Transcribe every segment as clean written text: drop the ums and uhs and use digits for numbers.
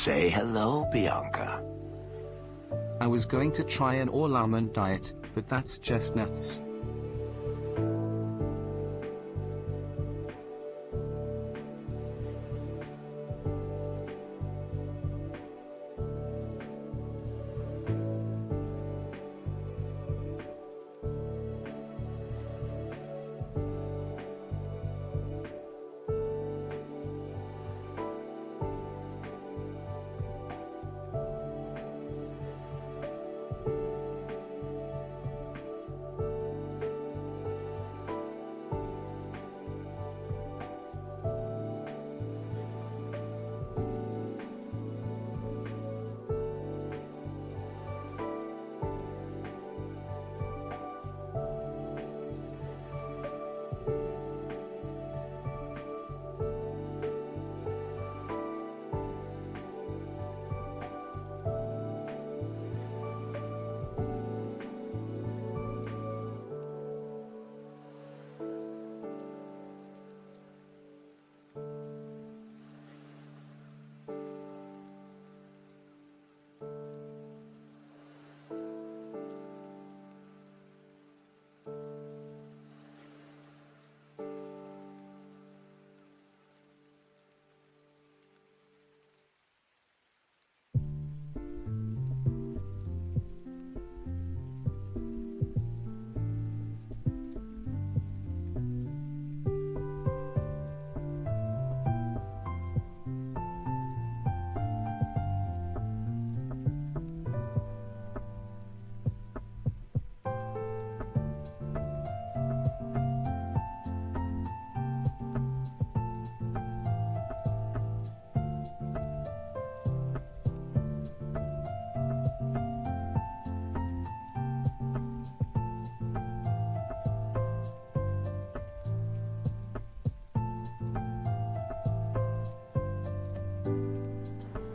Say hello, Bianca. I was going to try an all-almond diet, but that's just nuts.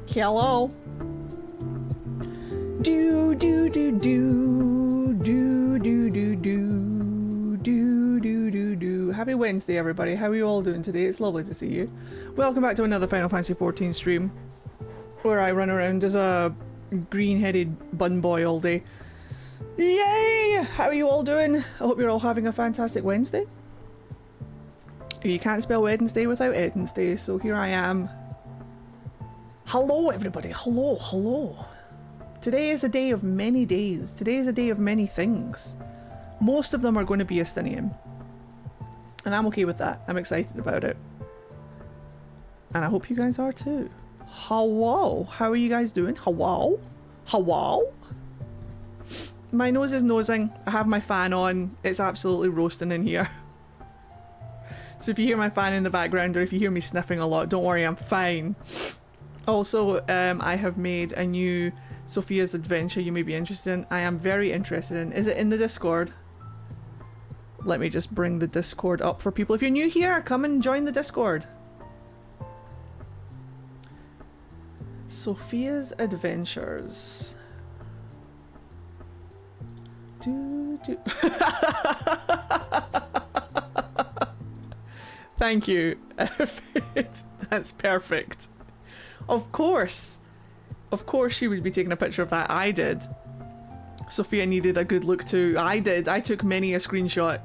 Hello. Do do do do do do do do do do do do. Happy Wednesday, everybody. How are you all doing today? It's lovely to see you. Welcome back to another Final Fantasy XIV stream, where I run around as a green-headed bun boy all day. Yay! How are you all doing? I hope you're all having a fantastic Wednesday. You can't spell Wednesday without Edensday, so here I am. Hello everybody, hello, hello. Today is a day of many days. Today is a day of many things. Most of them are going to be Estinien. And I'm okay with that. I'm excited about it. And I hope you guys are too. Hello, how are you guys doing? Hello? Hello? My nose is nosing. I have my fan on. It's absolutely roasting in here. So if you hear my fan in the background or if you hear me sniffing a lot, don't worry, I'm fine. Also, I have made a new Ffxiv's adventure you may be interested in. I am very interested in. Is it in the Discord? Let me just bring the Discord up for people. If you're new here, come and join the Discord. Ffxiv's Adventures. Thank you. That's perfect. Of course she would be taking a picture of that. I did. Sophia needed a good look too. I did. I took many a screenshot.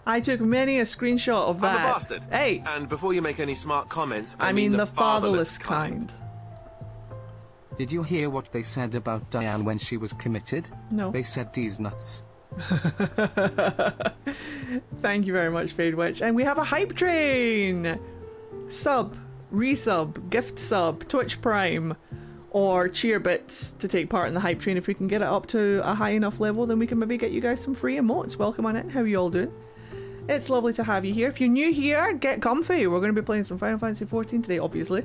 I took many a screenshot of that. I'm a bastard. Hey! And before you make any smart comments, I mean the fatherless kind. Did you hear what they said about Diane when she was committed? No. They said these nuts. Thank you very much, Fade Witch. And we have a hype train! Sub, resub, gift sub, Twitch Prime, or cheer bits to take part in the hype train. If we can get it up to a high enough level, then we can maybe get you guys some free emotes. Welcome on in. How are you all doing? It's lovely to have you here. If you're new here, get comfy. We're going to be playing some Final Fantasy XIV today, obviously.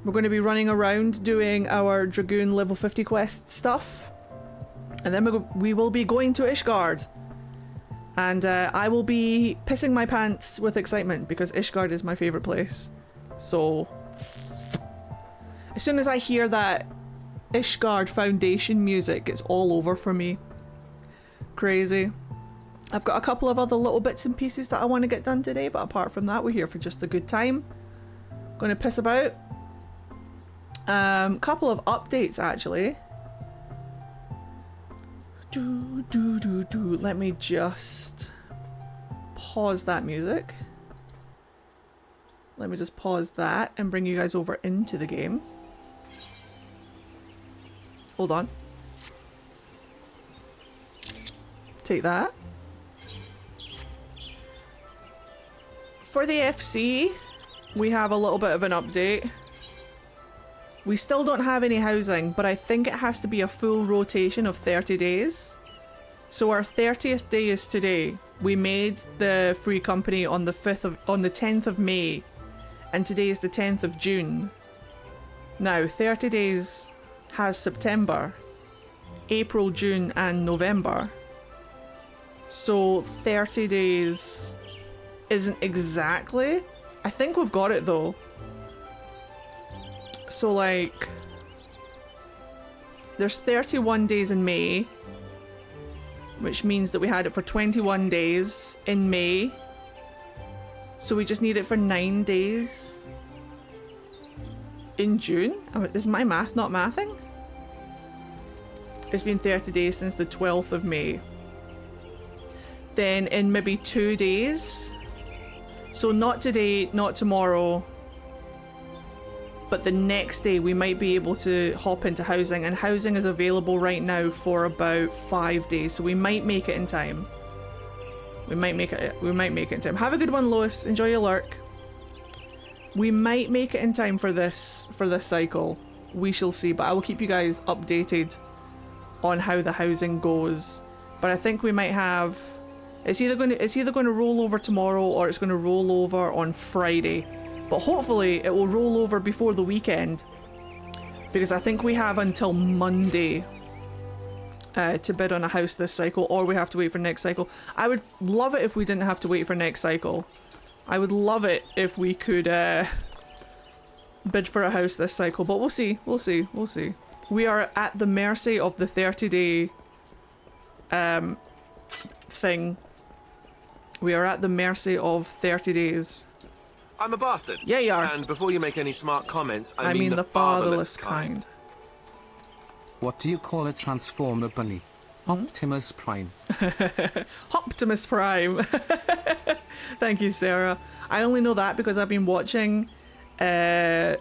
We're going to be running around doing our Dragoon level 50 quest stuff. And then we will be going to Ishgard. And I will be pissing my pants with excitement because Ishgard is my favourite place. So, as soon as I hear that Ishgard Foundation music, it's all over for me. Crazy. I've got a couple of other little bits and pieces that I want to get done today, but apart from that, we're here for just a good time. Gonna piss about. Couple of updates actually. Let me just pause that music. Let me just pause that and bring you guys over into the game. Hold on. Take that. For the FC, we have a little bit of an update. We still don't have any housing, but I think it has to be a full rotation of 30 days. So our 30th day is today. We made the free company on the 10th of May, and today is the 10th of June. Now 30 days has September, April, June and November. So 30 days isn't exactly. I think we've got it though. So like, there's 31 days in May, which means that we had it for 21 days in May. So we just need it for 9 days in June. Is my math not mathing? It's been 30 days since the 12th of May. Then in maybe 2 days. So not today, not tomorrow, but the next day we might be able to hop into housing, and housing is available right now for about 5 days, so we might make it in time. We might make it in time. Have a good one, Lois. Enjoy your lurk. We might make it in time for this cycle. We shall see, but I will keep you guys updated on how the housing goes. But I think we might have, it's either going to roll over tomorrow or it's going to roll over on Friday. But hopefully it will roll over before the weekend, because I think we have until Monday to bid on a house this cycle, or we have to wait for next cycle. I would love it if we didn't have to wait for next cycle. I would love it if we could bid for a house this cycle, but we'll see. We are at the mercy of the 30-day thing. We are at the mercy of 30 days. I'm a bastard. Yeah, you are. And before you make any smart comments, I mean the fatherless kind. What do you call a transformer bunny? Optimus Prime. Optimus Prime. Thank you, Sarah. I only know that because I've been watching Tipathon,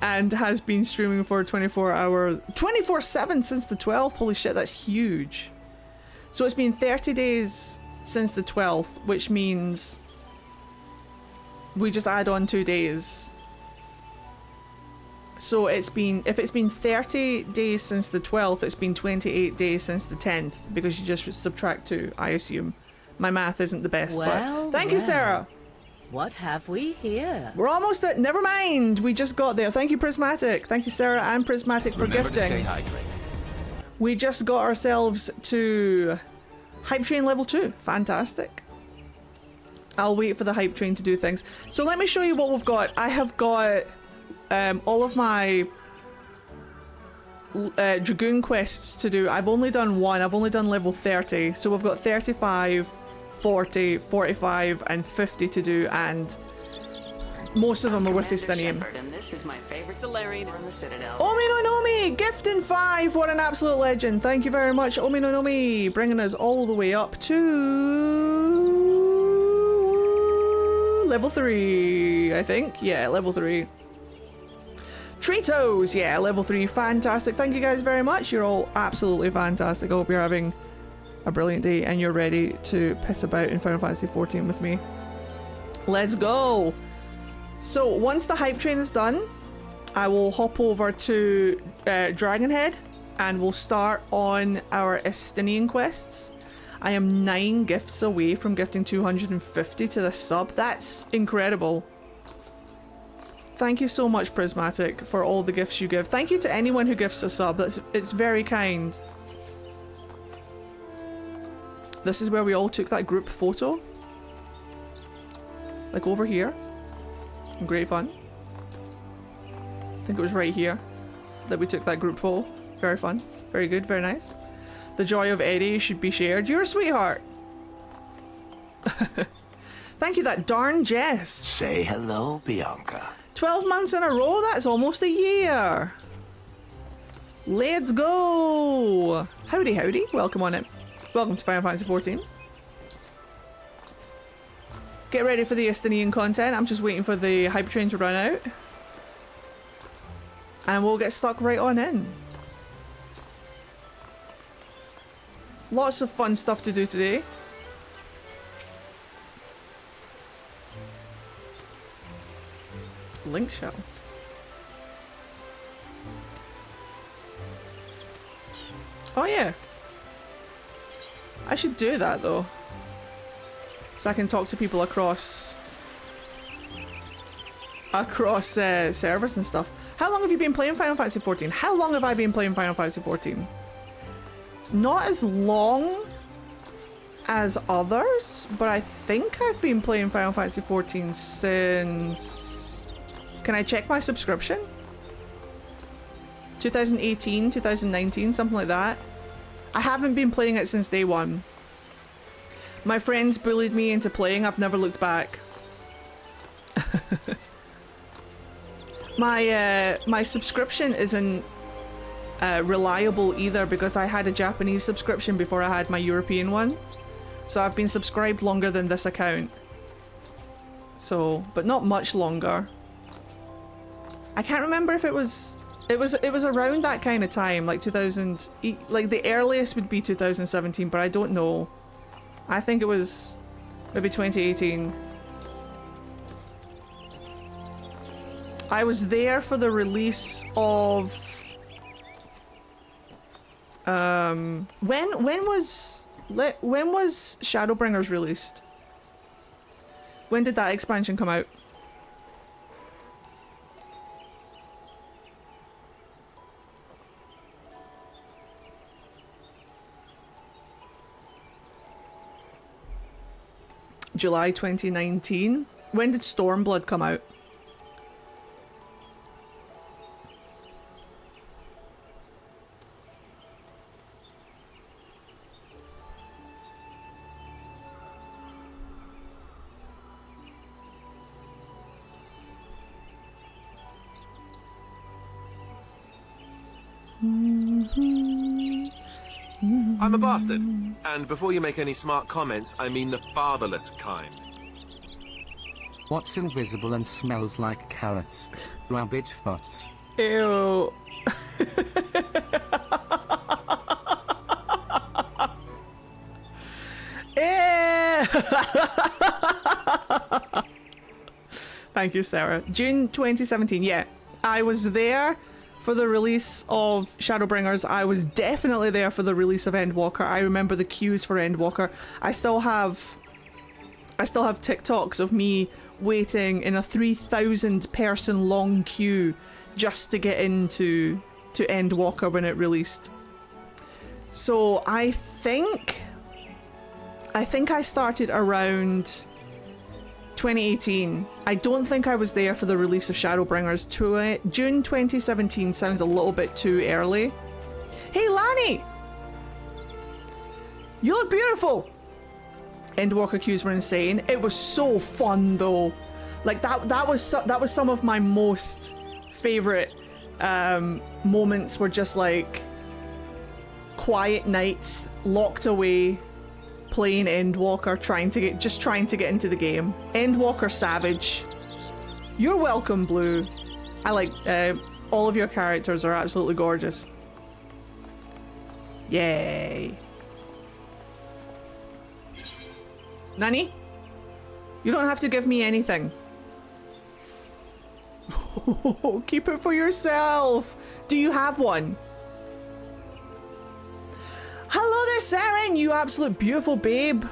and has been streaming for 24 hours, 24/7 since the 12th. Holy shit, that's huge. So it's been 30 days since the 12th, which means we just add on 2 days. So if it's been 30 days since the 12th, it's been 28 days since the 10th, because you just subtract 2, I assume. My math isn't the best, but thank you, Sarah. What have we here? We're almost at, never mind, we just got there. Thank you, Prismatic. Thank you, Sarah and Prismatic, for Remember gifting. to stay hydrated. We just got ourselves to Hype Train level 2. Fantastic. I'll wait for the Hype Train to do things. So let me show you what we've got. I have got all of my Dragoon quests to do. I've only done one. I've only done level 30. So we've got 35, 40, 45 and 50 to do, and most of them are with Estinien. And this is my favorite Solarian from the Citadel. Omi no Nomi, gifting 5, what an absolute legend. Thank you very much, Omi no Nomi, bringing us all the way up to level 3, I think. Yeah, level 3. Tritos, yeah, level 3, fantastic. Thank you guys very much. You're all absolutely fantastic. I hope you're having a brilliant day and you're ready to piss about in Final Fantasy XIV with me. Let's go. So once the Hype Train is done, I will hop over to Dragonhead and we'll start on our Estinien quests. I am 9 gifts away from gifting 250 to the sub. That's incredible. Thank you so much, Prismatic, for all the gifts you give. Thank you to anyone who gifts a sub. It's very kind. This is where we all took that group photo. Like over here. Great fun. I think it was right here that we took that group photo. Very fun. Very good. Very nice. The joy of Eddie should be shared. You're a sweetheart. Thank you, that darn Jess. Say hello, Bianca. 12 months in a row? That's almost a year. Let's go. Howdy, howdy. Welcome on it. Welcome to Final Fantasy 14. Get ready for the Estinien content. I'm just waiting for the hype train to run out. And we'll get stuck right on in. Lots of fun stuff to do today. Link shell. Oh yeah. I should do that though. So I can talk to people across servers and stuff. How long have you been playing Final Fantasy 14? How long have I been playing Final Fantasy 14? Not as long as others, but I think I've been playing Final Fantasy 14 since... Can I check my subscription? 2018, 2019, something like that. I haven't been playing it since day one. My friends bullied me into playing. I've never looked back. My subscription isn't reliable either because I had a Japanese subscription before I had my European one. So I've been subscribed longer than this account. So, but not much longer. I can't remember if it was around that kind of time, like 2000, like the earliest would be 2017, but I don't know. I think it was maybe 2018. I was there for the release of when was Shadowbringers released? When did that expansion come out? July 2019. When did Stormblood come out? I'm a bastard. And before you make any smart comments, I mean the fatherless kind. What's invisible and smells like carrots? Rabbit futs. Ew. Thank you, Sarah. June 2017. Yeah, I was there for the release of Shadowbringers. I was definitely there for the release of Endwalker. I remember the queues for Endwalker. I still have TikToks of me waiting in a 3,000 person long queue just to get into Endwalker when it released. So I think I started around 2018. I don't think I was there for the release of Shadowbringers. June 2017 sounds a little bit too early. Hey Lanny! You look beautiful! Endwalker queues were insane. It was so fun though. Like that was some of my most favorite moments were just like quiet nights, locked away, playing Endwalker, trying to get into the game. Endwalker Savage. You're welcome, Blue. I like all of your characters are absolutely gorgeous. Yay. Nani? You don't have to give me anything. Keep it for yourself. Do you have one? Hello there, Saren, you absolute beautiful babe.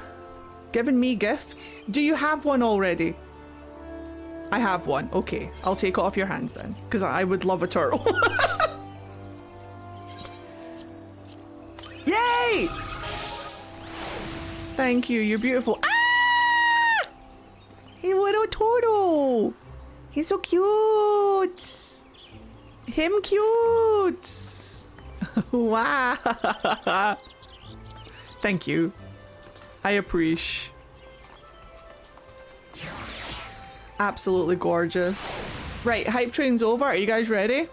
Giving me gifts. Do you have one already? I have one. Okay, I'll take it off your hands then, because I would love a turtle. Yay! Thank you, you're beautiful. Ah! Hey, what a turtle. He's so cute. Him cute. Wow. Thank you. I appreciate. Absolutely gorgeous. Right, hype train's over. Are you guys ready?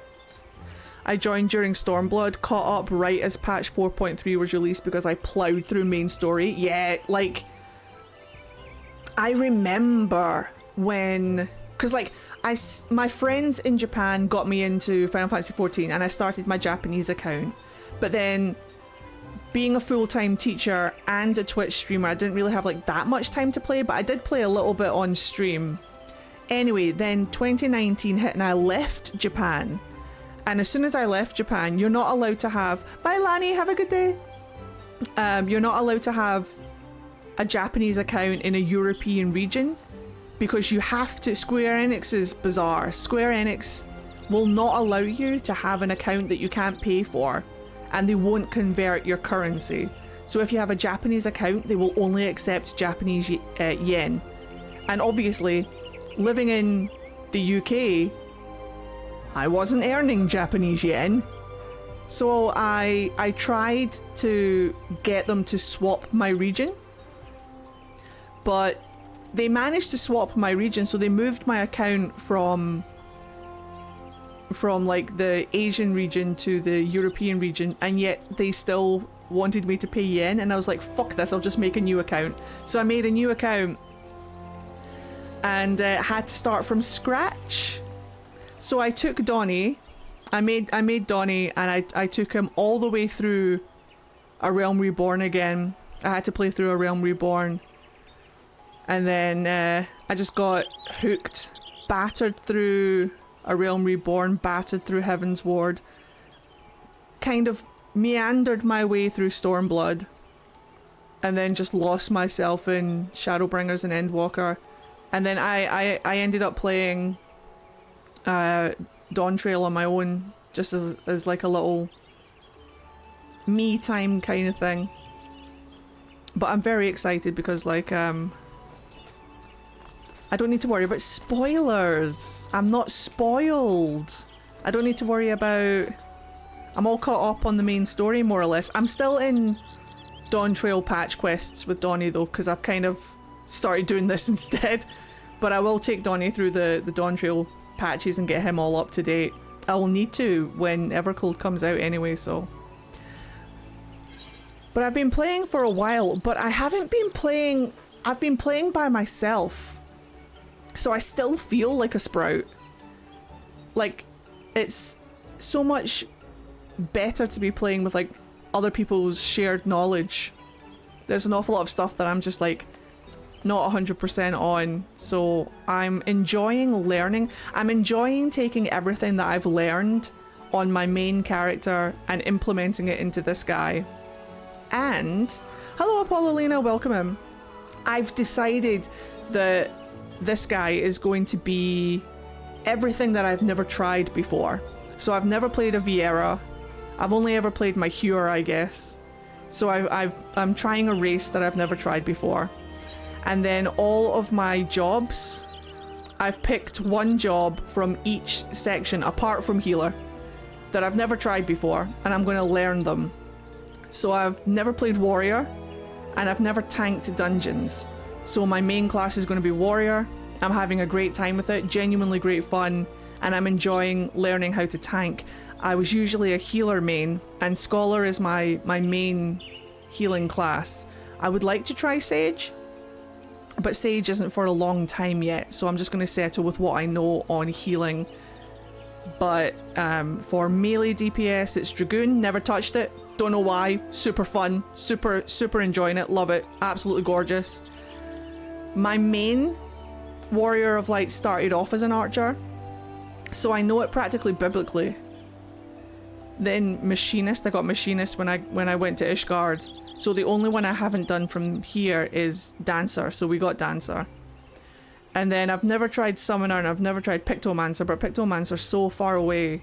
I joined during Stormblood, caught up right as patch 4.3 was released because I plowed through main story. Yeah, like, I remember when, because like, my friends in Japan got me into Final Fantasy XIV and I started my Japanese account. But then, being a full-time teacher and a Twitch streamer, I didn't really have like that much time to play, but I did play a little bit on stream. Anyway, then 2019 hit and I left Japan. And as soon as I left Japan, you're not allowed to have... Bye, Lani, have a good day. You're not allowed to have a Japanese account in a European region because you have to... Square Enix is bizarre. Square Enix will not allow you to have an account that you can't pay for, and they won't convert your currency. So if you have a Japanese account, they will only accept Japanese yen. And obviously, living in the UK... I wasn't earning Japanese yen, so I tried to get them to swap my region, but they managed to swap my region, so they moved my account from like the Asian region to the European region, and yet they still wanted me to pay yen, and I was like, fuck this, I'll just make a new account. So I made a new account and had to start from scratch. So I took Donnie, I made Donnie, and I took him all the way through A Realm Reborn again. I had to play through A Realm Reborn. And then I just got hooked, battered through A Realm Reborn, battered through Heaven's Ward, kind of meandered my way through Stormblood, and then just lost myself in Shadowbringers and Endwalker. And then I ended up playing Dawn Trail on my own, just as like a little me time kind of thing. But I'm very excited because like I don't need to worry about spoilers. I'm not spoiled. I don't need to worry about... I'm all caught up on the main story more or less. I'm still in Dawn Trail patch quests with Donnie though, because I've kind of started doing this instead. But I will take Donnie through the Dawn Trail patches and get him all up to date. I will need to when Evercold comes out anyway, so. But I've been playing for a while, but I haven't been playing... I've been playing by myself. So I still feel like a sprout. Like, it's so much better to be playing with like other people's shared knowledge. There's an awful lot of stuff that I'm just like not 100% on, so I'm enjoying learning. I'm enjoying taking everything that I've learned on my main character and implementing it into this guy. And hello Apollolina, welcome in. I've decided that this guy is going to be everything that I've never tried before. So I've never played a Viera. I've only ever played my Hure, I guess. So I'm trying a race that I've never tried before. And then all of my jobs, I've picked one job from each section, apart from healer, that I've never tried before, and I'm going to learn them. So I've never played warrior, and I've never tanked dungeons. So my main class is going to be warrior. I'm having a great time with it, genuinely great fun, and I'm enjoying learning how to tank. I was usually a healer main, and scholar is my main healing class. I would like to try Sage, but Sage isn't for a long time yet, so I'm just going to settle with what I know on healing. But for melee DPS, it's Dragoon. Never touched it. Don't know why. Super fun. Super enjoying it. Love it. Absolutely gorgeous. My main Warrior of Light started off as an archer, so I know it practically biblically. Then Machinist. I got Machinist when I went to Ishgard. So the only one I haven't done from here is Dancer, so we got Dancer. And then I've never tried Summoner, and I've never tried Pictomancer, but Pictomancer's so far away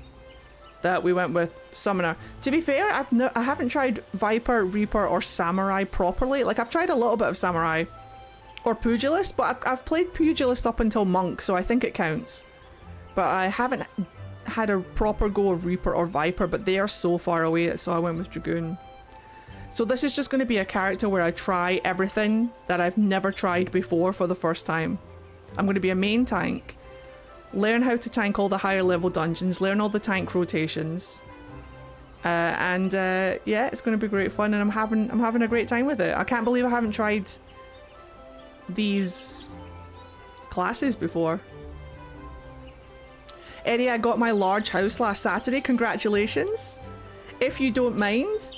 that we went with Summoner. To be fair, I haven't tried Viper, Reaper, or Samurai properly. Like, I've tried a little bit of Samurai, or Pugilist, but I've played Pugilist up until Monk, so I think it counts. But I haven't had a proper go of Reaper or Viper, but they are so far away, so I went with Dragoon. So this is just going to be a character where I try everything that I've never tried before for the first time. I'm going to be a main tank. Learn how to tank all the higher level dungeons. Learn all the tank rotations. Yeah, it's going to be great fun, and I'm having a great time with it. I can't believe I haven't tried these classes before. Eddie, I got my large house last Saturday. Congratulations. If you don't mind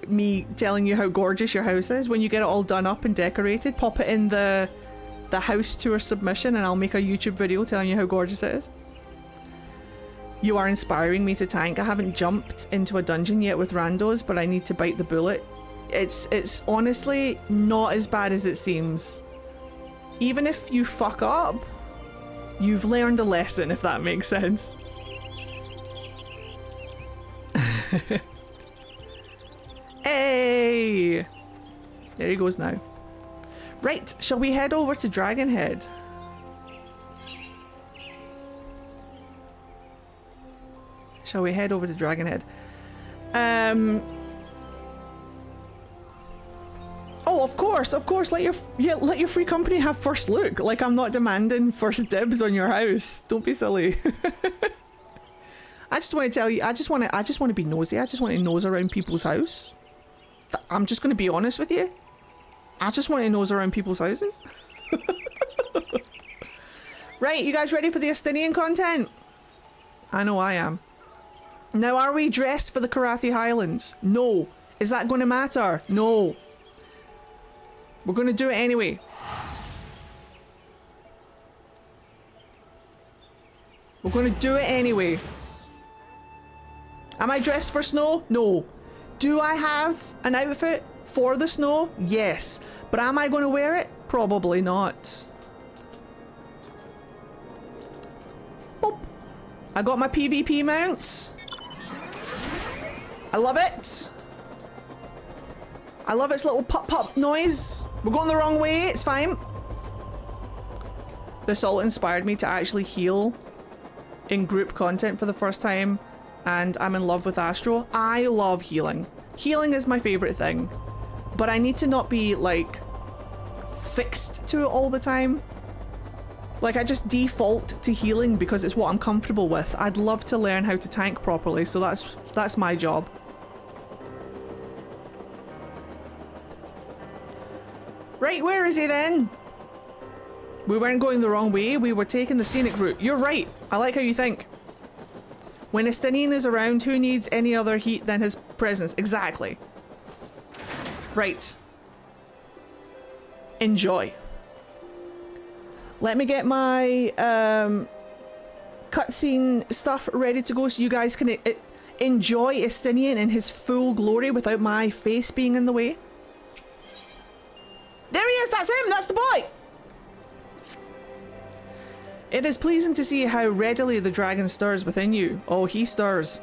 me telling you how gorgeous your house is, when you get it all done up and decorated, pop it in the house tour submission and I'll make a YouTube video telling you how gorgeous it is. You are inspiring me to tank. I haven't jumped into a dungeon yet with randos, but I need to bite the bullet. It's honestly not as bad as it seems. Even if you fuck up, you've learned a lesson, if that makes sense. Hey! There he goes now. Right, shall we head over to Dragonhead? Shall we head over to Dragonhead? Oh, of course. Let your free company have first look. Like, I'm not demanding first dibs on your house. Don't be silly. I just want to tell you, I just want to be nosy. I just want to nose around people's house. I'm just going to be honest with you. I just want to nose around people's houses. Right, you guys ready for the Estinien content? I know I am. Now, are we dressed for the Karathi Highlands? No. Is that going to matter? No. We're going to do it anyway. We're going to do it anyway. Am I dressed for snow? No. Do I have an outfit for the snow? Yes. But am I going to wear it? Probably not. Boop. I got my PvP mount. I love it. I love its little pop-pop noise. We're going the wrong way. It's fine. This all inspired me to actually heal in group content for the first time. And I'm in love with Astro. I love healing. Healing is my favorite thing. But I need to not be, like, fixed to it all the time. Like, I just default to healing because it's what I'm comfortable with. I'd love to learn how to tank properly, so that's my job. Right, where is he then? We weren't going the wrong way, we were taking the scenic route. You're right, I like how you think. When Estinien is around, who needs any other heat than his presence? Exactly. Right. Enjoy. Let me get my cutscene stuff ready to go so you guys can enjoy Estinien in his full glory without my face being in the way. There he is! That's him! That's the boy! It is pleasing to see how readily the dragon stirs within you. Oh, he stirs.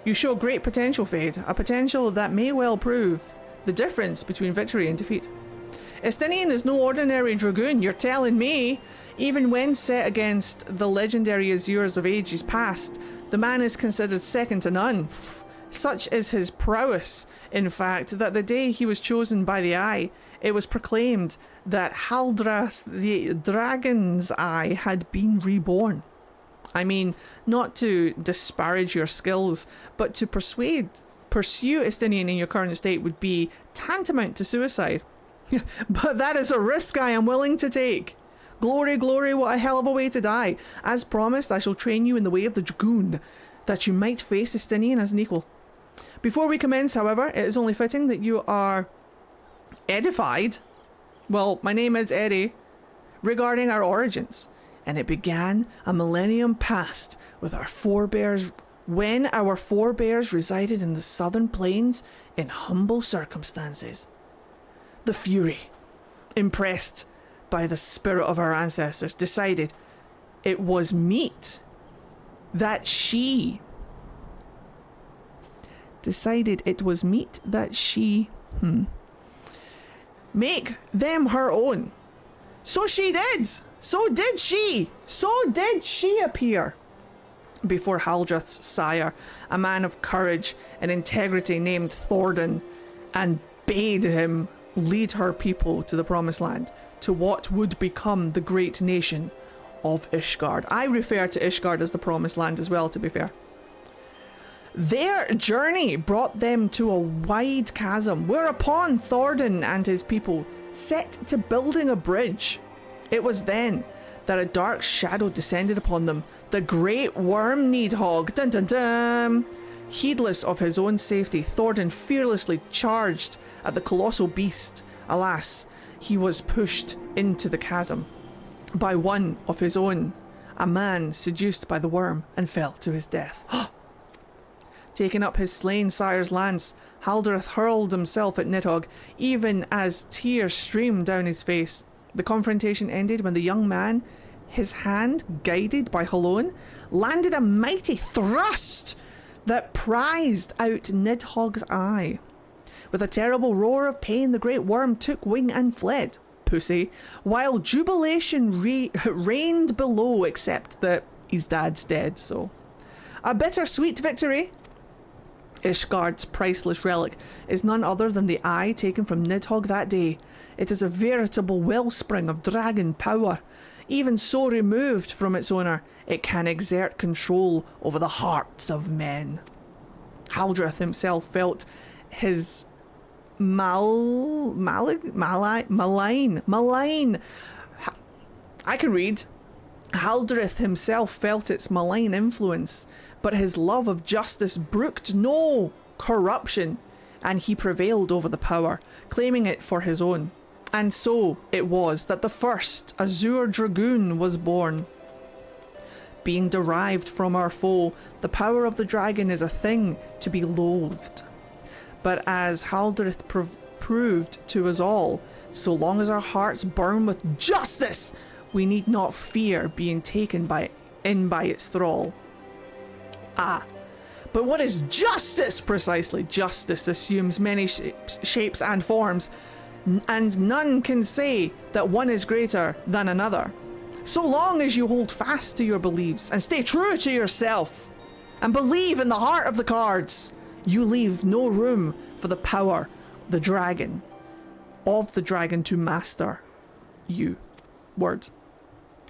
You show great potential, Fade. A potential that may well prove the difference between victory and defeat. Estinien is no ordinary dragoon, you're telling me. Even when set against the legendary Azures of ages past, the man is considered second to none. Such is his prowess, in fact, that the day he was chosen by the Eye, it was proclaimed that Haldrath the Dragon's Eye had been reborn. I mean, not to disparage your skills, but to pursue Estinien in your current state would be tantamount to suicide. But that is a risk I am willing to take. Glory, glory, what a hell of a way to die. As promised, I shall train you in the way of the dragoon, that you might face Estinien as an equal. Before we commence, however, it is only fitting that you are edified. Well, my name is Eddie, regarding our origins. And it began a millennium past with our forebears, when our forebears resided in the southern plains in humble circumstances. The Fury, impressed by the spirit of our ancestors, decided it was meet that she make them her own. So she did. So did she appear before Haldrath's sire, a man of courage and integrity named Thordan, and bade him lead her people to the promised land, to what would become the great nation of Ishgard. I refer to Ishgard as the Promised Land as well, to be fair. Their journey brought them to a wide chasm, whereupon Thordan and his people set to building a bridge. It was then that a dark shadow descended upon them, the great worm Needhogg. Dun dun dun! Heedless of his own safety, Thordan fearlessly charged at the colossal beast. Alas, he was pushed into the chasm by one of his own, a man seduced by the worm, and fell to his death. Taking up his slain sire's lance, Haldoreth hurled himself at Nidhogg, even as tears streamed down his face. The confrontation ended when the young man, his hand guided by Halone, landed a mighty thrust that prized out Nidhogg's eye. With a terrible roar of pain, the great worm took wing and fled. Pussy, while jubilation reigned below, except that his dad's dead, so. A bittersweet victory. Ishgard's priceless relic is none other than the eye taken from Nidhogg that day. It is a veritable wellspring of dragon power. Even so removed from its owner, it can exert control over the hearts of men. Haldoreth himself felt his malign. I can read. Haldoreth himself felt its malign influence, but his love of justice brooked no corruption, and he prevailed over the power, claiming it for his own. And so it was that the first Azure Dragoon was born. Being derived from our foe, the power of the dragon is a thing to be loathed. But as Haldoreth proved to us all, so long as our hearts burn with justice, we need not fear being taken in by its thrall. Ah, but what is justice precisely? Justice assumes many shapes and forms, and none can say that one is greater than another. So long as you hold fast to your beliefs and stay true to yourself and believe in the heart of the cards, you leave no room for the power of the dragon to master you. Words.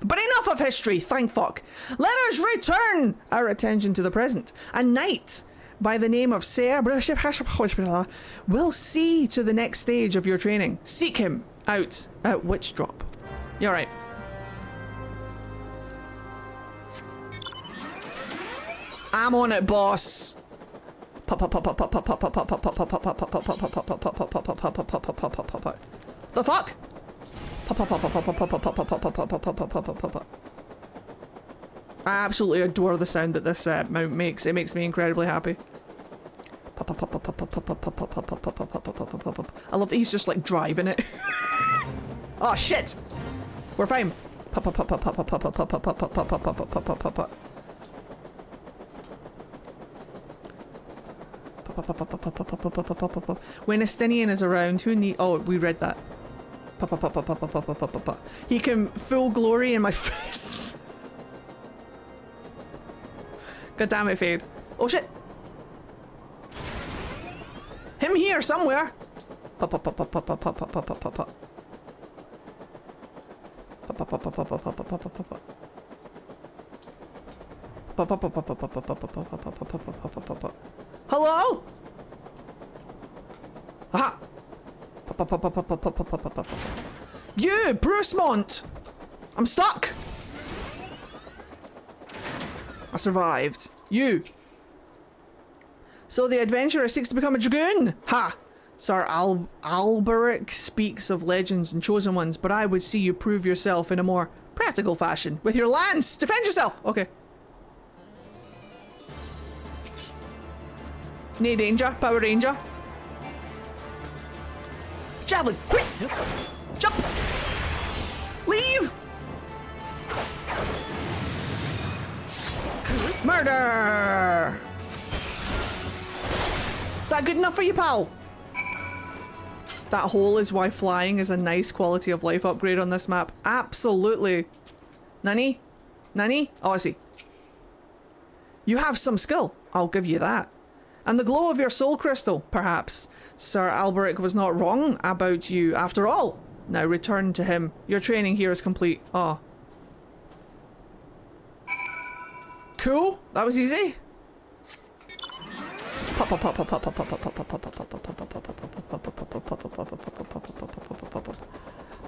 But enough of history, thank fuck. Let us return our attention to the present. A knight by the name of Ser will see to the next stage of your training. Seek him out at Witchdrop. You're right. I'm on it, boss. The fuck? I absolutely adore the sound that this mount makes. It makes me incredibly happy. I love that he's just like driving it. Oh shit! We're fine. When Estinien is around, who need? Oh, we read that. He can full glory in my face. God damn it, Fade. Oh shit. Him here somewhere. Hello? Aha! You, Brucemont! I'm stuck! I survived. You! So the adventurer seeks to become a dragoon! Ha! Sir Alberic speaks of legends and chosen ones, but I would see you prove yourself in a more practical fashion. With your lance! Defend yourself! Okay. No danger, Power Ranger. Javelin, quick! Jump! Leave! Murder! Is that good enough for you, pal? That hole is why flying is a nice quality of life upgrade on this map. Absolutely. Nani? Nani? Oh, I see. You have some skill. I'll give you that. And the glow of your soul crystal, perhaps. Sir Alberic was not wrong about you after all. Now return to him. Your training here is complete. Oh. Cool. That was easy.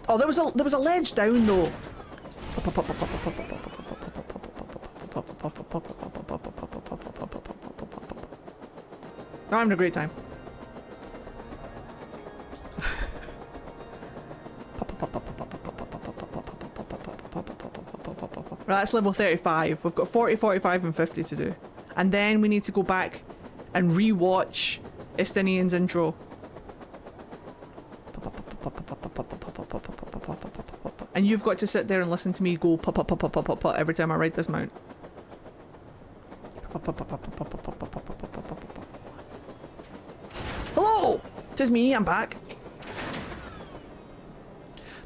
Oh, there was a ledge down though. I'm having a great time. Right, that's level 35. We've got 40, 45 and 50 to do. And then we need to go back and re-watch Estinien's intro. And you've got to sit there and listen to me go every time I ride this mount. Hello! 'Tis me, I'm back.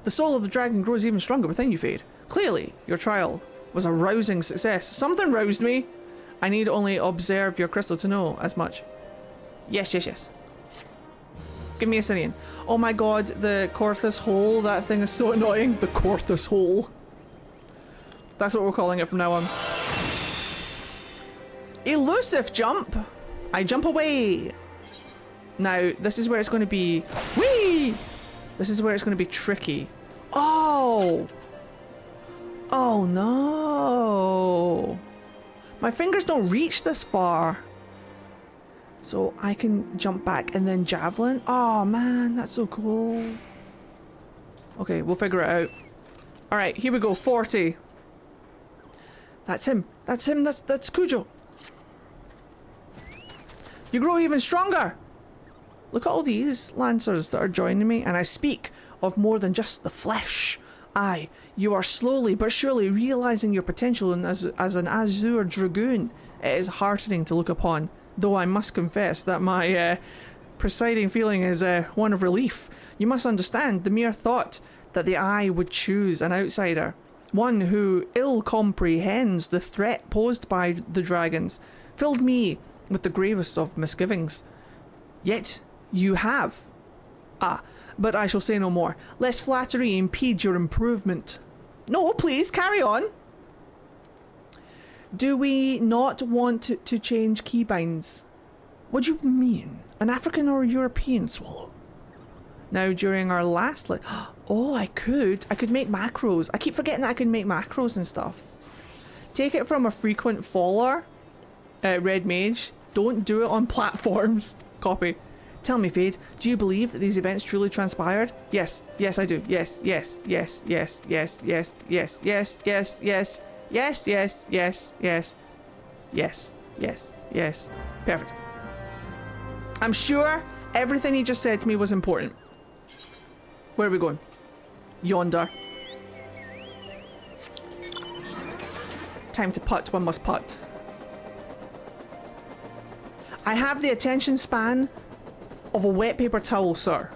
The soul of the dragon grows even stronger within you, Fade. Clearly, your trial was a rousing success. Something roused me. I need only observe your crystal to know as much. Yes, yes, yes. Give me a Estinien. Oh my god, the Corthus hole, that thing is so annoying. The Corthus hole. That's what we're calling it from now on. Elusive jump. I jump away. Now, this is where it's going to be... Whee! This is where it's going to be tricky. Oh! Oh no! My fingers don't reach this far. So I can jump back and then javelin. Oh man, that's so cool. Okay, we'll figure it out. Alright, here we go, 40. That's him. That's him. That's Cujo. You grow even stronger. Look at all these lancers that are joining me, and I speak of more than just the flesh. Aye, you are slowly but surely realizing your potential as an Azure Dragoon. It is heartening to look upon, though I must confess that my presiding feeling is one of relief. You must understand the mere thought that the eye would choose an outsider, one who ill comprehends the threat posed by the dragons, filled me with the gravest of misgivings. Yet you have. Ah, but I shall say no more, lest flattery impede your improvement. No, please, carry on. Do we not want to change keybinds? What do you mean? An African or European swallow? Now, during our last oh, I could make macros. I keep forgetting that I can make macros and stuff. Take it from a frequent faller, Red Mage. Don't do it on platforms. Copy. Tell me, Fade, do you believe that these events truly transpired? Yes. Yes, I do. Yes. Yes. Yes. Yes. Yes. Yes. Yes. Yes. Yes. Yes. Yes. Yes. Yes. Yes. Yes. Yes. Yes. Perfect. I'm sure everything he just said to me was important. Where are we going? Yonder. Time to putt. One must putt. I have the attention span of a wet paper towel, sir.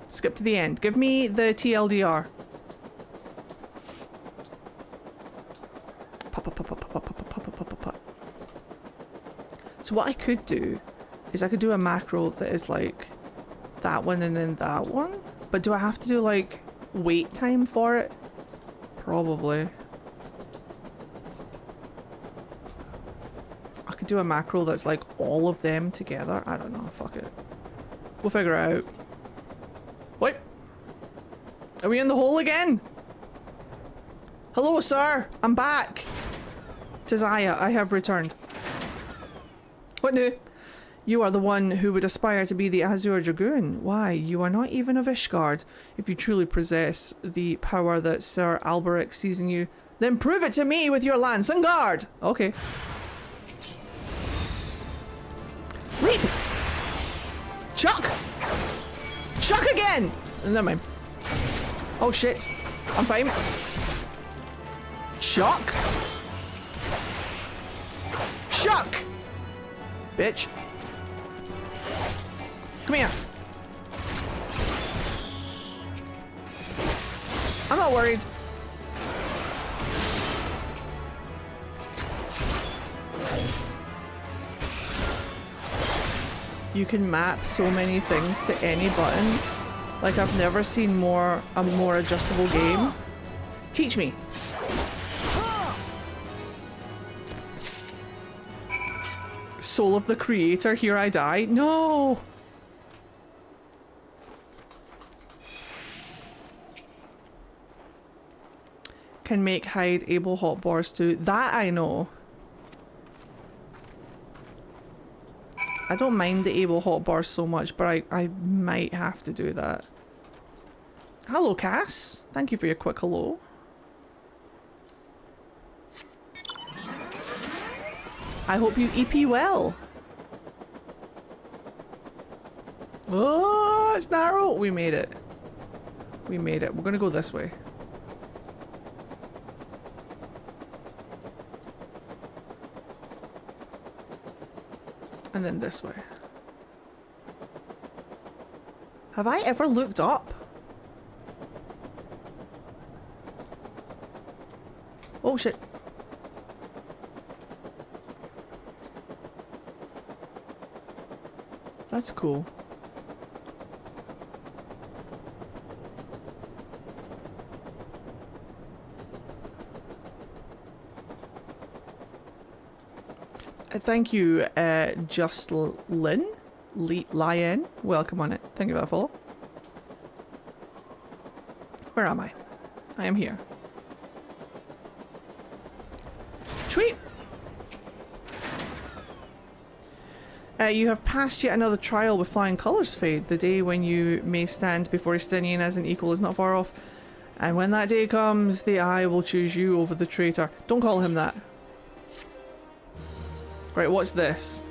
Skip to the end. Give me the TLDR. So what I could do is I could do a macro that is like that one and then that one. But do I have to do like wait time for it? Probably. I could do a macro that's like all of them together. I don't know. Fuck it. We'll figure it out. What? Are we in the hole again? Hello, sir. I'm back. 'Tis I have returned. What new? You are the one who would aspire to be the Azure Dragoon. Why, you are not even of Ishgard. If you truly possess the power that Sir Alberic sees in you, then prove it to me with your lance and guard. Okay. Leap! Chuck! Chuck again! Never mind. Oh shit. I'm fine. Chuck! Chuck! Bitch. Come here. I'm not worried. You can map so many things to any button. Like, I've never seen a more adjustable game. Teach me. Soul of the creator, here I die. No! Can make hide able hotbars too. That I know. I don't mind the able hotbars so much, but I might have to do that. Hello, Cass. Thank you for your quick hello. I hope you EP well. Oh, it's narrow. We made it. We made it. We're gonna go this way. And then this way. Have I ever looked up? Oh shit. That's cool. Thank you, Just Lynn? Lion. Welcome on it. Thank you for that follow. Where am I? I am here. Sweet. You have passed yet another trial with flying colours, Fade. The day when you may stand before Estinien as an equal is not far off. And when that day comes, the Eye will choose you over the traitor. Don't call him that. Right, what's this?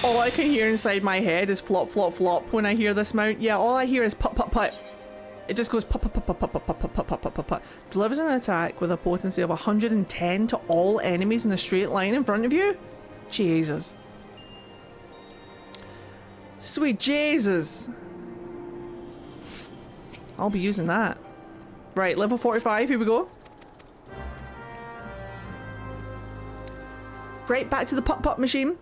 All I can hear inside my head is flop, flop, flop when I hear this mount. Yeah, all I hear is put, put, put. It just goes put, put, put, put, put, put, put, put, put, put, put, put. Delivers an attack with a potency of 110 to all enemies in a straight line in front of you? Jesus. Sweet Jesus. I'll be using that. Right, level 45, here we go. Right, back to the put-put machine.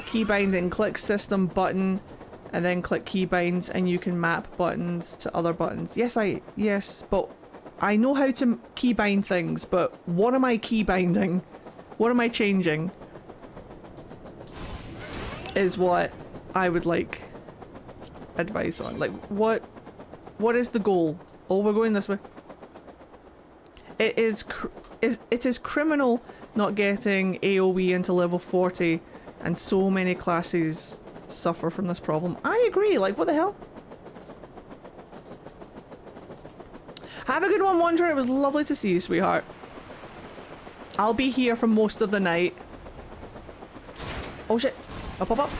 Keybinding, click system button, and then click keybinds, and you can map buttons to other buttons. Yes, but I know how to keybind things, but what am I keybinding? What am I changing? Is what I would like advice on. Like, what is the goal? Oh, we're going this way. It is criminal not getting AoE into level 40, and so many classes suffer from this problem. I agree, like, what the hell? Have a good one, Wanderer. It was lovely to see you, sweetheart. I'll be here for most of the night. Oh shit. Up, up, up.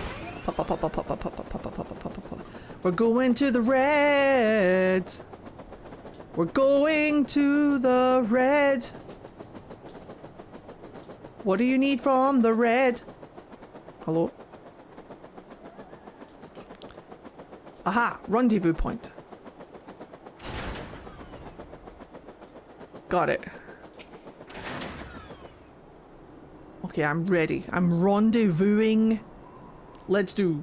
Up, up, up, up, up, up, up, up, up, up, up, up, up. We're going to the red. We're going to the red. What do you need from the red? Hello? Aha! Rendezvous point. Got it. Okay, I'm ready. I'm rendezvousing. Let's do.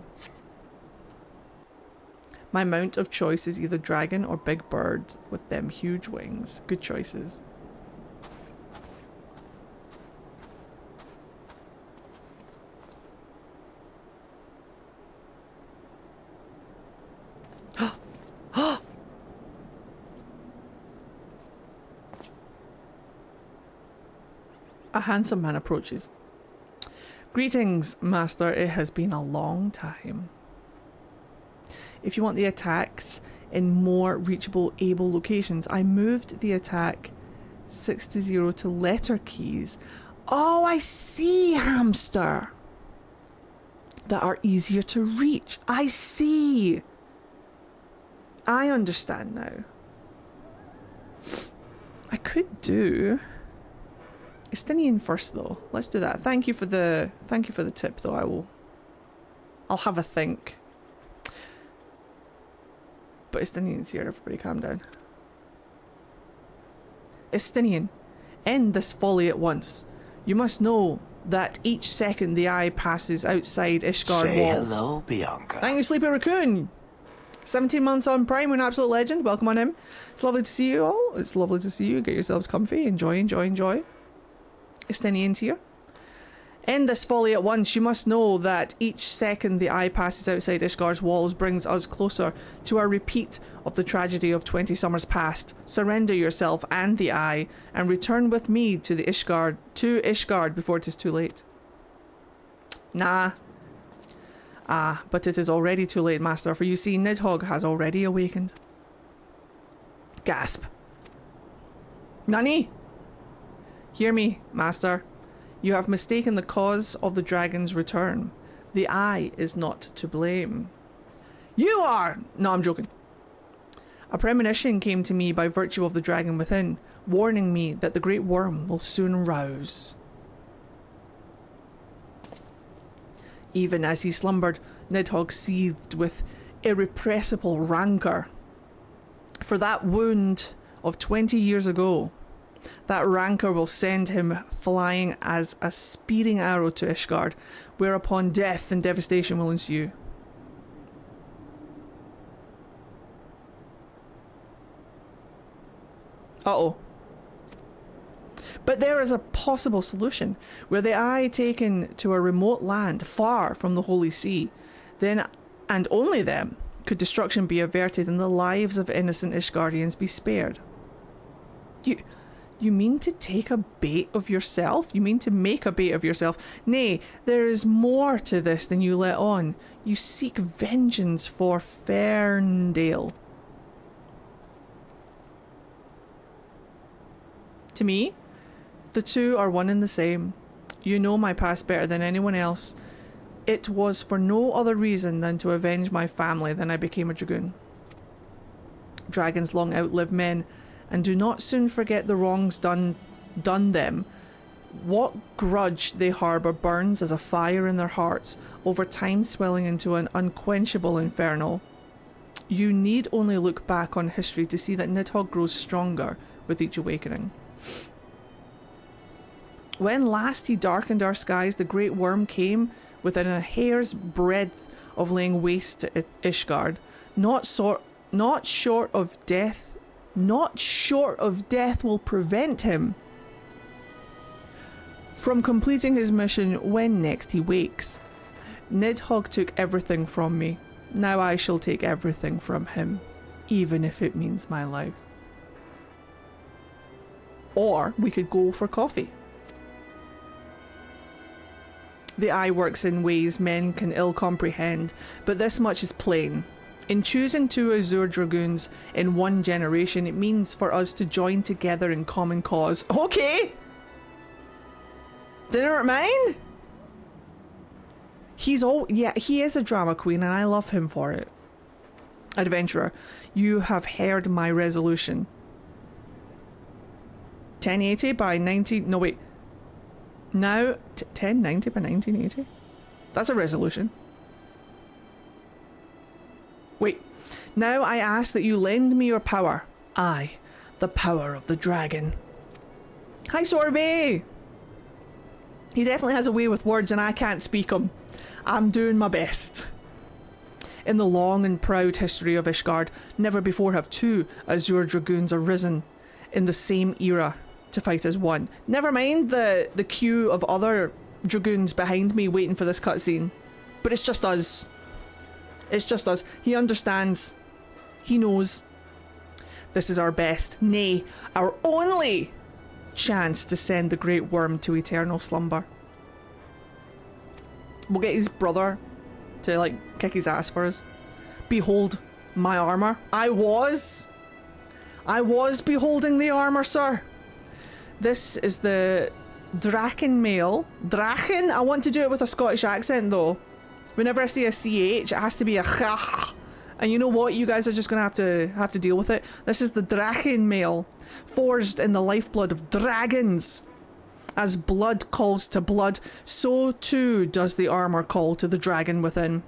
My mount of choice is either dragon or big bird with them huge wings. Good choices. A handsome man approaches. Greetings, Master. It has been a long time. If you want the attacks in more reachable, able locations, I moved the attack 60 to letter keys. Oh, I see, hamster. That are easier to reach. I see. I understand now. I could do Estinien first though. Let's do that. Thank you for the tip though. I'll have a think. But Estinien's here, everybody calm down. Estinien, end this folly at once. You must know that each second the eye passes outside Ishgard Say walls. hello, Bianca. Thank you, Sleepy Raccoon. 17 months on Prime, an absolute legend. Welcome on him. It's lovely to see you all. It's lovely to see you. Get yourselves comfy. Enjoy, enjoy, enjoy. Estinien's here. End this folly at once. You must know that each second the eye passes outside Ishgard's walls brings us closer to a repeat of the tragedy of 20 summers past. Surrender yourself and the eye, and return with me to Ishgard before it is too late. Nah. Ah, but it is already too late, master, for you see, Nidhogg has already awakened. Gasp. Nani? Hear me, master. You have mistaken the cause of the dragon's return. The eye is not to blame. You are! No, I'm joking. A premonition came to me by virtue of the dragon within, warning me that the great worm will soon rouse. Even as he slumbered, Nidhogg seethed with irrepressible rancour. For that wound of 20 years ago, that rancour will send him flying as a speeding arrow to Ishgard, whereupon death and devastation will ensue. Uh-oh. But there is a possible solution. Were the eye taken to a remote land far from the Holy See, then, and only then, could destruction be averted and the lives of innocent Ishgardians be spared. You mean to take a bait of yourself? You mean to make a bait of yourself? Nay, there is more to this than you let on. You seek vengeance for Ferndale. To me, the two are one and the same. You know my past better than anyone else. It was for no other reason than to avenge my family that I became a dragoon. Dragons long outlive men, and do not soon forget the wrongs done them. What grudge they harbour burns as a fire in their hearts, over time swelling into an unquenchable inferno. You need only look back on history to see that Nidhogg grows stronger with each awakening. When last he darkened our skies, the great worm came within a hair's breadth of laying waste to Ishgard. Not short of death will prevent him from completing his mission when next he wakes. Nidhogg took everything from me. Now I shall take everything from him, even if it means my life. Or we could go for coffee. The eye works in ways men can ill comprehend, but this much is plain. In choosing two Azure Dragoons in one generation, it means for us to join together in common cause. Okay! Dinner at mine? He is a drama queen and I love him for it. Adventurer, you have heard my resolution. 1080 by 19... No, wait. Now, 1090 by 1980? That's a resolution. Wait. Now I ask that you lend me your power. Aye, the power of the dragon. Hi, Sorbet! He definitely has a way with words and I can't speak them. I'm doing my best. In the long and proud history of Ishgard, never before have two Azure Dragoons arisen in the same era to fight as one. Never mind the queue of other Dragoons behind me waiting for this cutscene. But it's just us. It's just us. He understands. He knows. This is our best, nay, our only chance to send the great worm to eternal slumber. We'll get his brother to, like, kick his ass for us. Behold my armor. I was beholding the armor, sir. This is the Draken mail. Draken? I want to do it with a Scottish accent, though. Whenever I say a CH, it has to be a ch. And you know what? You guys are just going to have to deal with it. This is the Draken mail, forged in the lifeblood of dragons. As blood calls to blood, so too does the armor call to the dragon within,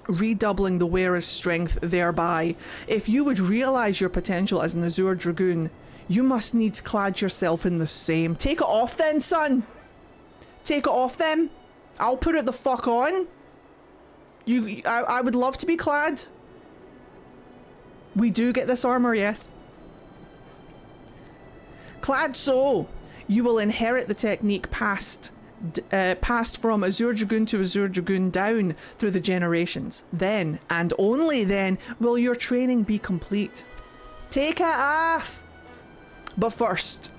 redoubling the wearer's strength thereby. If you would realize your potential as an Azure Dragoon, you must needs clad yourself in the same. Take it off then, son. take it off then. I'll put it the fuck on. I would love to be clad. We do get this armor, yes. Clad so, you will inherit the technique passed from Azure Dragoon to Azure Dragoon down through the generations. Then, and only then, will your training be complete. Take it off! But first,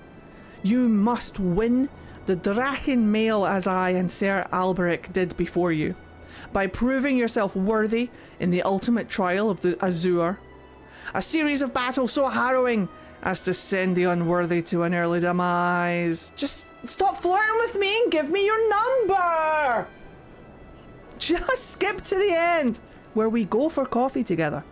you must win the Drachen Mail as I and Sir Alberic did before you, by proving yourself worthy in the ultimate trial of the Azure. A series of battles so harrowing as to send the unworthy to an early demise. Just stop flirting with me and give me your number! Just skip to the end, where we go for coffee together.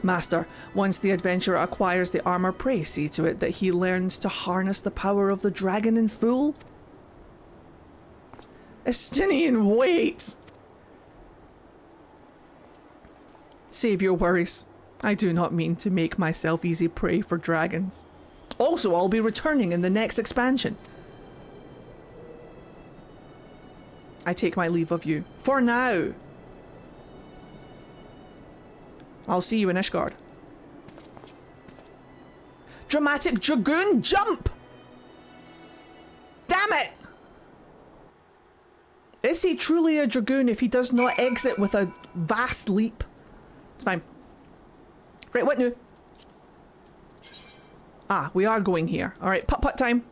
Master, once the adventurer acquires the armor, pray see to it that he learns to harness the power of the dragon in full. Estinien, wait! Save your worries. I do not mean to make myself easy prey for dragons. Also, I'll be returning in the next expansion. I take my leave of you. For now. I'll see you in Ishgard. Dramatic Dragoon jump! Damn it! Is he truly a Dragoon if he does not exit with a vast leap? It's fine. Right, what new? Ah, we are going here. Alright, putt-putt time.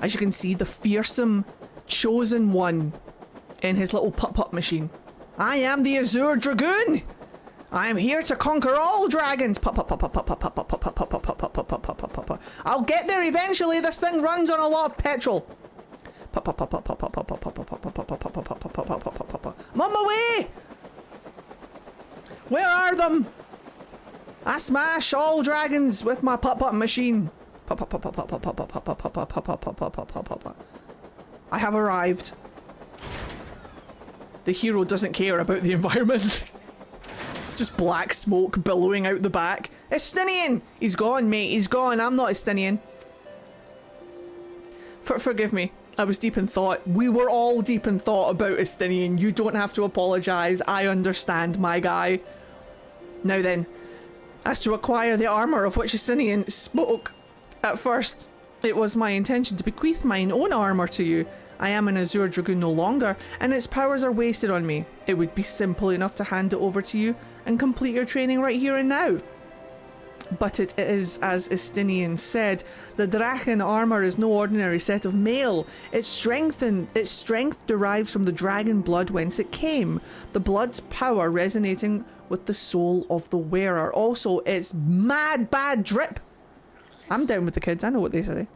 As you can see, the fearsome chosen one in his little putt-putt machine. I am the Azure Dragoon! I am here to conquer all dragons! I'll get there eventually, this thing runs on a lot of petrol. I'm on my way! Where are them? I smash all dragons with my putt-putt machine. I have arrived. The hero doesn't care about the environment. Just black smoke billowing out the back. Estinien! He's gone, mate. He's gone. I'm not Estinien. Forgive me. I was deep in thought. We were all deep in thought about Estinien. You don't have to apologise. I understand, my guy. Now then, as to acquire the armour of which Estinien spoke, at first it was my intention to bequeath mine own armour to you. I am an Azure Dragoon no longer, and its powers are wasted on me. It would be simple enough to hand it over to you and complete your training right here and now. But it is, as Estinien said, the Drachen armour is no ordinary set of mail. Its strength derives from the dragon blood whence it came, the blood's power resonating with the soul of the wearer. Also, it's mad bad drip. I'm down with the kids, I know what they say.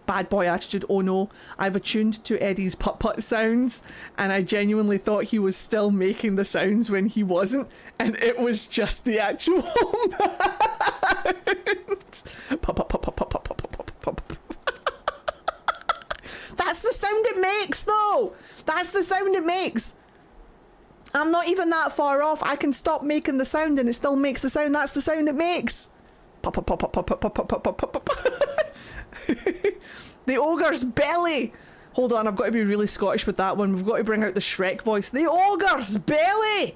Bad boy attitude, oh no. I've attuned to Eddie's putt-putt sounds, and I genuinely thought he was still making the sounds when he wasn't, and it was just the actual That's the sound it makes, though! That's the sound it makes! I'm not even that far off. I can stop making the sound and it still makes the sound. That's the sound it makes! The ogre's belly! Hold on, I've got to be really Scottish with that one. We've got to bring out the Shrek voice. The ogre's belly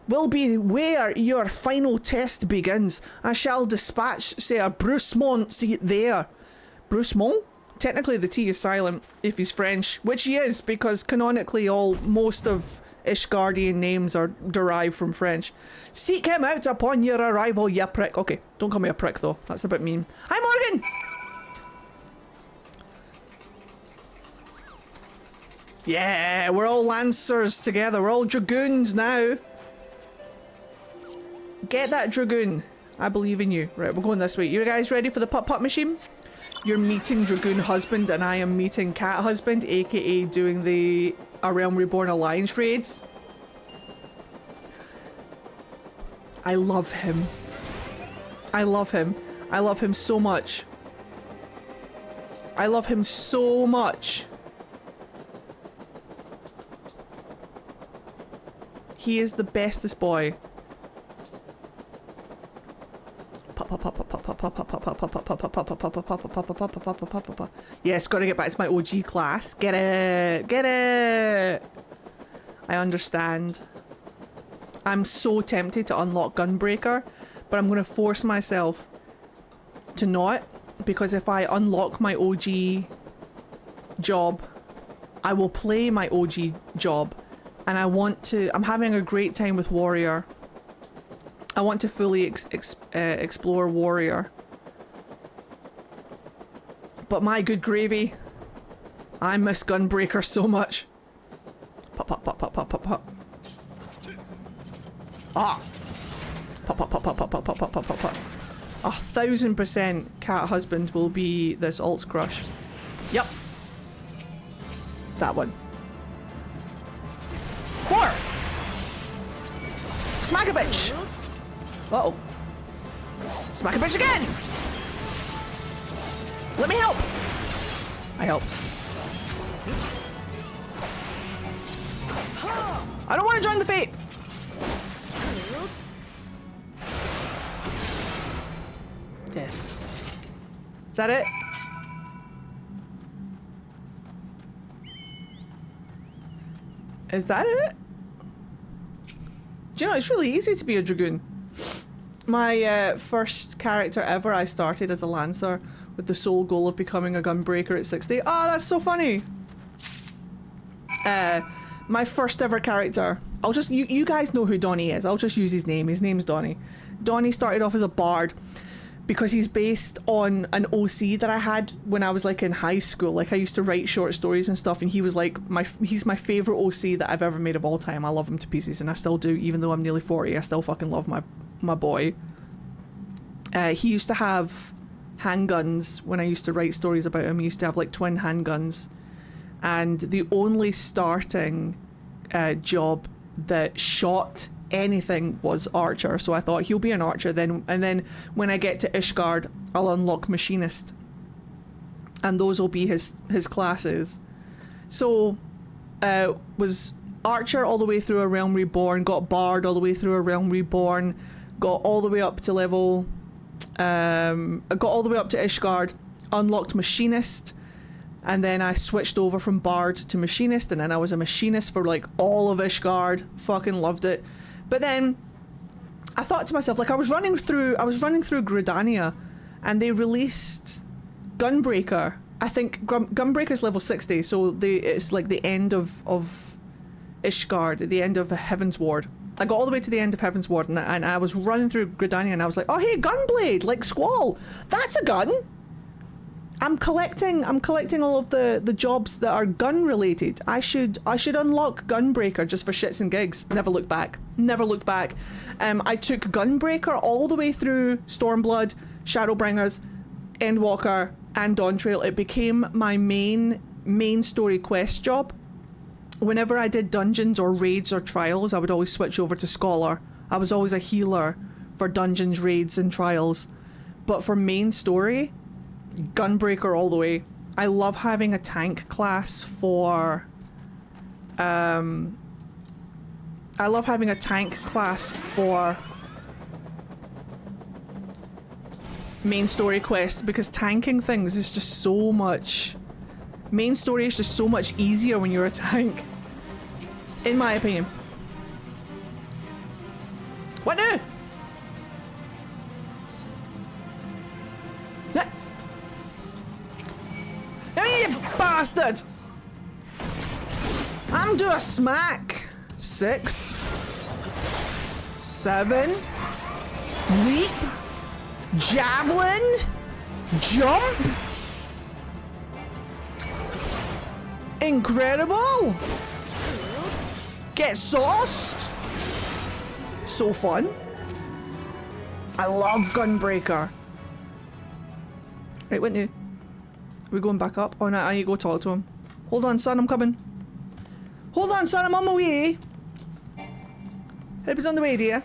will be where your final test begins. I shall dispatch Sir Brucemont there. Brucemont? Technically the T is silent if he's French, which he is because canonically most of Ishgardian names are derived from French. Seek him out upon your arrival, ya prick. Okay, don't call me a prick though. That's a bit mean. Hi, Morgan! Yeah, we're all Lancers together. We're all Dragoons now. Get that Dragoon. I believe in you. Right, we're going this way. You guys ready for the putt-putt machine? You're meeting Dragoon husband and I am meeting cat husband, aka doing the A Realm Reborn Alliance raids. I love him. I love him. I love him so much. I love him so much. He is the bestest boy. Yes, gotta get back to my OG class. Get it! Get it! I understand. I'm so tempted to unlock Gunbreaker, but I'm gonna force myself to not, because if I unlock my OG job, I will play my OG job, and I'm having a great time with Warrior. I want to fully explore Warrior. But my good gravy, I miss Gunbreaker so much. Pop, pop, pop, pop, pop, pop, pop. Ah! Pop, pop, pop, pop, pop, pop, pop, pop, pop, pop, pop. 1000% cat husband will be this alt's crush. Yep. That one. 4! Smack a bitch! Uh-oh. Smack a bitch again! Let me help! I helped. I don't want to join the fate! Death. Is that it? Is that it? Do you know, it's really easy to be a Dragoon. My first character ever, I started as a Lancer with the sole goal of becoming a Gunbreaker at 60. Oh, that's so funny! My first ever character, I'll just, you guys know who Donnie is, I'll just use his name. His name's Donnie. Donnie started off as a bard because he's based on an OC that I had when I was like in high school. Like I used to write short stories and stuff, and he was like he's my favorite OC that I've ever made of all time. I love him to pieces, and I still do, even though I'm nearly 40. I still fucking love my boy. He used to have handguns when I used to write stories about him. He used to have like twin handguns, and the only starting job that shot anything was archer, so I thought he'll be an archer then, and then when I get to Ishgard I'll unlock machinist, and those will be his classes. So was archer all the way through A Realm Reborn, got bard all the way through A Realm Reborn, got all the way up to level got all the way up to Ishgard, unlocked machinist, and then I switched over from bard to machinist, and then I was a machinist for like all of Ishgard. Fucking loved it. But then I thought to myself, like I was running through Gridania, and they released Gunbreaker. I think Gunbreaker's level 60, so it's like the end of Ishgard, the end of Heaven's Ward. I got all the way to the end of Heaven's Ward, and I was running through Gridania, and I was like, oh hey, Gunblade, like Squall, that's a gun. I'm collecting all of the jobs that are gun related. I should unlock Gunbreaker just for shits and gigs. Never looked back. Never looked back. I took Gunbreaker all the way through Stormblood, Shadowbringers, Endwalker, and Dawntrail. It became my main story quest job. Whenever I did dungeons or raids or trials, I would always switch over to Scholar. I was always a healer for dungeons, raids, and trials. But for main story, Gunbreaker all the way. I love having a tank class for main story quest, because tanking things is just so much. Main story is just so much easier when you're a tank, in my opinion. What now? You bastard! I'm doing a smack. 6, 7, leap, javelin, jump. Incredible! Get sauced! So fun. I love Gunbreaker. Right, what now? Are we going back up? Oh no, I need to go talk to him. Hold on, son, I'm coming. Hold on, son, I'm on my way. Help is on the way, dear.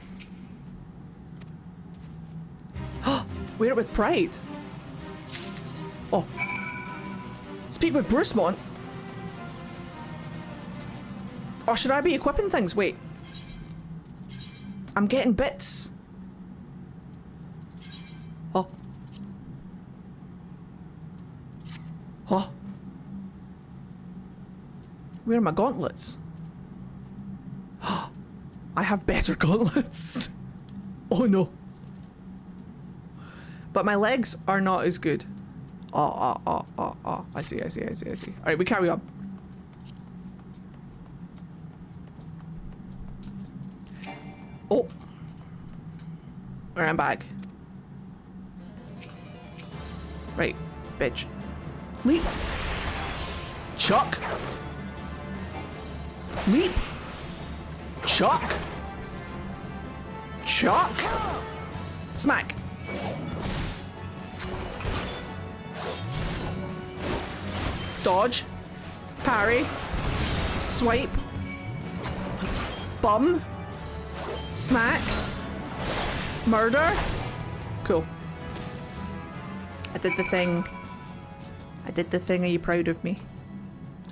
Wear it with pride. Oh. Speak with Brucemont. Or should I be equipping things? Wait. I'm getting bits. Oh. Oh. Where are my gauntlets? I have better gauntlets. Oh no. But my legs are not as good. Oh. I see. Alright, we carry on. Oh. Alright, I'm back. Right, bitch. Leap. Chuck. Leap. Chuck. Chuck. Smack. Dodge. Parry. Swipe. Bum. Smack. Murder. Cool. I did the thing. I did the thing. Are you proud of me?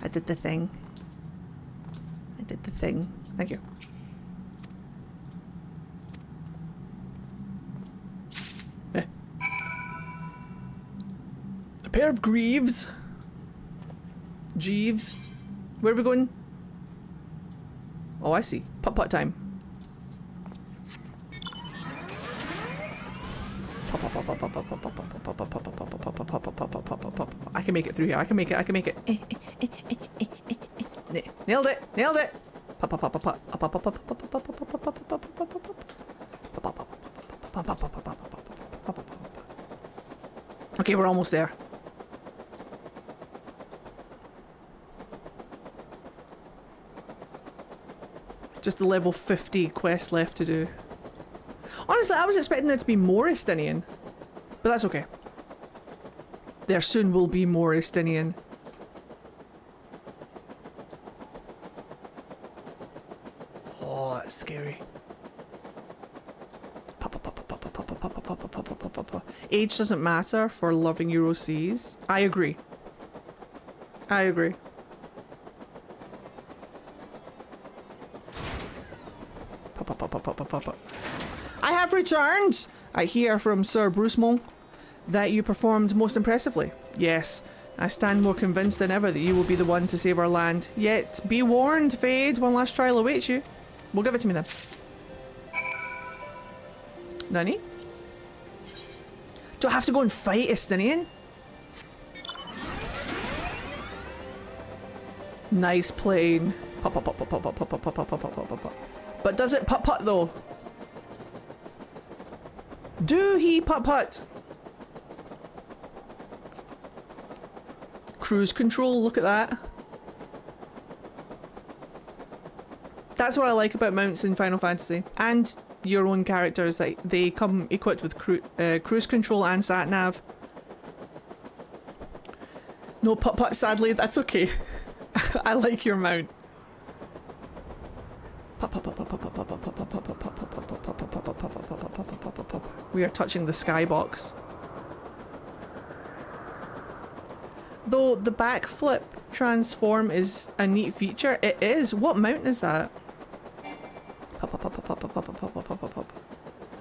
I did the thing. I did the thing. Thank you. A pair of greaves. Jeeves. Where are we going? Oh, I see. Putt-putt time. I can make it through here. I can make it. Nailed it. Nailed it. Okay, we're almost there. Just the level 50 quest left to do. Honestly, I was expecting there to be more Estinien. But that's okay. There soon will be more Estinien. Oh, that's scary. Age doesn't matter for loving Euro Seas. I agree. I agree. I have returned! I hear from Sir Brucemont that you performed most impressively. Yes, I stand more convinced than ever that you will be the one to save our land. Yet, be warned, Fade, one last trial awaits you. Well, give it to me then. Nani? Do I have to go and fight Estinien? Nice plane. Pop, pop, pop, pop, pop, pop, pop, pop, pop, pop, pop, pop, pop, pop. But does it putt-putt though? Do he putt-putt? Cruise control, look at that. That's what I like about mounts in Final Fantasy. And your own characters, that they come equipped with cruise control and sat-nav. No putt-putt, sadly, that's okay. I like your mount. We are touching the skybox. Though the backflip transform is a neat feature, it is. What mountain is that?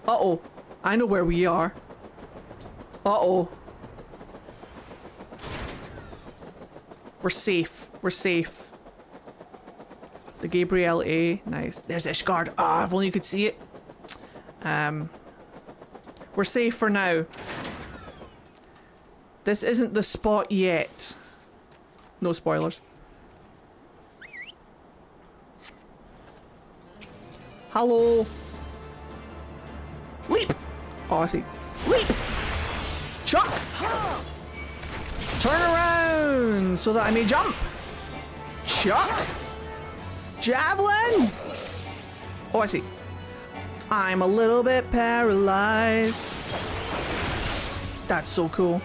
Uh-oh. I know where we are. Uh-oh. We're safe. We're safe. The Gabrielle A. Nice. There's Ishgard. Ah, if only you could see it. We're safe for now. This isn't the spot yet. No spoilers. Hello. Leap! Oh, I see. Leap! Chuck! Turn around so that I may jump. Chuck! Javelin! Oh, I see. I'm a little bit paralyzed. That's so cool.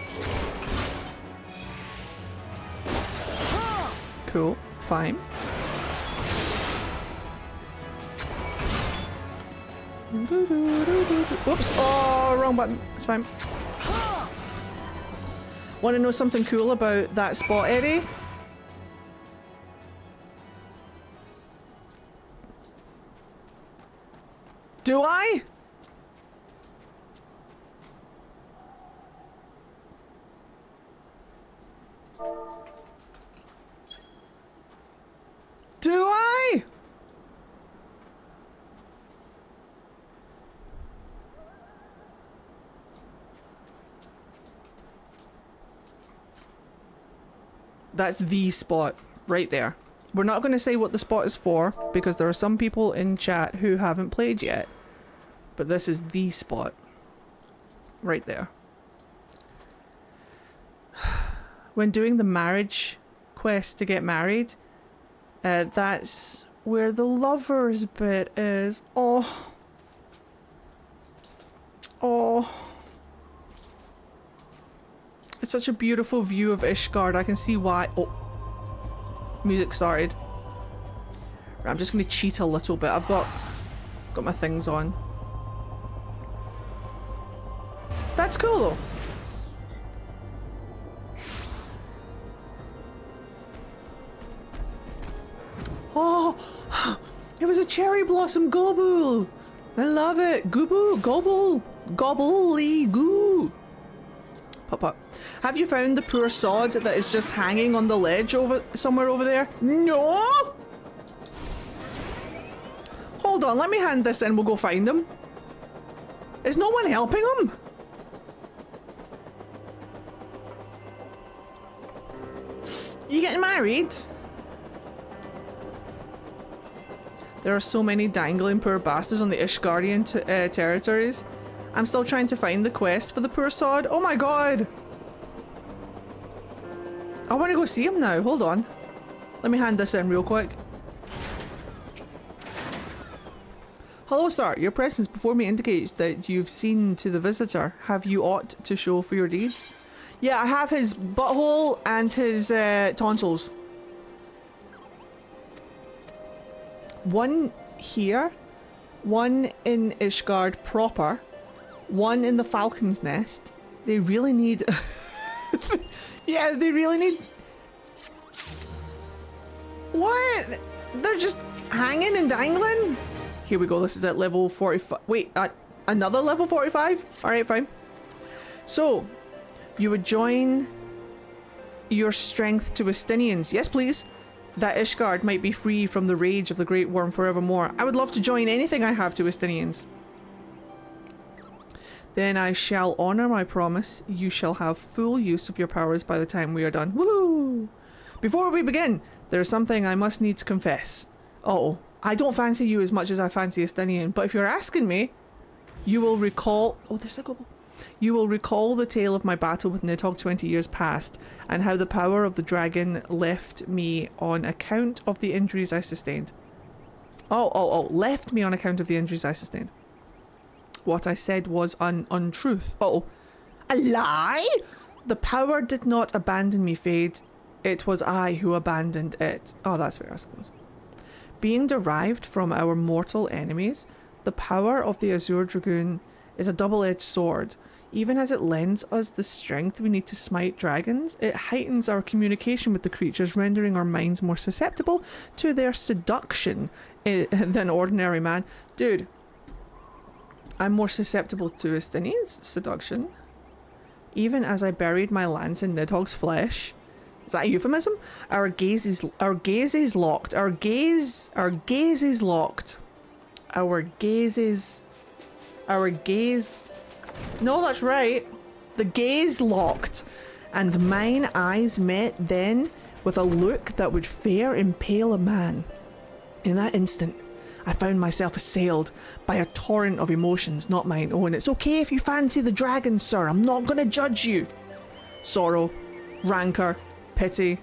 Cool. Fine. Whoops. Oh, wrong button. It's fine. Want to know something cool about that spot, Eddie? Do I? That's the spot right there. We're not going to say what the spot is for because there are some people in chat who haven't played yet. But this is the spot. Right there. When doing the marriage quest to get married, that's where the lovers bit is. Oh. Oh. It's such a beautiful view of Ishgard. I can see why. Oh. Music started. Right, I'm just going to cheat a little bit. I've got my things on. That's cool though. Oh, it was a cherry blossom gobble. I love it. Gooboo, gobble, gobbly goo. Pop up. Have you found the poor sod that is just hanging on the ledge over somewhere over there? No. Hold on, let me hand this in. We'll go find him. Is no one helping him? You getting married? There are so many dangling poor bastards on the Ishgardian territories. I'm still trying to find the quest for the poor sod. Oh my god! I want to go see him now. Hold on. Let me hand this in real quick. Hello, sir. Your presence before me indicates that you've seen to the visitor. Have you aught to show for your deeds? Yeah, I have his butthole and his tonsils. One here, one in Ishgard proper, one in the Falcon's Nest. They really need... yeah, they really need... What? They're just hanging and dangling? Here we go, this is at level 45. Wait, another level 45? Alright, fine. So, you would join your strength to Estiniens. Yes, please. That Ishgard might be free from the rage of the Great Worm forevermore. I would love to join anything I have to Estiniens. Then I shall honour my promise. You shall have full use of your powers by the time we are done. Woo! Before we begin, there is something I must needs confess. Uh-oh. I don't fancy you as much as I fancy Estinien, but if you're asking me, you will recall... Oh, there's a gobble. You will recall the tale of my battle with Nidhogg 20 years past, and how the power of the dragon left me on account of the injuries I sustained. Left me on account of the injuries I sustained. What I said was an untruth. A lie? The power did not abandon me, Fade. It was I who abandoned it. Oh, that's fair, I suppose. Being derived from our mortal enemies, the power of the Azure Dragoon is a double-edged sword. Even as it lends us the strength we need to smite dragons, it heightens our communication with the creatures, rendering our minds more susceptible to their seduction than ordinary man. Dude, I'm more susceptible to Estinien's seduction. Even as I buried my lance in Nidhogg's flesh. Is that a euphemism? Our gaze is locked. Our gaze is locked. Our gaze no, that's right. The gaze locked, and mine eyes met then with a look that would fair impale a man. In that instant, I found myself assailed by a torrent of emotions not mine own. It's okay if you fancy the dragon, sir. I'm not going to judge you. Sorrow, rancor, pity.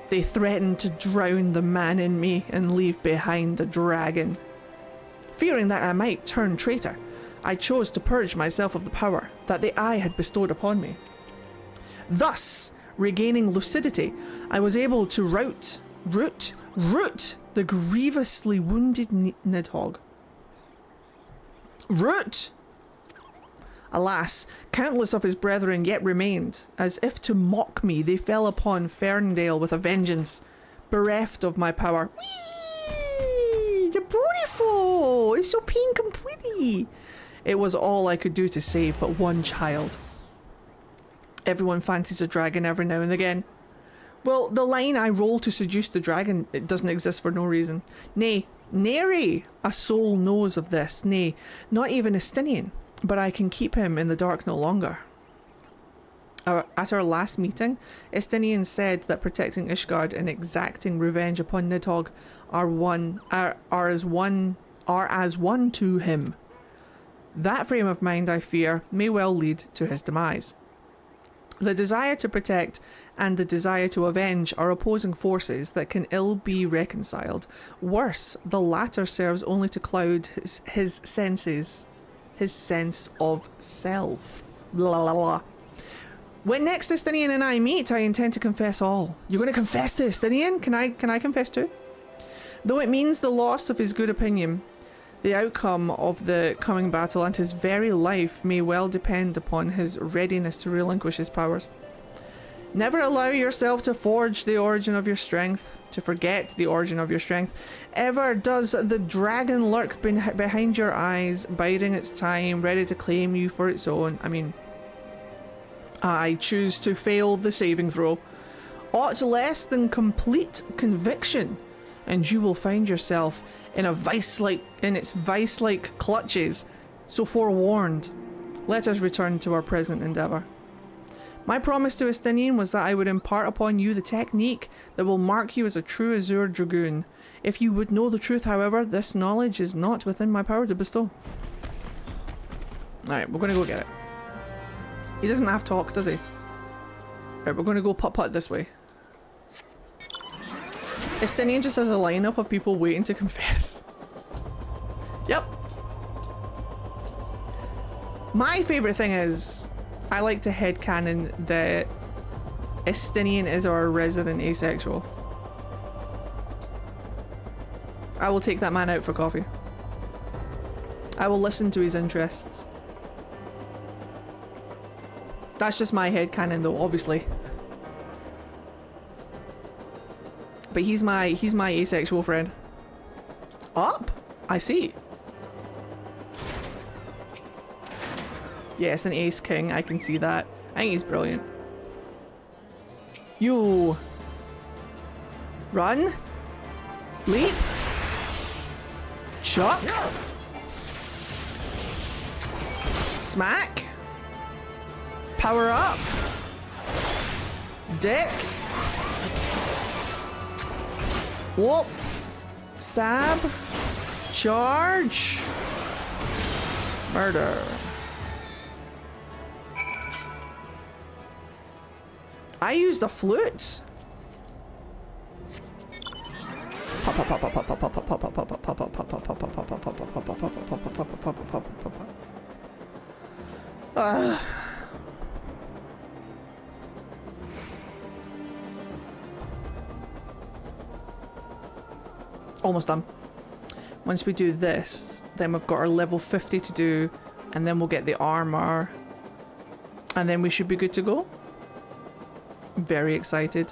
They threatened to drown the man in me and leave behind a dragon. Fearing that I might turn traitor, I chose to purge myself of the power that the eye had bestowed upon me. Thus, regaining lucidity, I was able to root the grievously wounded Nidhogg. Root! Alas, countless of his brethren yet remained. As if to mock me, they fell upon Ferndale with a vengeance, bereft of my power. Whee! They're beautiful! It's so pink and pretty! It was all I could do to save but one child. Everyone fancies a dragon every now and again. Well, the line I roll to seduce the dragon, it doesn't exist for no reason. Nay, nary a soul knows of this. Nay, not even Estinien. But I can keep him in the dark no longer. At our last meeting, Estinien said that protecting Ishgard and exacting revenge upon Nidhogg are as one to him. That frame of mind, I fear, may well lead to his demise. The desire to protect and the desire to avenge are opposing forces that can ill be reconciled. Worse, the latter serves only to cloud his sense of self. Blah, blah, blah. When next Estinien and I meet, I intend to confess all. You're going to confess to Estinien? Can I confess too? Though it means the loss of his good opinion, the outcome of the coming battle and his very life may well depend upon his readiness to relinquish his powers. Never allow yourself to forge the origin of your strength, to forget the origin of your strength. Ever does the dragon lurk behind your eyes, biding its time, ready to claim you for its own. I choose to fail the saving throw. Aught less than complete conviction, and you will find yourself in its vice-like clutches. So forewarned, let us return to our present endeavour. My promise to Estinien was that I would impart upon you the technique that will mark you as a true Azure Dragoon. If you would know the truth, however, this knowledge is not within my power to bestow. Alright, we're gonna go get it. He doesn't have talk, does he? Right, we're gonna go putt-putt this way. Estinien just has a lineup of people waiting to confess. Yep. My favourite thing is, I like to headcanon that Estinien is our resident asexual. I will take that man out for coffee. I will listen to his interests. That's just my headcanon though, obviously. But he's my asexual friend. Up? I see. Yes, an ace king, I can see that. I think he's brilliant. You run, leap, chuck, smack, power up, dick, whoop, stab, charge, murder. I used a flute. Almost done. Once we do this, then we've got our level 50 to do, and then we'll get the armor, and then we should be good to go. Very excited.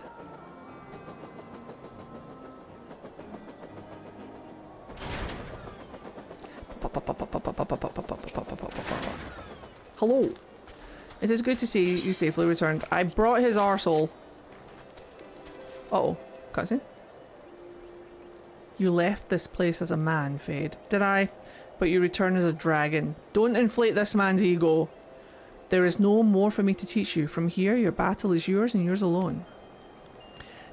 Hello. It is good to see you safely returned. I brought his arsehole. Uh-oh. Cutscene. You left this place as a man, Fade. Did I? But you return as a dragon. Don't inflate this man's ego. There is no more for me to teach you. From here, your battle is yours and yours alone.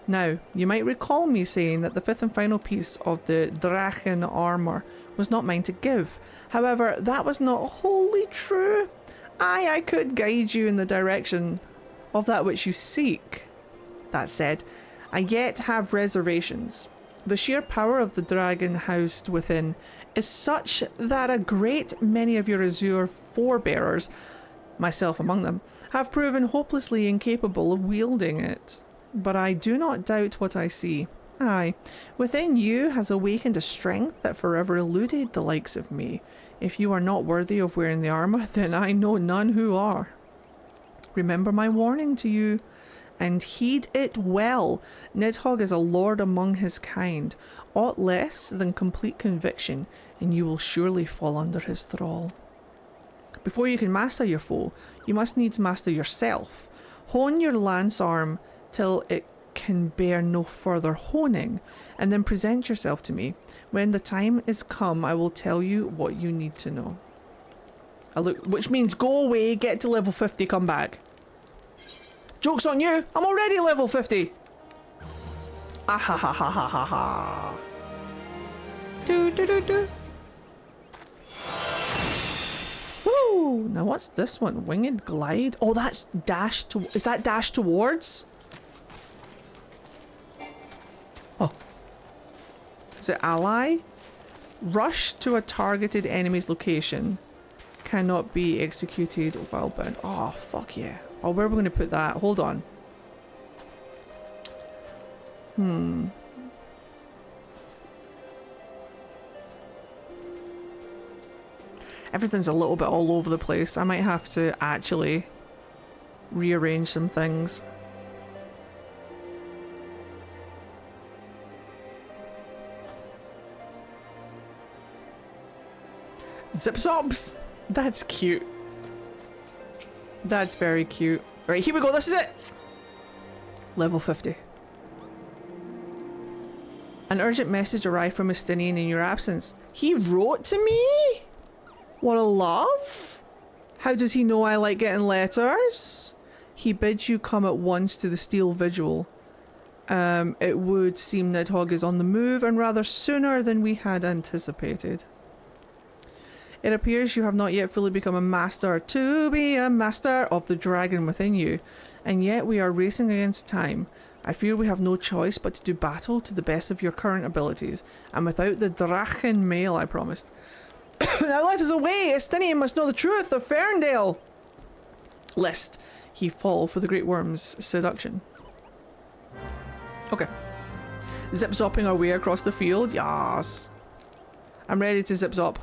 Now, you might recall me saying that the fifth and final piece of the Drachen armor was not mine to give. However, that was not wholly true. I could guide you in the direction of that which you seek. That said, I yet have reservations. The sheer power of the dragon housed within is such that a great many of your Azure forebearers, myself among them, have proven hopelessly incapable of wielding it. But I do not doubt what I see. Aye, within you has awakened a strength that forever eluded the likes of me. If you are not worthy of wearing the armour, then I know none who are. Remember my warning to you, and heed it well. Nidhogg is a lord among his kind. Aught less than complete conviction, and you will surely fall under his thrall. Before you can master your foe, you must needs master yourself. Hone your lance arm till it can bear no further honing, and then present yourself to me. When the time is come, I will tell you what you need to know. Which means go away, get to level 50, come back. Joke's on you! I'm already level 50! Ah ha ha ha ha ha ha. Do do do do. Woo! Now what's this one? Winged glide? Oh, that's dash to. Is that dash towards? Oh. Is it ally? Rush to a targeted enemy's location. Cannot be executed while bound. Oh, fuck yeah. Oh, where are we going to put that? Hold on. Everything's a little bit all over the place. I might have to actually rearrange some things. Zip zops! That's cute. That's very cute. Right, here we go. This is it. Level 50. An urgent message arrived from Estinien in your absence. He wrote to me? What a love. How does he know I like getting letters? He bids you come at once to the Steel Vigil. It would seem Nidhogg is on the move, and rather sooner than we had anticipated. It appears you have not yet fully become a master to be a master of the dragon within you, and yet we are racing against time. I fear we have no choice but to do battle to the best of your current abilities, and without the Drachen mail I promised. Now life is away! Estinien must know the truth of Ferndale! Lest he fall for the Great Worm's seduction. Okay. Zip-zopping our way across the field, yas. I'm ready to zip-zop.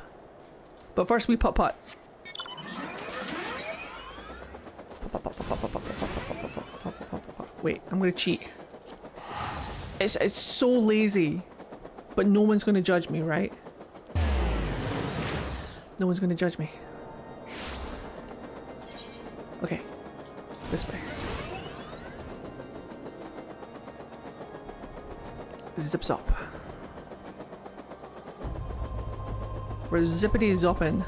But first we putt-putt. Wait, I'm gonna cheat. It's so lazy. But no one's gonna judge me, right? No one's gonna judge me. Okay. This way. Zips up. We're zippity zopping.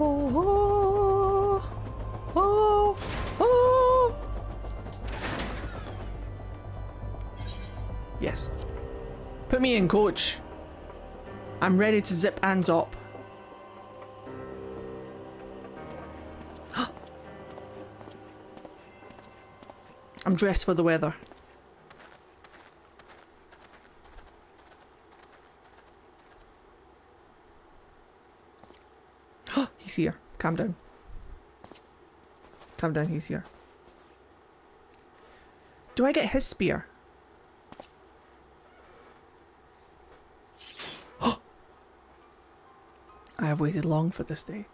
Oh, oh, oh, oh. Yes. Put me in, coach. I'm ready to zip and zop. I'm dressed for the weather. He's here. Calm down. Calm down, he's here. Do I get his spear? I have waited long for this day.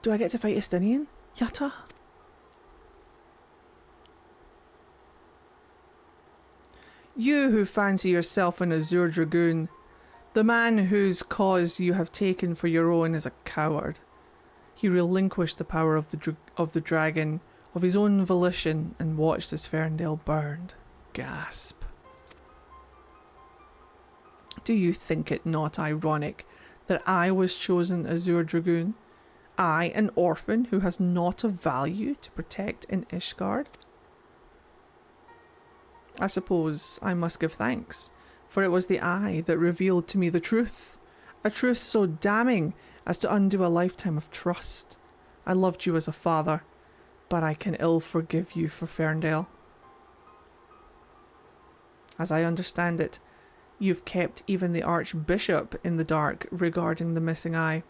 Do I get to fight Estinien? Yatta? You who fancy yourself an Azure Dragoon, the man whose cause you have taken for your own is a coward. He relinquished the power of the dragon of his own volition and watched as Ferndale burned. Gasp. Do you think it not ironic that I was chosen Azure Dragoon? I, an orphan who has not a value to protect in Ishgard? I suppose I must give thanks, for it was the eye that revealed to me the truth, a truth so damning as to undo a lifetime of trust. I loved you as a father, but I can ill forgive you for Ferndale. As I understand it, you've kept even the Archbishop in the dark regarding the missing eye.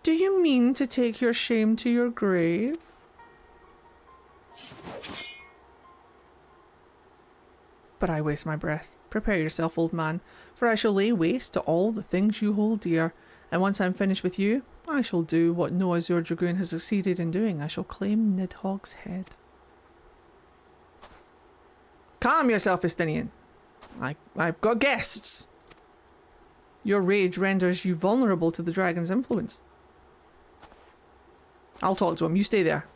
Do you mean to take your shame to your grave? But I waste my breath. Prepare yourself, old man, for I shall lay waste to all the things you hold dear, and once I'm finished with you, I shall do what no Azure Dragoon has succeeded in doing. I shall claim Nidhogg's head. Calm yourself, Estinien. I've got guests. Your rage renders you vulnerable to the dragon's influence. I'll talk to him. You stay there.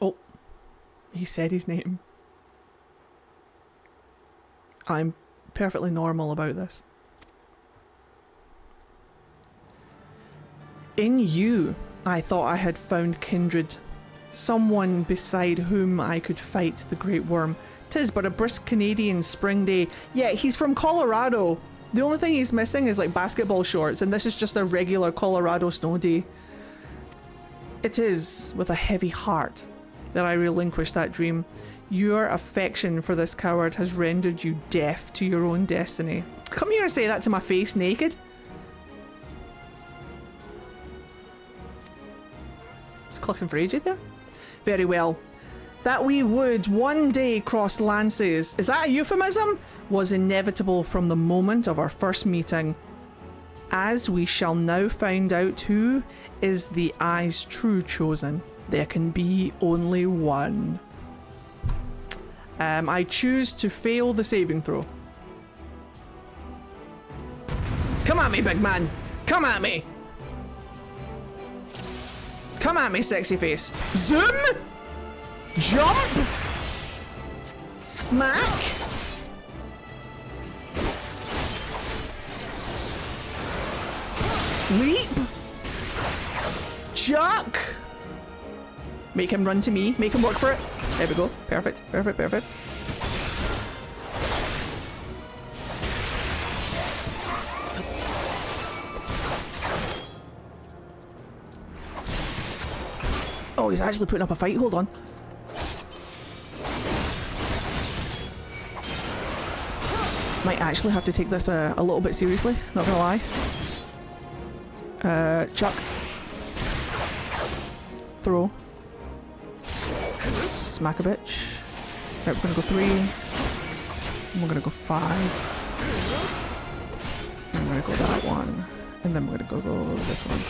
Oh. He said his name. I'm perfectly normal about this. In you, I thought I had found kindred. Someone beside whom I could fight the great worm. 'Tis but a brisk Canadian spring day. Yeah, he's from Colorado. The only thing he's missing is like basketball shorts, and this is just a regular Colorado snow day. It is with a heavy heart that I relinquish that dream. Your affection for this coward has rendered you deaf to your own destiny. Come here and say that to my face naked. Just clicking for ages there. Very well. That we would one day cross lances, is that a euphemism? Was inevitable from the moment of our first meeting. As we shall now find out who is the eye's true chosen. There can be only one. I choose to fail the saving throw. Come at me, big man. Come at me. Come at me, sexy face. Zoom. Jump. Smack. Leap. Chuck. Make him run to me. Make him work for it. There we go. Perfect. Perfect. Perfect. Oh, he's actually putting up a fight. Hold on. Might actually have to take this a little bit seriously. Not gonna lie. Chuck. Throw. Smack a bitch. Right, we're gonna go 3. And we're gonna go 5. And we're gonna go that one. And then we're gonna go this one.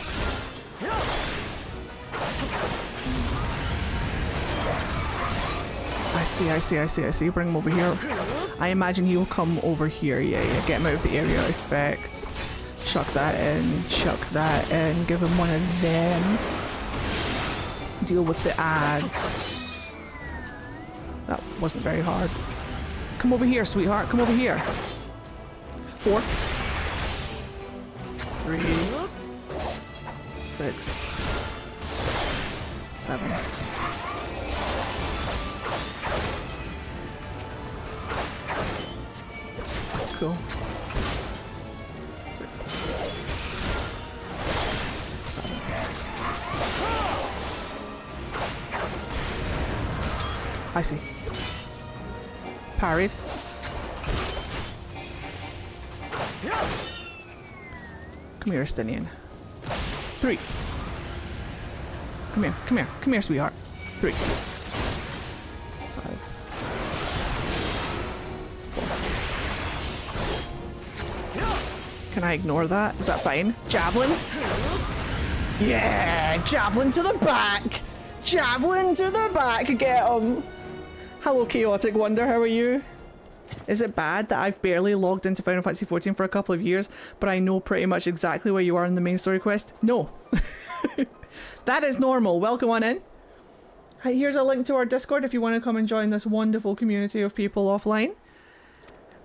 I see. Bring him over here. I imagine he will come over here. Yeah. Get him out of the area of effects. Chuck that in. Chuck that in. Give him one of them. Deal with the ads. That wasn't very hard. Come over here, sweetheart. Come over here. 4. 3. 6. 7. Cool. 6. 7. I see. Parried. Come here, Estinien. 3. Come here, sweetheart. 3. 5. 4. Can I ignore that? Is that fine? Javelin? Yeah! Javelin to the back! Javelin to the back! Get him! Hello, Chaotic Wonder, how are you? Is it bad that I've barely logged into Final Fantasy XIV for a couple of years, but I know pretty much exactly where you are in the main story quest? No. That is normal. Welcome on in. Here's a link to our Discord if you want to come and join this wonderful community of people offline.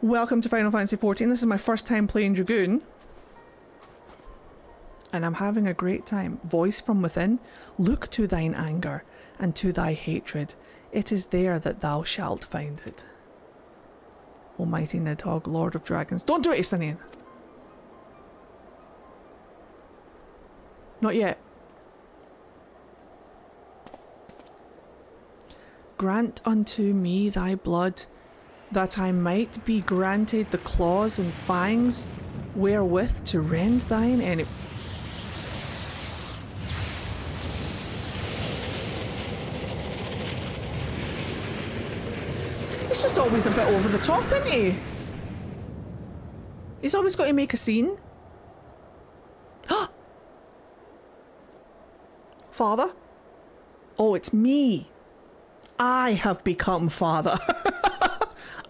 Welcome to Final Fantasy XIV. This is my first time playing Dragoon. And I'm having a great time. Voice from within. Look to thine anger and to thy hatred. It is there that thou shalt find it. Almighty Nidhogg, Lord of Dragons. Don't do it, Estinien! Not yet. Grant unto me thy blood, that I might be granted the claws and fangs wherewith to rend thine enemy. He's just always a bit over the top, isn't he? He's always got to make a scene. Father? Oh, it's me. I have become father.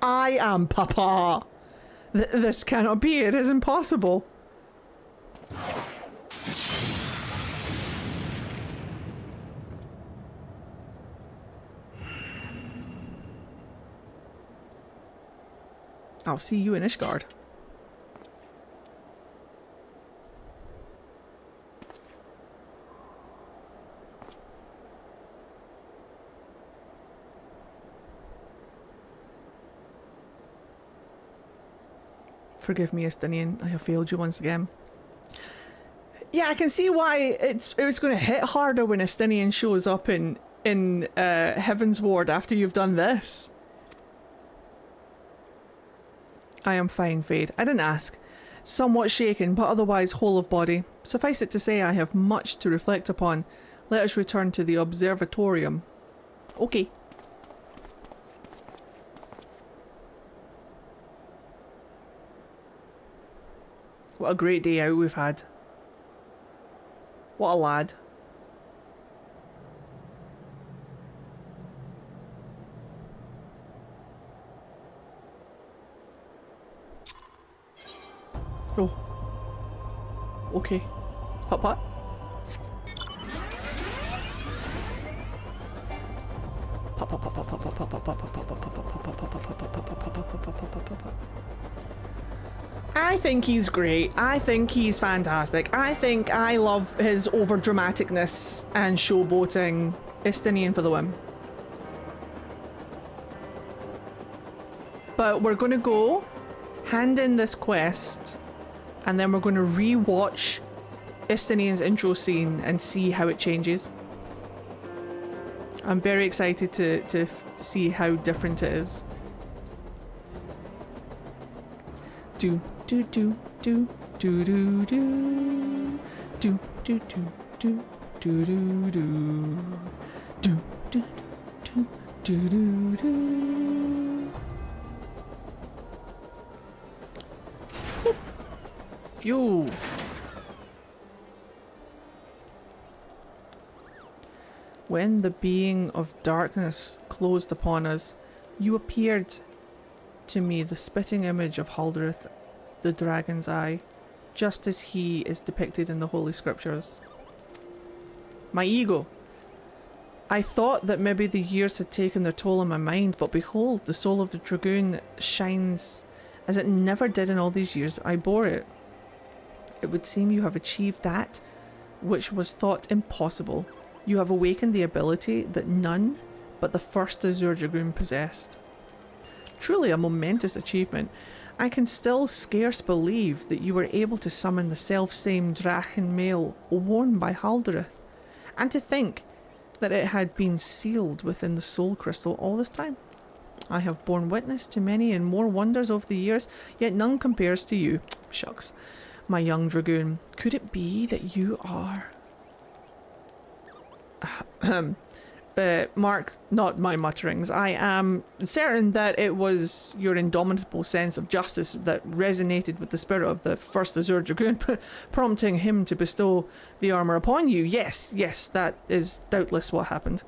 I am Papa. This cannot be. It is impossible. I'll see you in Ishgard. Forgive me, Estinien. I have failed you once again. Yeah, I can see why it was going to hit harder when Estinien shows up in Heaven's Ward after you've done this. I am fine, Fade. I didn't ask. Somewhat shaken, but otherwise whole of body. Suffice it to say, I have much to reflect upon. Let us return to the observatorium. Okay. What a great day out we've had. What a lad. Oh. Okay. Hop hop. I think he's great. I think he's fantastic. I think I love his over-dramaticness and showboating. Estinien for the win. But we're going to go hand in this quest and then we're going to re-watch Estinien's intro scene and see how it changes. I'm very excited to see how different it is. Do do do do do do do do do do do do do do do do do do do. Yo. When the being of darkness closed upon us, you appeared to me the spitting image of Haldreth, the dragon's eye, just as he is depicted in the Holy Scriptures. My ego. I thought that maybe the years had taken their toll on my mind, but behold, the soul of the dragoon shines as it never did in all these years I bore it. It would seem you have achieved that which was thought impossible. You have awakened the ability that none but the first Azure Dragoon possessed. Truly a momentous achievement. I can still scarce believe that you were able to summon the self-same Drachen mail worn by Haldreth, and to think that it had been sealed within the soul crystal all this time. I have borne witness to many and more wonders over the years, yet none compares to you. Shucks. My young dragoon, could it be that you are... Mark, not my mutterings. I am certain that it was your indomitable sense of justice that resonated with the spirit of the first Azure Dragoon, prompting him to bestow the armour upon you. Yes, yes, that is doubtless what happened.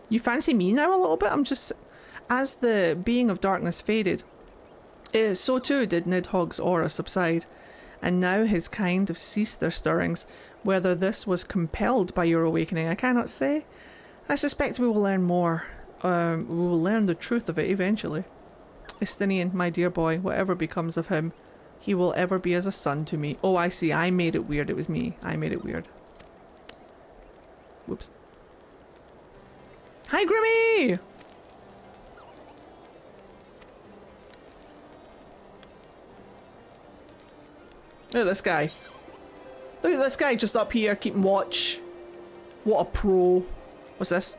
You fancy me now a little bit? I'm just... As the being of darkness faded, so too did Nidhogg's aura subside, and now his kind have ceased their stirrings. Whether this was compelled by your awakening, I cannot say. I suspect we will learn more. We will learn the truth of it eventually. Estinien, my dear boy, whatever becomes of him, he will ever be as a son to me. Oh, I see. I made it weird. It was me. I made it weird. Whoops. Hi, Grimmy! Look at this guy. Look at this guy just up here keeping watch. What a pro. What's this?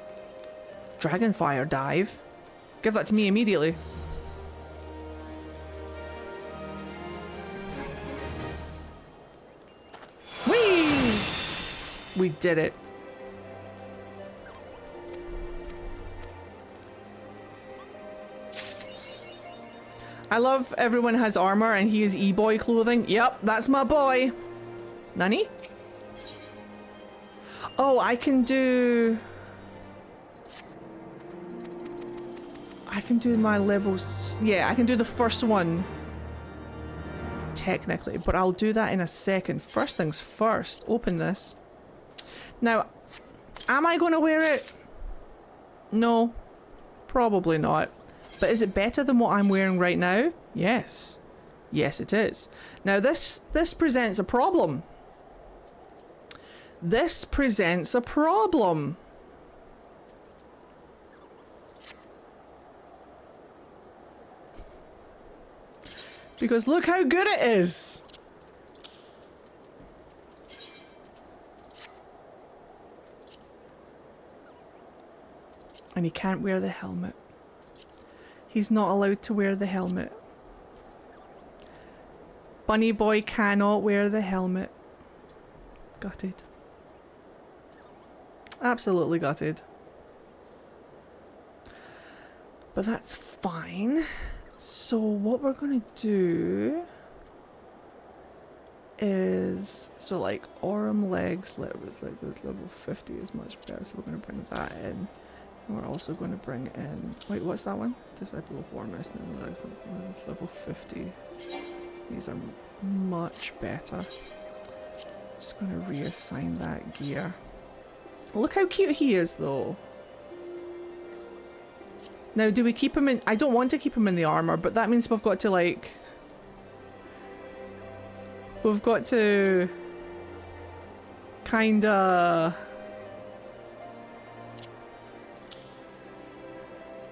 Dragonfire dive? Give that to me immediately. Whee! We did it. I love everyone has armor and he is e-boy clothing. Yep, that's my boy. Nani? Oh, I can do my levels. Yeah, I can do the first one technically, but I'll do that in a second. First things first, open this. Now, am I going to wear it? No, probably not. But is it better than what I'm wearing right now? Yes. Yes, it is. Now this presents a problem. This presents a problem. Because look how good it is! And he can't wear the helmet. He's not allowed to wear the helmet. Bunny boy cannot wear the helmet. Gutted. Absolutely gutted. But that's fine. So what we're gonna do is, so like arm, legs, level 50 is much better, so we're gonna bring that in. And we're also going to bring in, wait, what's that one? Disciple of War, Mercenary legs, level 50. These are much better. Just going to reassign that gear. Look how cute he is though. Now, do we keep him in? I don't want to keep him in the armor, but that means we've got to like... We've got to... kinda...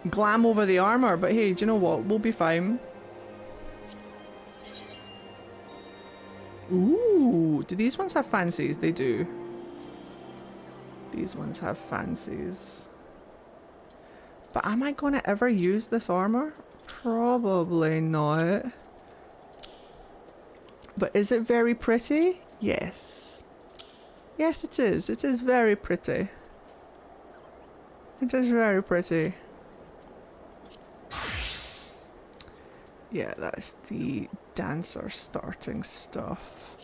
glam over the armor, but hey, do you know what? We'll be fine. Ooh, do these ones have fancies? They do. These ones have fancies. But am I going to ever use this armor? Probably not. But is it very pretty? Yes. Yes, it is. It is very pretty. It is very pretty. Yeah, that's the dancer starting stuff.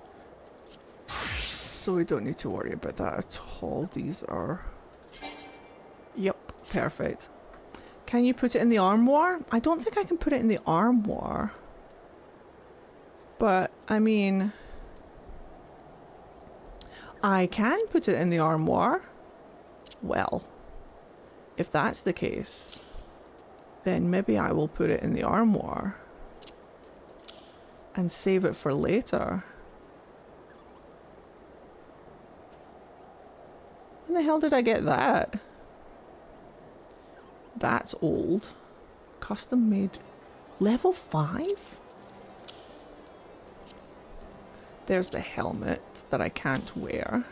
So we don't need to worry about that at all. These are... Yep, perfect. Can you put it in the armoire? I don't think I can put it in the armoire. But, I mean... I can put it in the armoire. Well, if that's the case, then maybe I will put it in the armoire. And save it for later. When the hell did I get that? That's old. Custom made. Level 5? There's the helmet that I can't wear.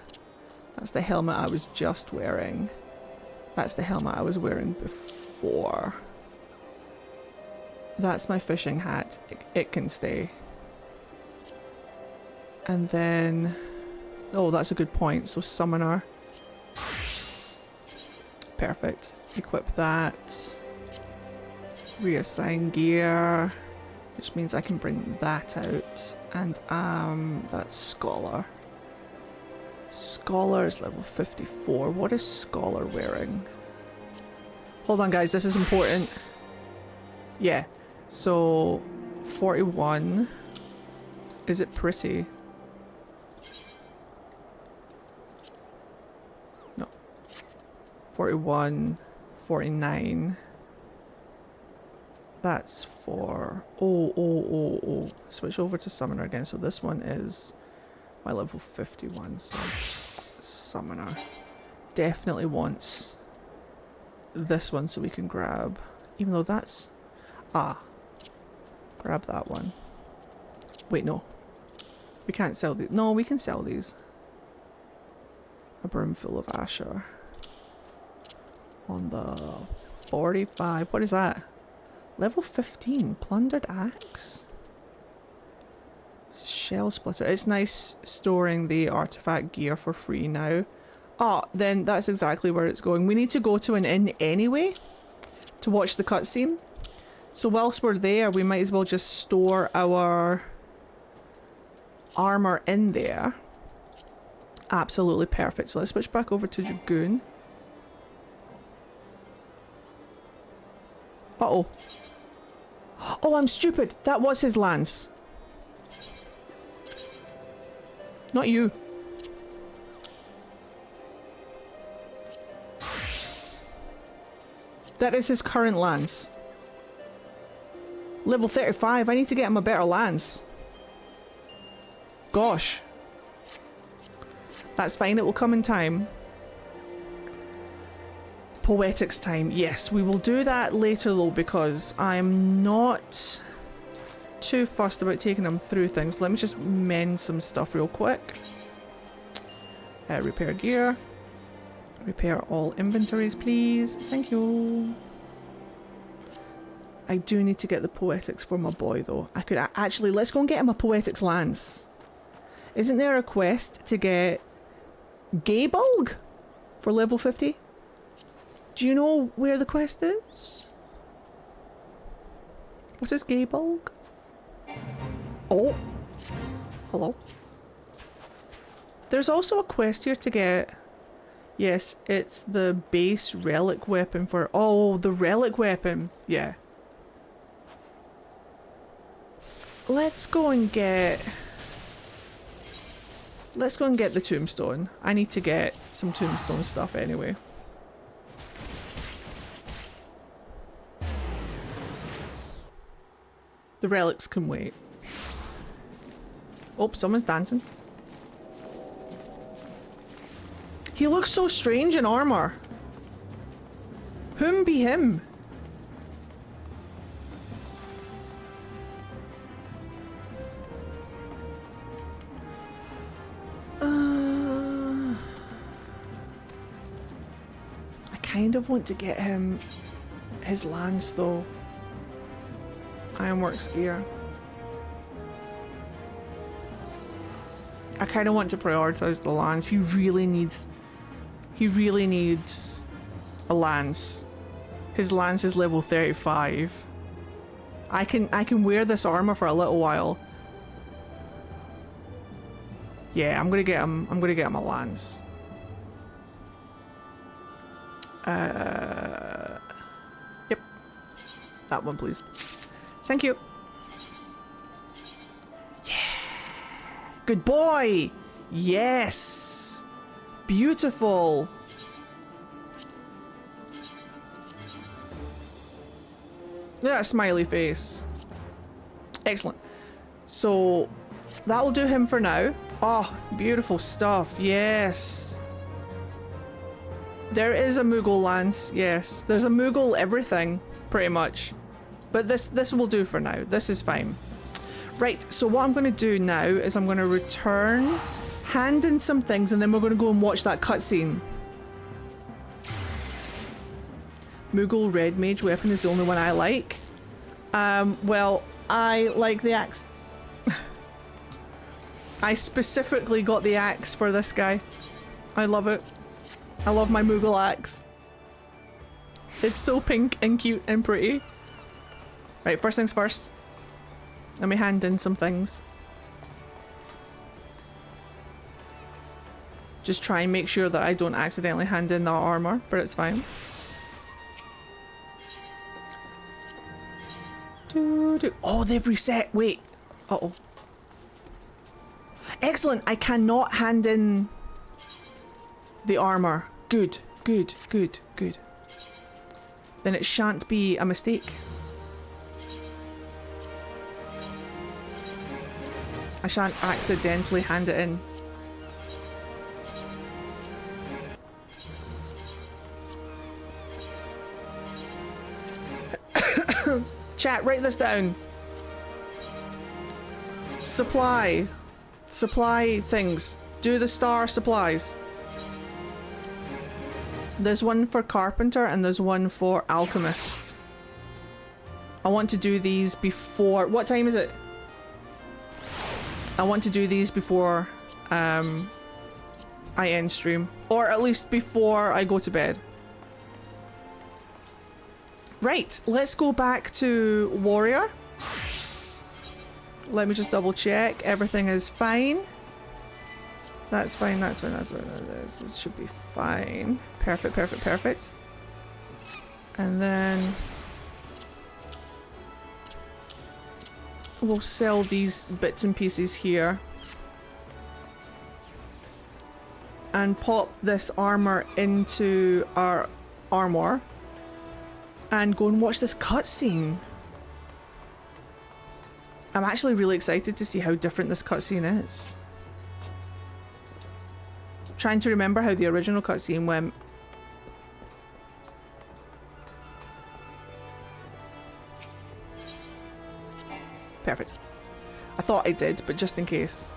That's the helmet I was just wearing. That's the helmet I was wearing before. That's my fishing hat. It can stay. And then... Oh, that's a good point. So summoner. Perfect. Equip that. Reassign gear. Which means I can bring that out. And that's Scholar. Scholar is level 54. What is Scholar wearing? Hold on guys, this is important. Yeah. So 41. Is it pretty? No. 41, 49. That's for... Oh. Switch over to Summoner again. So this one is my level 51. So Summoner definitely wants this one so we can grab... Even though that's... Ah. Grab that one. Wait, no. We can't sell these. No, we can sell these. A broom full of Asher. On the 45. What is that? Level 15. Plundered axe. Shell splitter. It's nice storing the artifact gear for free now. Ah, then that's exactly where it's going. We need to go to an inn anyway to watch the cutscene. So whilst we're there, we might as well just store our armor in there. Absolutely perfect. So let's switch back over to Dragoon. Uh-oh. Oh, I'm stupid. That was his lance. Not you. That is his current lance. Level 35. I need to get him a better lance. Gosh. That's fine. It will come in time. Poetics time. Yes, we will do that later though because I'm not too fussed about taking him through things. Let me just mend some stuff real quick. Repair gear. Repair all inventories, please. Thank you. I do need to get the poetics for my boy, though. I could actually, let's go and get him a poetics lance. Isn't there a quest to get Gaybulg for level 50? Do you know where the quest is? What is Gaybulg? Oh. Hello. There's also a quest here to get... Yes, it's the base relic weapon for... Oh, the relic weapon. Yeah. Let's go and get... Let's go and get the tombstone. I need to get some tombstone stuff anyway. The relics can wait. Oh, someone's dancing. He looks so strange in armor. Whom be him? I kind of want to get him his lance though. Ironworks gear. I kind of want to prioritize the lance. He really needs a lance. His lance is level 35. I can wear this armor for a little while. Yeah, I'm gonna get him a lance. Yep. That one, please. Thank you. Yeah. Good boy. Yes. Beautiful. Yeah, smiley face. Excellent. So that'll do him for now. Oh, beautiful stuff. Yes. There is a Moogle lance. Yes. There's a Moogle everything, pretty much. But this will do for now. This is fine. Right, so what I'm going to do now is I'm going to return, hand in some things, and then we're going to go and watch that cutscene. Moogle Red Mage weapon is the only one I like. Well, I like the axe. I specifically got the axe for this guy. I love it. I love my Moogle axe. It's so pink and cute and pretty. Right, first things first. Let me hand in some things. Just try and make sure that I don't accidentally hand in that armor, but it's fine. Oh, they've reset. Wait. Uh-oh. Excellent. I cannot hand in the armor. Good, good, good, good. Then it shan't be a mistake. I shan't accidentally hand it in. Chat, write this down. Supply. Supply things. Do the star supplies. There's one for carpenter and there's one for alchemist. I want to do these before... What time is it? I want to do these before I end stream. Or at least before I go to bed. Right, let's go back to Warrior. Let me just double check. Everything is fine. That's fine, that's fine, that's fine. This should be fine. Perfect, perfect, perfect. And then we'll sell these bits and pieces here. And pop this armor into our armor. And go and watch this cutscene. I'm actually really excited to see how different this cutscene is. Trying to remember how the original cutscene went. Perfect. I thought I did, but just in case.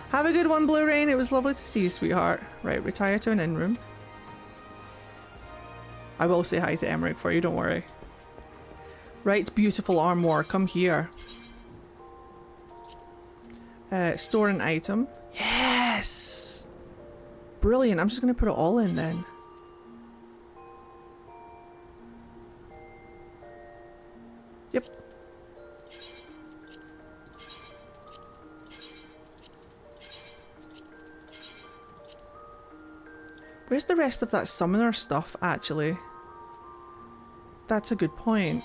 Have a good one, Blue Rain. It was lovely to see you, sweetheart. Right, retire to an inn room. I will say hi to Emmerich for you, don't worry. Right, beautiful armoire, come here. Store an item. Yes! Brilliant, I'm just going to put it all in then. Yep. Where's the rest of that summoner stuff, actually? That's a good point.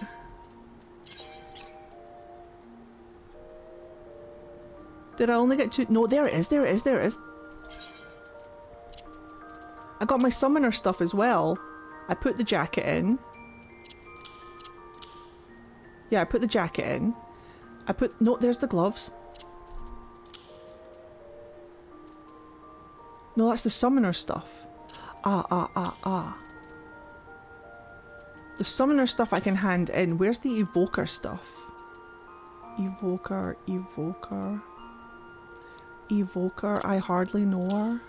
Did I only get two? No, there it is, there it is, there it is. I got my summoner stuff as well. I put the jacket in. Yeah, I put the jacket in. I put... No, there's the gloves. No, that's the summoner stuff. The summoner stuff I can hand in. Where's the evoker stuff? Evoker. Evoker, I hardly know her.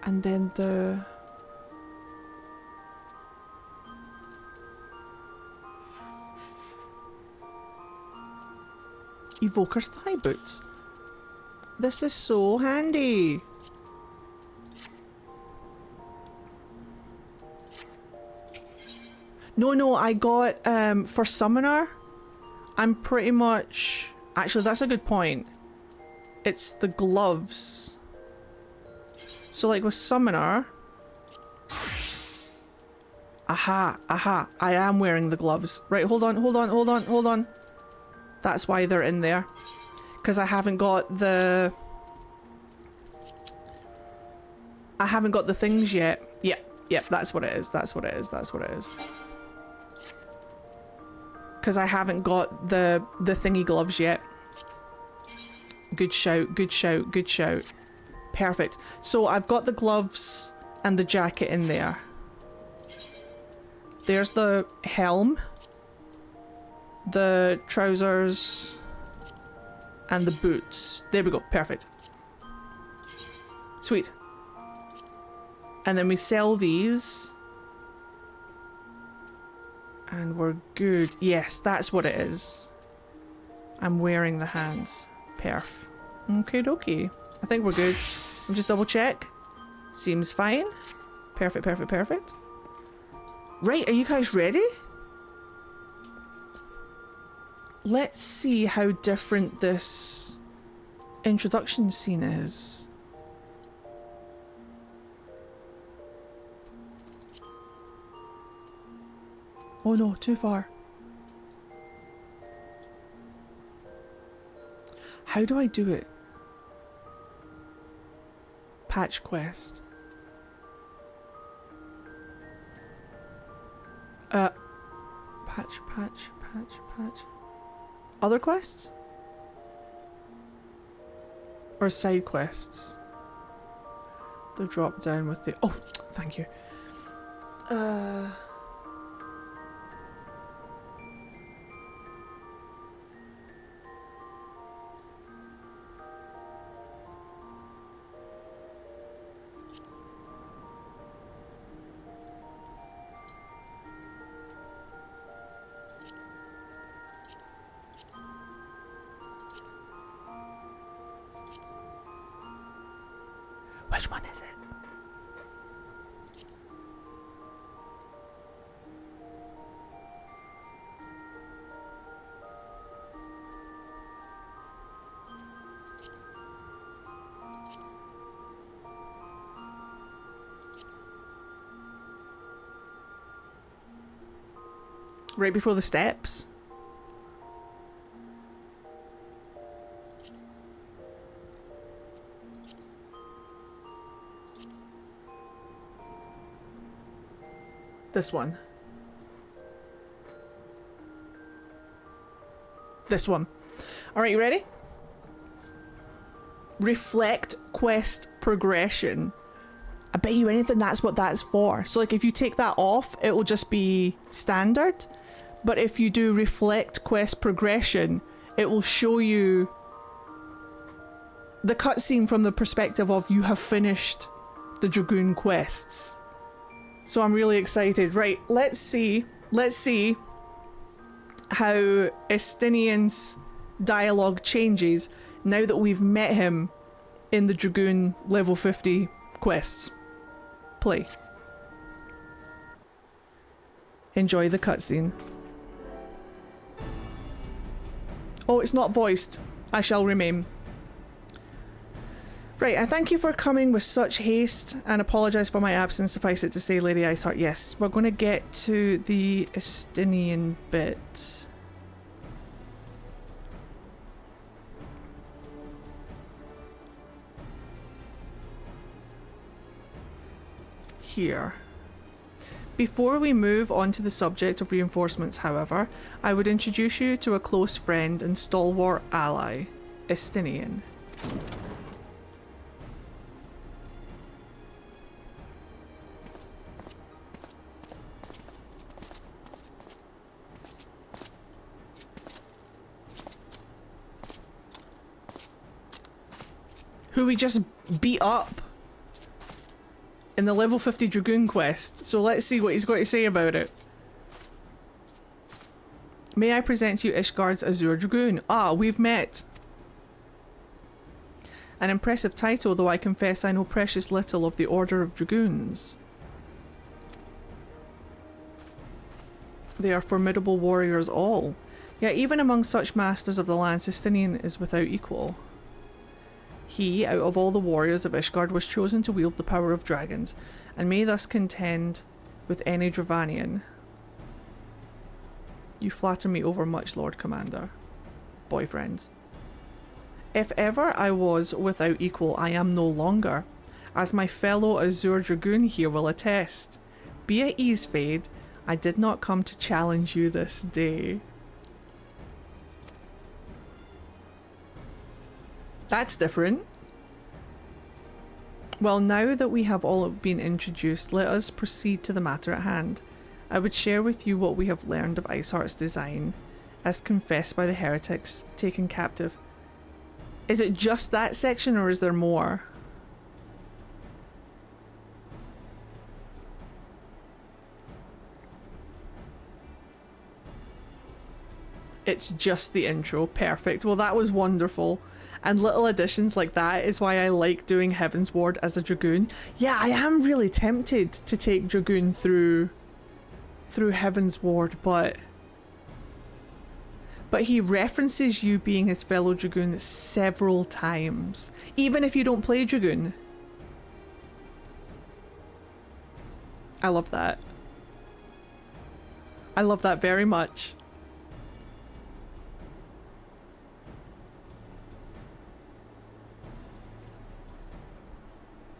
And then the... Evoker's thigh boots. This is so handy. No, I got, for Summoner, I'm pretty much... Actually, that's a good point. It's the gloves. So, like, with Summoner... Aha, I am wearing the gloves. Right, hold on. That's why they're in there. Because I haven't got the... I haven't got the things yet. Yep, that's what it is. Because I haven't got the thingy gloves yet. Good shout. Perfect. So I've got the gloves and the jacket in there. There's the helm, the trousers, and the boots. There we go. Perfect. Sweet. And then we sell these. And we're good. Yes, that's what it is. I'm wearing the hands. Perf. Okay, dokie. I think we're good. I'll just double check. Seems fine. Perfect. Right, are you guys ready? Let's see how different this introduction scene is. Oh no, too far. How do I do it? Patch quest. Patch. Other quests? Or side quests? The drop down with the... Oh, thank you. Which one is it? Right before the steps? This one. This one. Alright, you ready? Reflect quest progression. I bet you anything that's what that's for. So like if you take that off, it will just be standard. But if you do reflect quest progression, it will show you the cutscene from the perspective of you have finished the Dragoon quests. So I'm really excited. Right, let's see how Estinien's dialogue changes now that we've met him in the Dragoon level 50 quests. Play. Enjoy the cutscene. Oh, it's not voiced. I shall remain. Right, I thank you for coming with such haste and apologise for my absence. Suffice it to say, Lady Iceheart, yes, we're going to get to the Estinien bit. Here. Before we move on to the subject of reinforcements, however, I would introduce you to a close friend and stalwart ally, Estinien. Who we just beat up in the level 50 Dragoon quest, so let's see what he's got to say about it. May I present you Ishgard's Azure Dragoon? Ah, we've met. An impressive title, though I confess I know precious little of the Order of Dragoons. They are formidable warriors all, yet even among such masters of the land, Estinien is without equal. He, out of all the warriors of Ishgard, was chosen to wield the power of dragons, and may thus contend with any Dravanian. You flatter me overmuch, Lord Commander. Boyfriends. If ever I was without equal, I am no longer, as my fellow Azure Dragoon here will attest. Be at ease, Fade, I did not come to challenge you this day. That's different. Well, now that we have all been introduced, let us proceed to the matter at hand. I would share with you what we have learned of Iceheart's design, as confessed by the heretics taken captive. Is it just that section, or is there more? It's just the intro. Perfect. Well, that was wonderful. And little additions like that is why I like doing Heaven's Ward as a Dragoon. Yeah, I am really tempted to take Dragoon through Heaven's Ward, but he references you being his fellow Dragoon several times, even if you don't play Dragoon. I love that. I love that very much.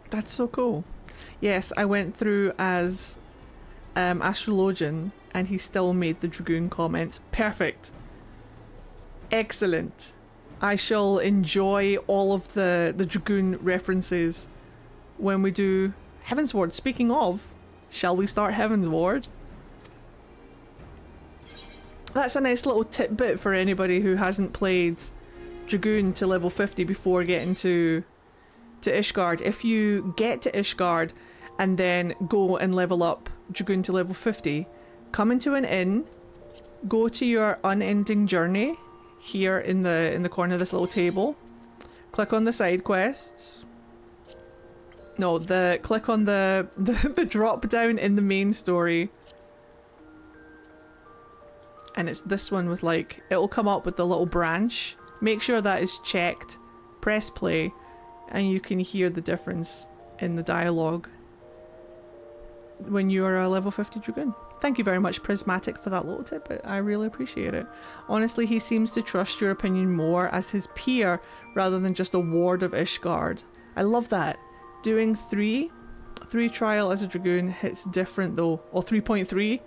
That's so cool. Yes, I went through as Astrologian and he still made the Dragoon comments. Perfect. Excellent. I shall enjoy all of the Dragoon references when we do Heaven's Ward. Speaking of, shall we start Heaven's Ward? That's a nice little tidbit for anybody who hasn't played Dragoon to level 50 before getting to Ishgard. If you get to Ishgard and then go and level up Dragoon to level 50, come into an inn, go to your unending journey here in the corner of this little table, click on the side quests. No, click on the drop down in the main story, and it's this one with like, it'll come up with the little branch. Make sure that is checked, press play, and you can hear the difference in the dialogue when you are a level 50 Dragoon. Thank you very much, Prismatic, for that little tidbit. I really appreciate it. Honestly, he seems to trust your opinion more as his peer rather than just a ward of Ishgard. I love that. Doing 3 trial as a Dragoon hits different though. Or 3.3.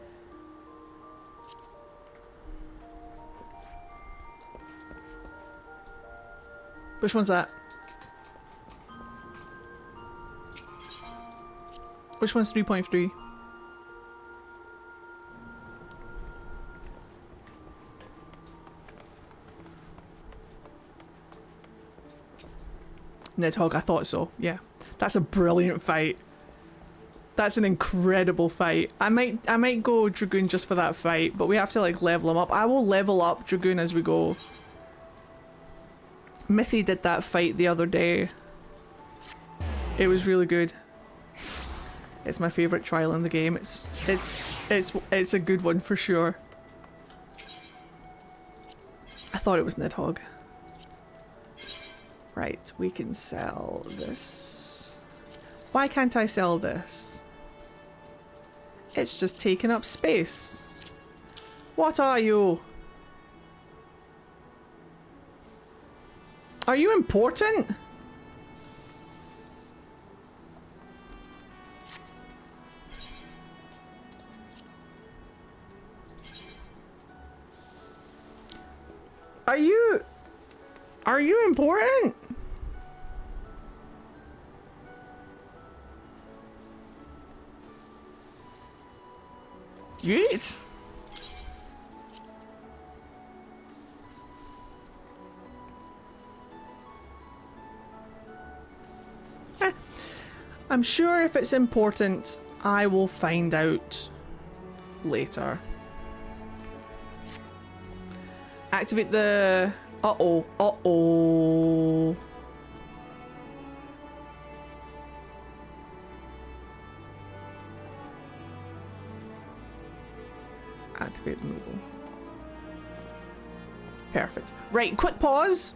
Which one's that? Which one's 3.3? Nidhogg, I thought so. Yeah. That's a brilliant fight. That's an incredible fight. I might go Dragoon just for that fight, but we have to like level him up. I will level up Dragoon as we go. Mithy did that fight the other day. It was really good. It's my favourite trial in the game. It's a good one for sure. I thought it was Nidhogg. Right, we can sell this. Why can't I sell this? It's just taking up space. What are you? Are you important? Are you important? Yeet. I'm sure if it's important, I will find out later. Activate the... Uh-oh. Uh-oh. Activate removal. Perfect. Right, quick pause.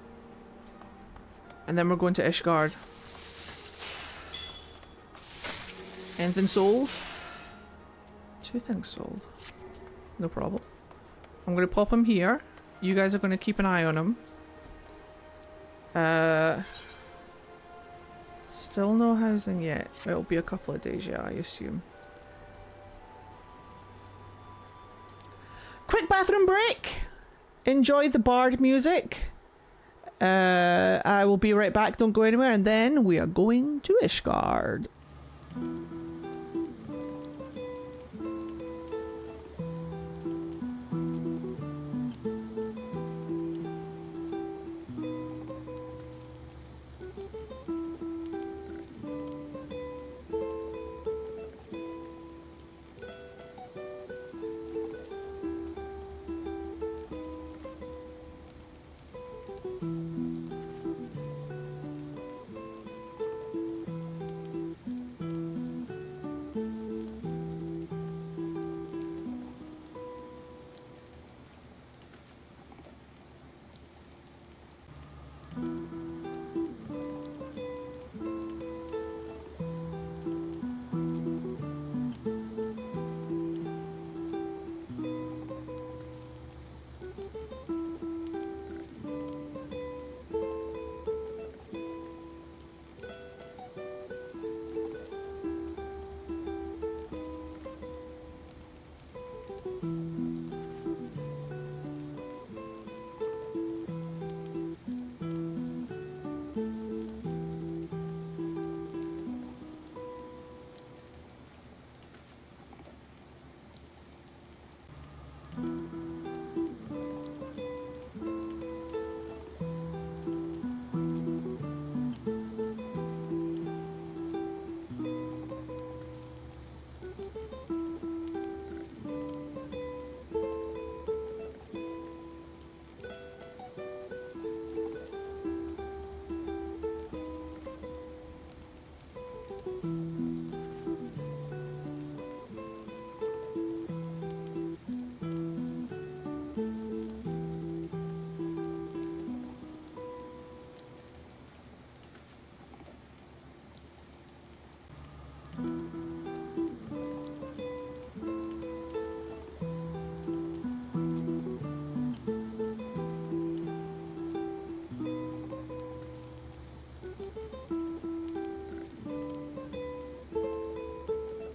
And then we're going to Ishgard. Anything sold? 2 things sold. No problem. I'm going to pop him here. You guys are going to keep an eye on him. Still no housing yet. It'll be a couple of days, yeah, I assume. Quick bathroom break. Enjoy the bard music. I will be right back. Don't go anywhere. And then we are going to Ishgard.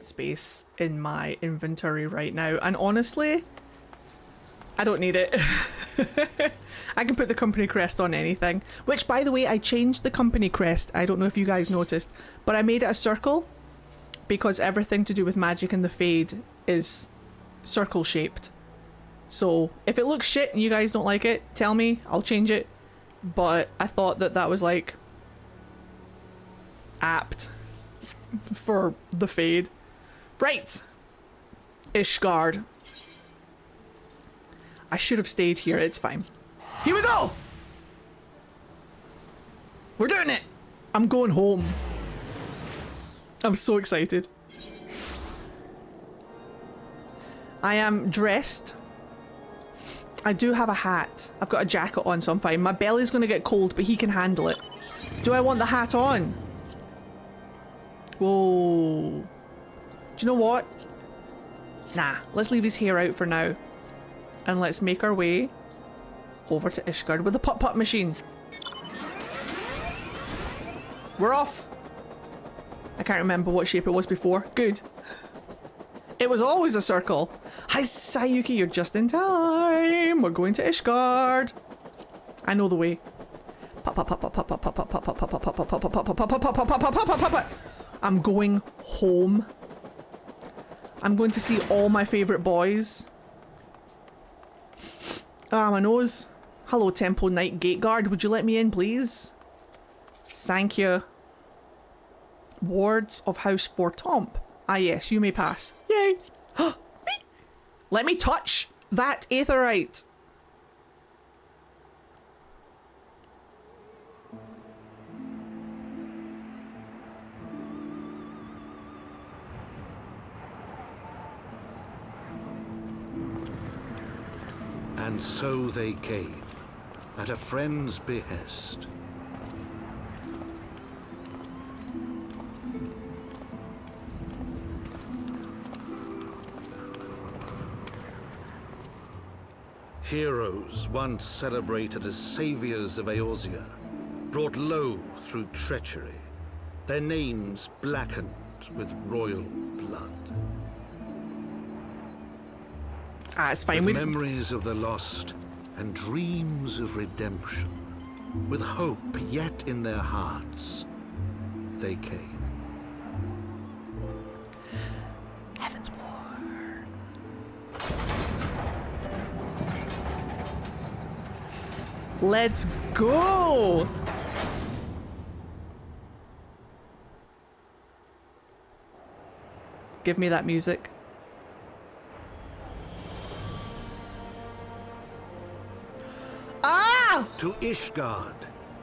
Space in my inventory right now, and honestly I don't need it. I can put the company crest on anything, which by the way I changed the company crest. I don't know if you guys noticed, but I made it a circle because everything to do with magic and the Fade is circle shaped. So if it looks shit and you guys don't like it, tell me, I'll change it. But I thought that that was like apt for the Fade. Right, Ishgard. I should have stayed here, it's fine. Here we go! We're doing it! I'm going home. I'm so excited. I am dressed. I do have a hat. I've got a jacket on, so I'm fine. My belly's gonna get cold, but he can handle it. Do I want the hat on? Whoa. Do you know what? Nah, let's leave his hair out for now. And let's make our way over to Ishgard with the putt-putt machine. We're off. I can't remember what shape it was before. Good. It was always a circle. Hi, Sayuki, you're just in time. We're going to Ishgard. I know the way. I'm going home. I'm going to see all my favourite boys. Ah, my nose. Hello, Temple Knight Gate Guard. Would you let me in, please? Thank you. Wards of House Fortomp. Ah, yes, you may pass. Yay. Let me touch that aetherite. And so they came, at a friend's behest. Heroes once celebrated as saviors of Eorzea, brought low through treachery, their names blackened with royal blood. Ah, it's fine. With memories of the lost and dreams of redemption, with hope yet in their hearts, they came. Heaven's Ward. Let's go! Give me that music. Ah! To Ishgard,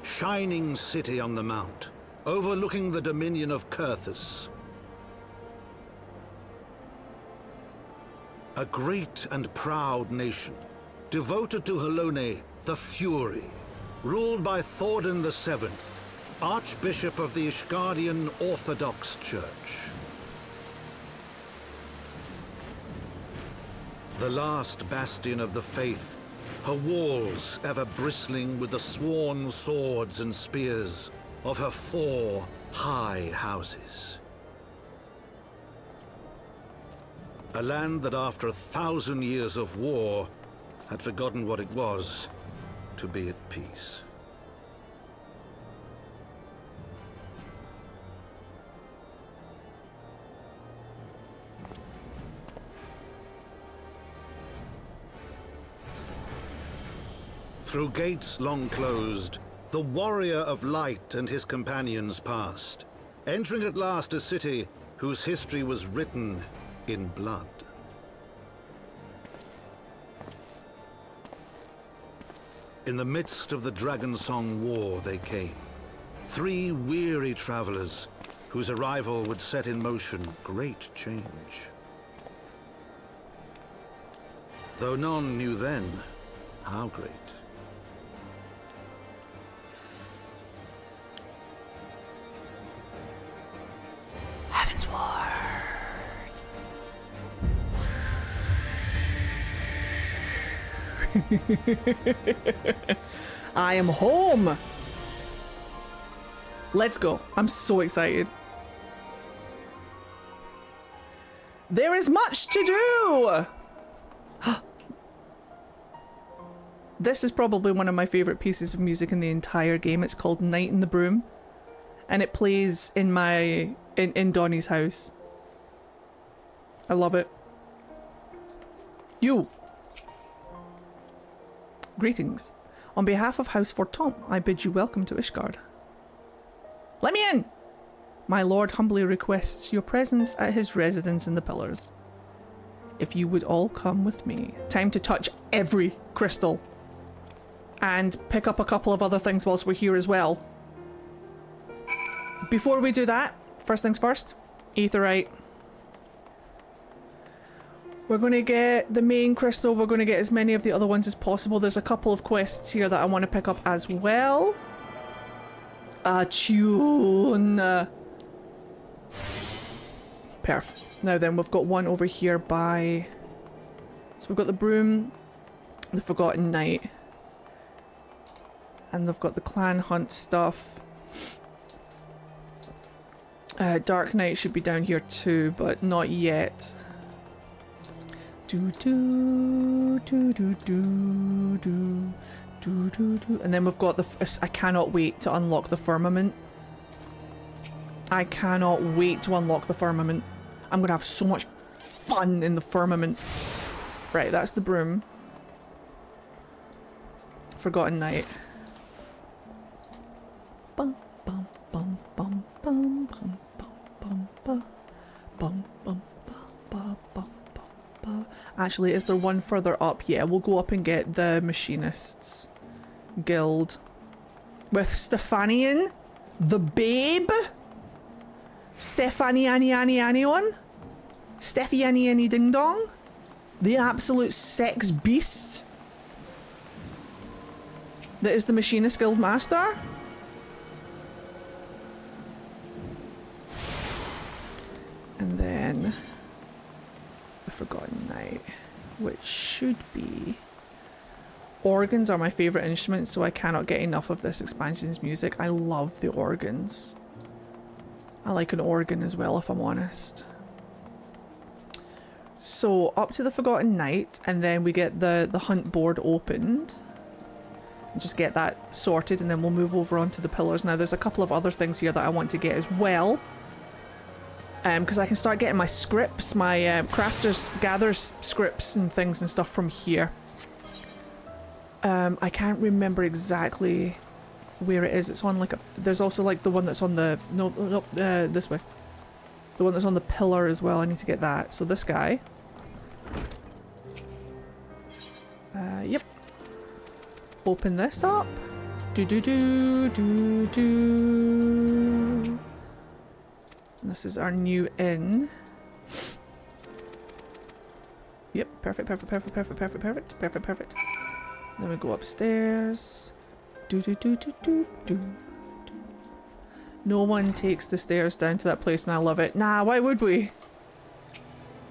shining city on the mount, overlooking the dominion of Kurthus. A great and proud nation, devoted to Halone, the Fury, ruled by Thordan VII, Archbishop of the Ishgardian Orthodox Church. The last bastion of the faith, her walls ever bristling with the sworn swords and spears of her 4 high houses. A land that after 1,000 years of war had forgotten what it was to be at peace. Through gates long closed, the warrior of light and his companions passed, entering at last a city whose history was written in blood. In the midst of the Dragonsong War they came, 3 weary travelers whose arrival would set in motion great change. Though none knew then how great. Heaven's Ward. I am home. Let's go. I'm so excited. There is much to do. This is probably one of my favorite pieces of music in the entire game. It's called Night in the Broom, and it plays in my in Donnie's house. I love it. You! Greetings. On behalf of House Fortomp, I bid you welcome to Ishgard. Let me in! My lord humbly requests your presence at his residence in the Pillars. If you would all come with me. Time to touch every crystal. And pick up a couple of other things whilst we're here as well. Before we do that, first things first, Aetheryte. We're going to get the main crystal, we're going to get as many of the other ones as possible. There's a couple of quests here that I want to pick up as well. A tune. Perf. Now then, we've got one over here by... So we've got the Broom, the Forgotten Knight, and they've got the clan hunt stuff. Dark Knight should be down here too, but not yet. Do do do do do do do do do. And then we've got the. I cannot wait to unlock the Firmament. I cannot wait to unlock the Firmament. I'm gonna have so much fun in the Firmament. Right, that's the Broom. Forgotten Knight. Bum bum bum bum bum bum bum bum bum bum bum bum. Actually, is there one further up? Yeah, we'll go up and get the Machinists Guild. With Stefanian, the babe. Stefani Annie Annie Anion. Steffi Annie Annie Ding Dong. The absolute sex beast. That is the Machinist Guild Master. And then the Forgotten Knight, which should be... Organs are my favourite instrument, so I cannot get enough of this expansion's music. I love the organs. I like an organ as well, if I'm honest. So, up to the Forgotten Knight, and then we get the hunt board opened. And just get that sorted, and then we'll move over onto the Pillars. Now, there's a couple of other things here that I want to get as well. Because I can start getting my scripts, my crafters, gathers scripts and things and stuff from here. I can't remember exactly where it is. It's on like a... There's also like the one that's on the... No, this way. The one that's on the pillar as well. I need to get that. So this guy. Yep. Open this up. Do-do-do-do-do. This is our new inn. Yep, perfect. Then we go upstairs. Do. No one takes the stairs down to that place, and I love it. Nah, why would we?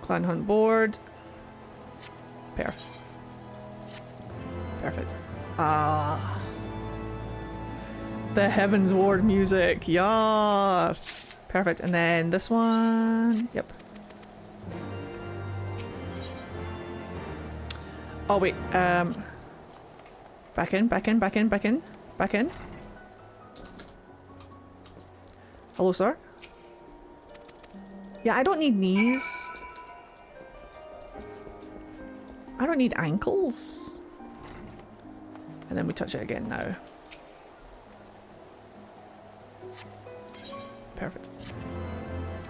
Clan hunt board. Perfect. Ah. The Heaven's Ward music. Yes. Perfect. And then this one. Yep. Oh, wait. Back in. Hello, sir. Yeah, I don't need knees. I don't need ankles. And then we touch it again now. Perfect.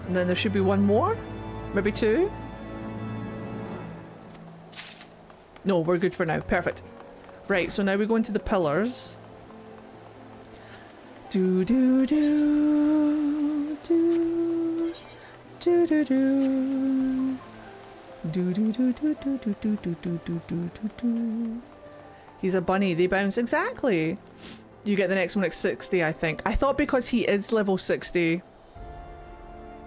And then there should be one more. Maybe two. No, we're good for now. Perfect. Right, so now we go into the Pillars. Do. He's a bunny. They bounce. Exactly. You get the next one at 60, I think. I thought because he is level 60.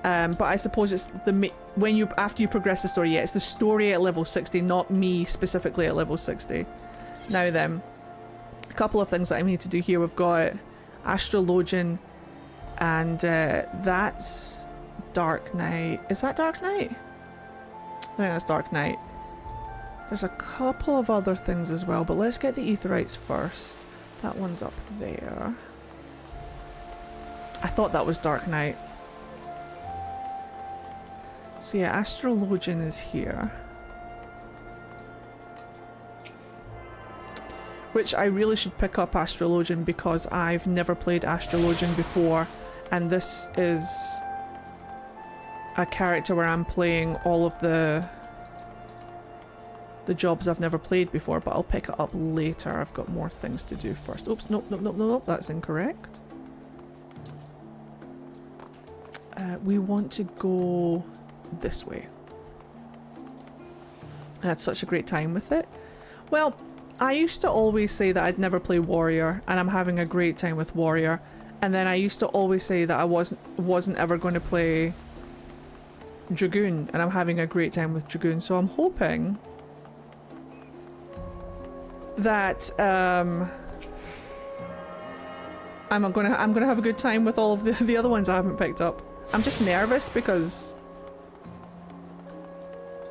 But I suppose it's the after you progress the story. Yeah, it's the story at level 60, not me specifically at level 60. Now then, a couple of things that I need to do here. We've got Astrologian, and that's Dark Knight. Is that Dark Knight? I think that's Dark Knight. There's a couple of other things as well, but let's get the Aetherites first. That one's up there. I thought that was Dark Knight. So yeah, Astrologian is here. Which I really should pick up Astrologian because I've never played Astrologian before, and this is a character where I'm playing all of the jobs I've never played before, but I'll pick it up later. I've got more things to do first. Oops, nope, nope, nope, nope, nope, that's incorrect. We want to go this way. I had such a great time with it. Well, I used to always say that I'd never play Warrior, and I'm having a great time with Warrior. And then I used to always say that I wasn't ever going to play Dragoon, and I'm having a great time with Dragoon. So I'm hoping that I'm gonna have a good time with all of the other ones I haven't picked up. I'm just nervous because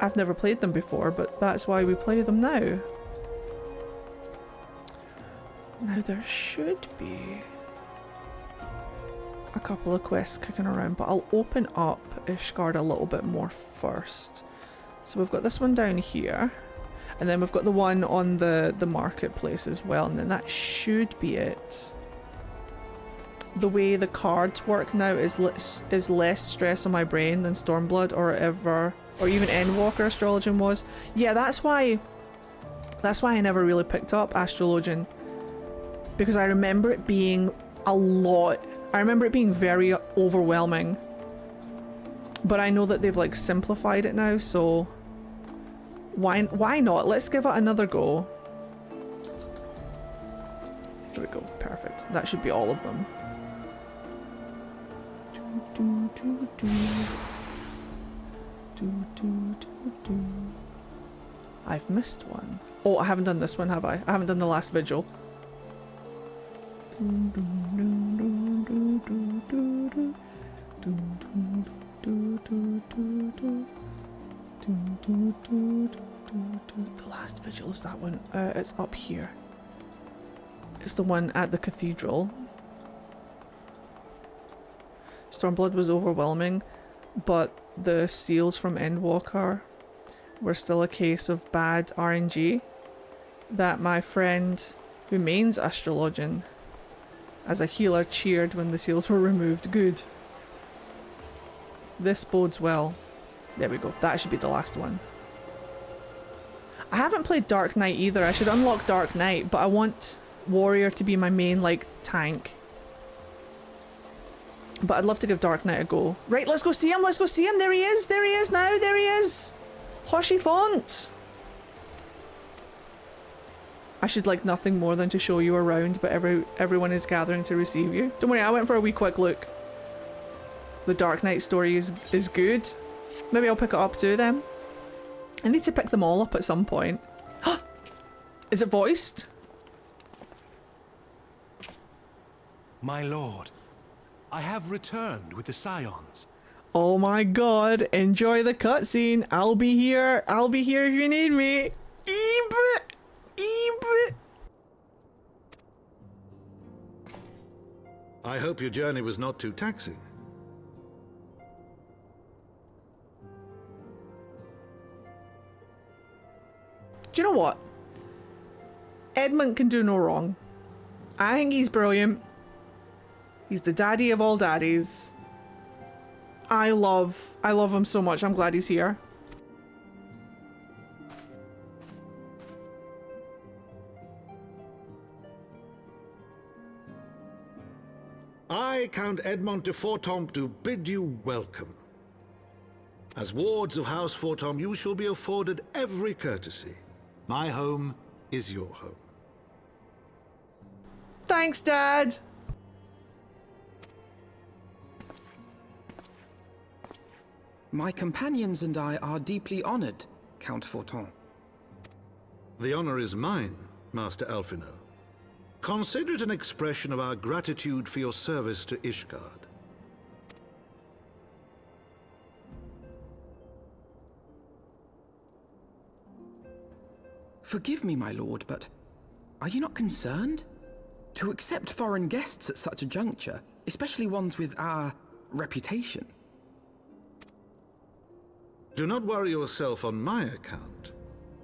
I've never played them before, but that's why we play them now. Now there should be a couple of quests kicking around, but I'll open up Ishgard a little bit more first. So we've got this one down here, and then we've got the one on the marketplace as well, and then that should be it. The way the cards work now is less stress on my brain than Stormblood or even Endwalker Astrologian was. Yeah, that's why I never really picked up Astrologian, because I remember it being a lot. I remember it being very overwhelming, but I know that they've like simplified it now, so why not? Let's give it another go. Here we go, perfect. That should be all of them. I've missed one. Oh, I haven't done this one, have I? I haven't done the last vigil. The last vigil is that one. It's up here. It's the one at the cathedral. Stormblood was overwhelming, but the seals from Endwalker were still a case of bad RNG that my friend, who mains Astrologian as a healer, cheered when the seals were removed. Good. This bodes well. There we go. That should be the last one. I haven't played Dark Knight either. I should unlock Dark Knight, but I want Warrior to be my main, like, tank. But I'd love to give Dark Knight a go. Right, let's go see him. Let's go see him. There he is. There he is now. There he is. Hoshy font. I should like nothing more than to show you around, but everyone is gathering to receive you. Don't worry, I went for a wee quick look. The Dark Knight story is good. Maybe I'll pick it up too then. I need to pick them all up at some point. Is it voiced? My lord, I have returned with the Scions. Oh my god, enjoy the cutscene. I'll be here. I'll be here if you need me. Eep! Eep! I hope your journey was not too taxing. Do you know what? Edmund can do no wrong. I think he's brilliant. He's the daddy of all daddies. I love him so much. I'm glad he's here. I, Count Edmond de Fortomp, do bid you welcome. As wards of House Fortomp, you shall be afforded every courtesy. My home is your home. Thanks, Dad. My companions and I are deeply honored, Count Forton. The honor is mine, Master Alphino. Consider it an expression of our gratitude for your service to Ishgard. Forgive me, my lord, but are you not concerned? To accept foreign guests at such a juncture, especially ones with our reputation. Do not worry yourself on my account.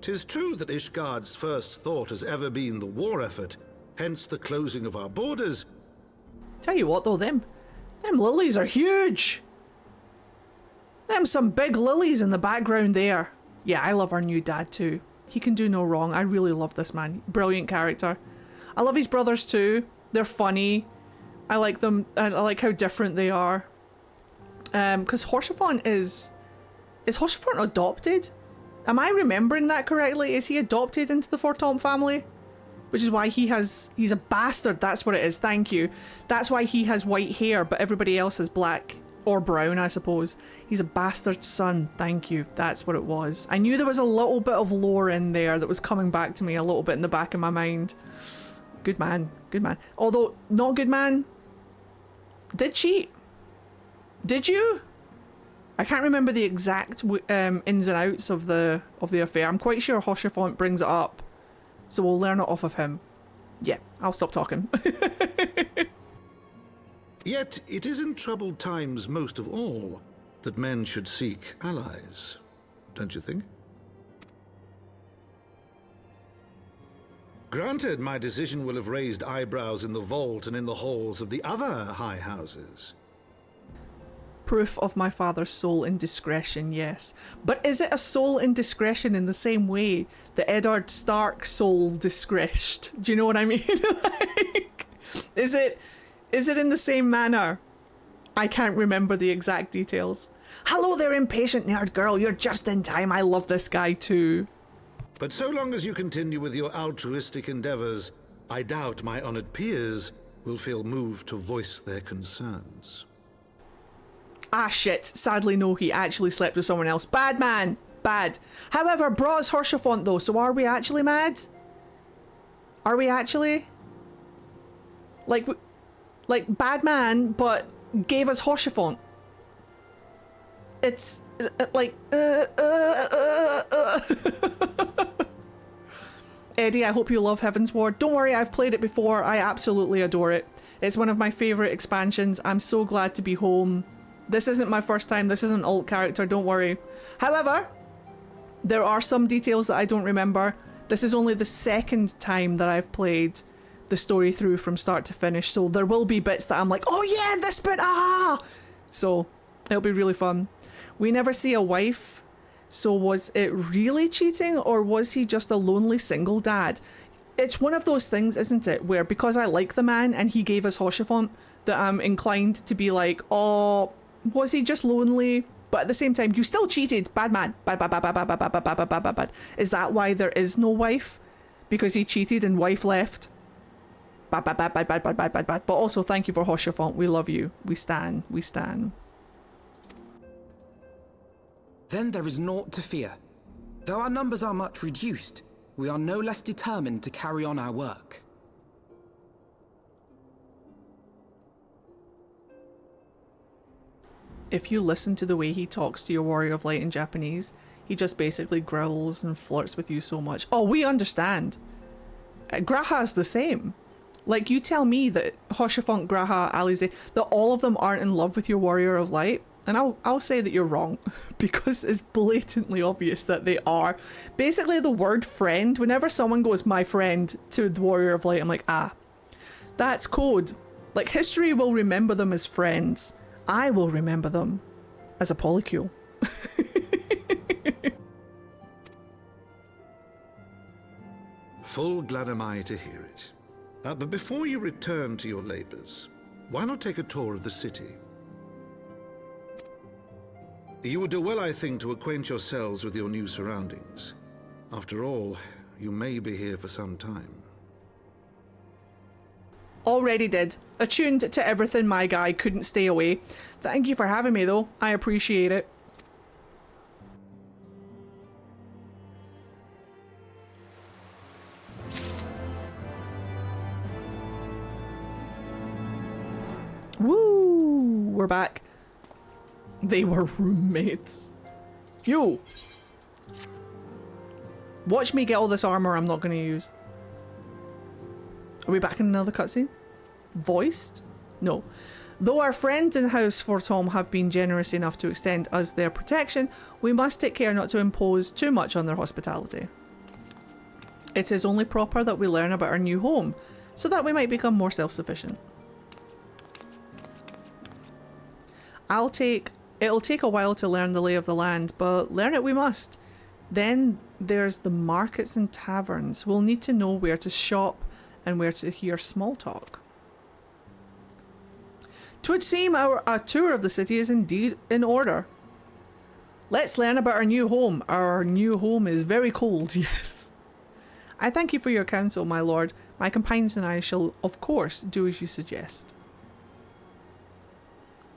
'Tis true that Ishgard's first thought has ever been the war effort, hence the closing of our borders. Tell you what though, them lilies are huge. Them some big lilies in the background there. Yeah, I love our new dad too. He can do no wrong. I really love this man. Brilliant character. I love his brothers too. They're funny. I like them. I like how different they are. Because Horsefont is Horsefont adopted? Am I remembering that correctly? Is he adopted into the Fortomp family? Which is why he's a bastard. That's what it is. Thank you. That's why he has white hair, but everybody else is black. Or brown, I suppose. He's a bastard son. Thank you. That's what it was. I knew there was a little bit of lore in there that was coming back to me a little bit in the back of my mind. Good man. Good man. Although, not good man. Did cheat. Did you? I can't remember the exact ins and outs of the affair. I'm quite sure Hoshefont brings it up. So we'll learn it off of him. Yeah, I'll stop talking. Yet it is in troubled times most of all that men should seek allies, don't you think? Granted, my decision will have raised eyebrows in the vault and in the halls of the other high houses. Proof of my father's soul indiscretion, yes. But is it a soul indiscretion in the same way that Eddard Stark soul discretioned? Do you know what I mean? Like, is it in the same manner? I can't remember the exact details. Hello there, impatient nerd girl. You're just in time. I love this guy too. But so long as you continue with your altruistic endeavors, I doubt my honored peers will feel moved to voice their concerns. Ah shit, sadly no, he actually slept with someone else. Bad man, bad. However, brought us Horsefont though, so are we actually mad? Are we actually? Like bad man, but gave us Horsefont. It's like Eddie, I hope you love Heaven's Ward. Don't worry, I've played it before. I absolutely adore it. It's one of my favourite expansions. I'm so glad to be home. This isn't my first time. This isn't an alt character, don't worry. However, there are some details that I don't remember. This is only the second time that I've played the story through from start to finish, so there will be bits that I'm like, oh yeah, this bit, ah! So, it'll be really fun. We never see a wife. So was it really cheating, or was he just a lonely single dad? It's one of those things, isn't it, where because I like the man and he gave us Hoshefont, that I'm inclined to be like, oh, was he just lonely? But at the same time, you still cheated. Bad man. Bad, bad, bad, bad, bad, bad, bad, bad, bad, bad, bad, bad. Is that why there is no wife? Because he cheated and wife left? Bad, bad, bad, bad, bad, bad, bad, bad, bad. But also, thank you for Hoshefont. We love you. We stan. We stan. Then there is naught to fear. Though our numbers are much reduced, we are no less determined to carry on our work. If you listen to the way he talks to your Warrior of Light in Japanese, he just basically growls and flirts with you so much. Oh, we understand. Graha's the same. Like, you tell me that Hoshefont, Graha, Alize, that all of them aren't in love with your Warrior of Light, and I'll say that you're wrong, because it's blatantly obvious that they are. Basically, the word friend, whenever someone goes, my friend, to the Warrior of Light, I'm like, ah, that's code. Like, history will remember them as friends. I will remember them as a polycule. Full glad am I to hear it. But before you return to your labors, why not take a tour of the city? You would do well, I think, to acquaint yourselves with your new surroundings. After all, you may be here for some time. Already did. Attuned to everything, my guy. Couldn't stay away. Thank you for having me, though. I appreciate it. Woo! We're back. They were roommates. Yo! Watch me get all this armor I'm not going to use. Are we back in another cutscene? Voiced? No. Though our friends in House Fortom have been generous enough to extend us their protection, we must take care not to impose too much on their hospitality. It is only proper that we learn about our new home, so that we might become more self-sufficient. It'll take a while to learn the lay of the land, but learn it we must. Then there's the markets and taverns. We'll need to know where to shop and where to hear small talk. 'Twould seem a tour of the city is indeed in order. Let's learn about our new home. Our new home is very cold, yes. I thank you for your counsel, my lord. My companions and I shall, of course, do as you suggest.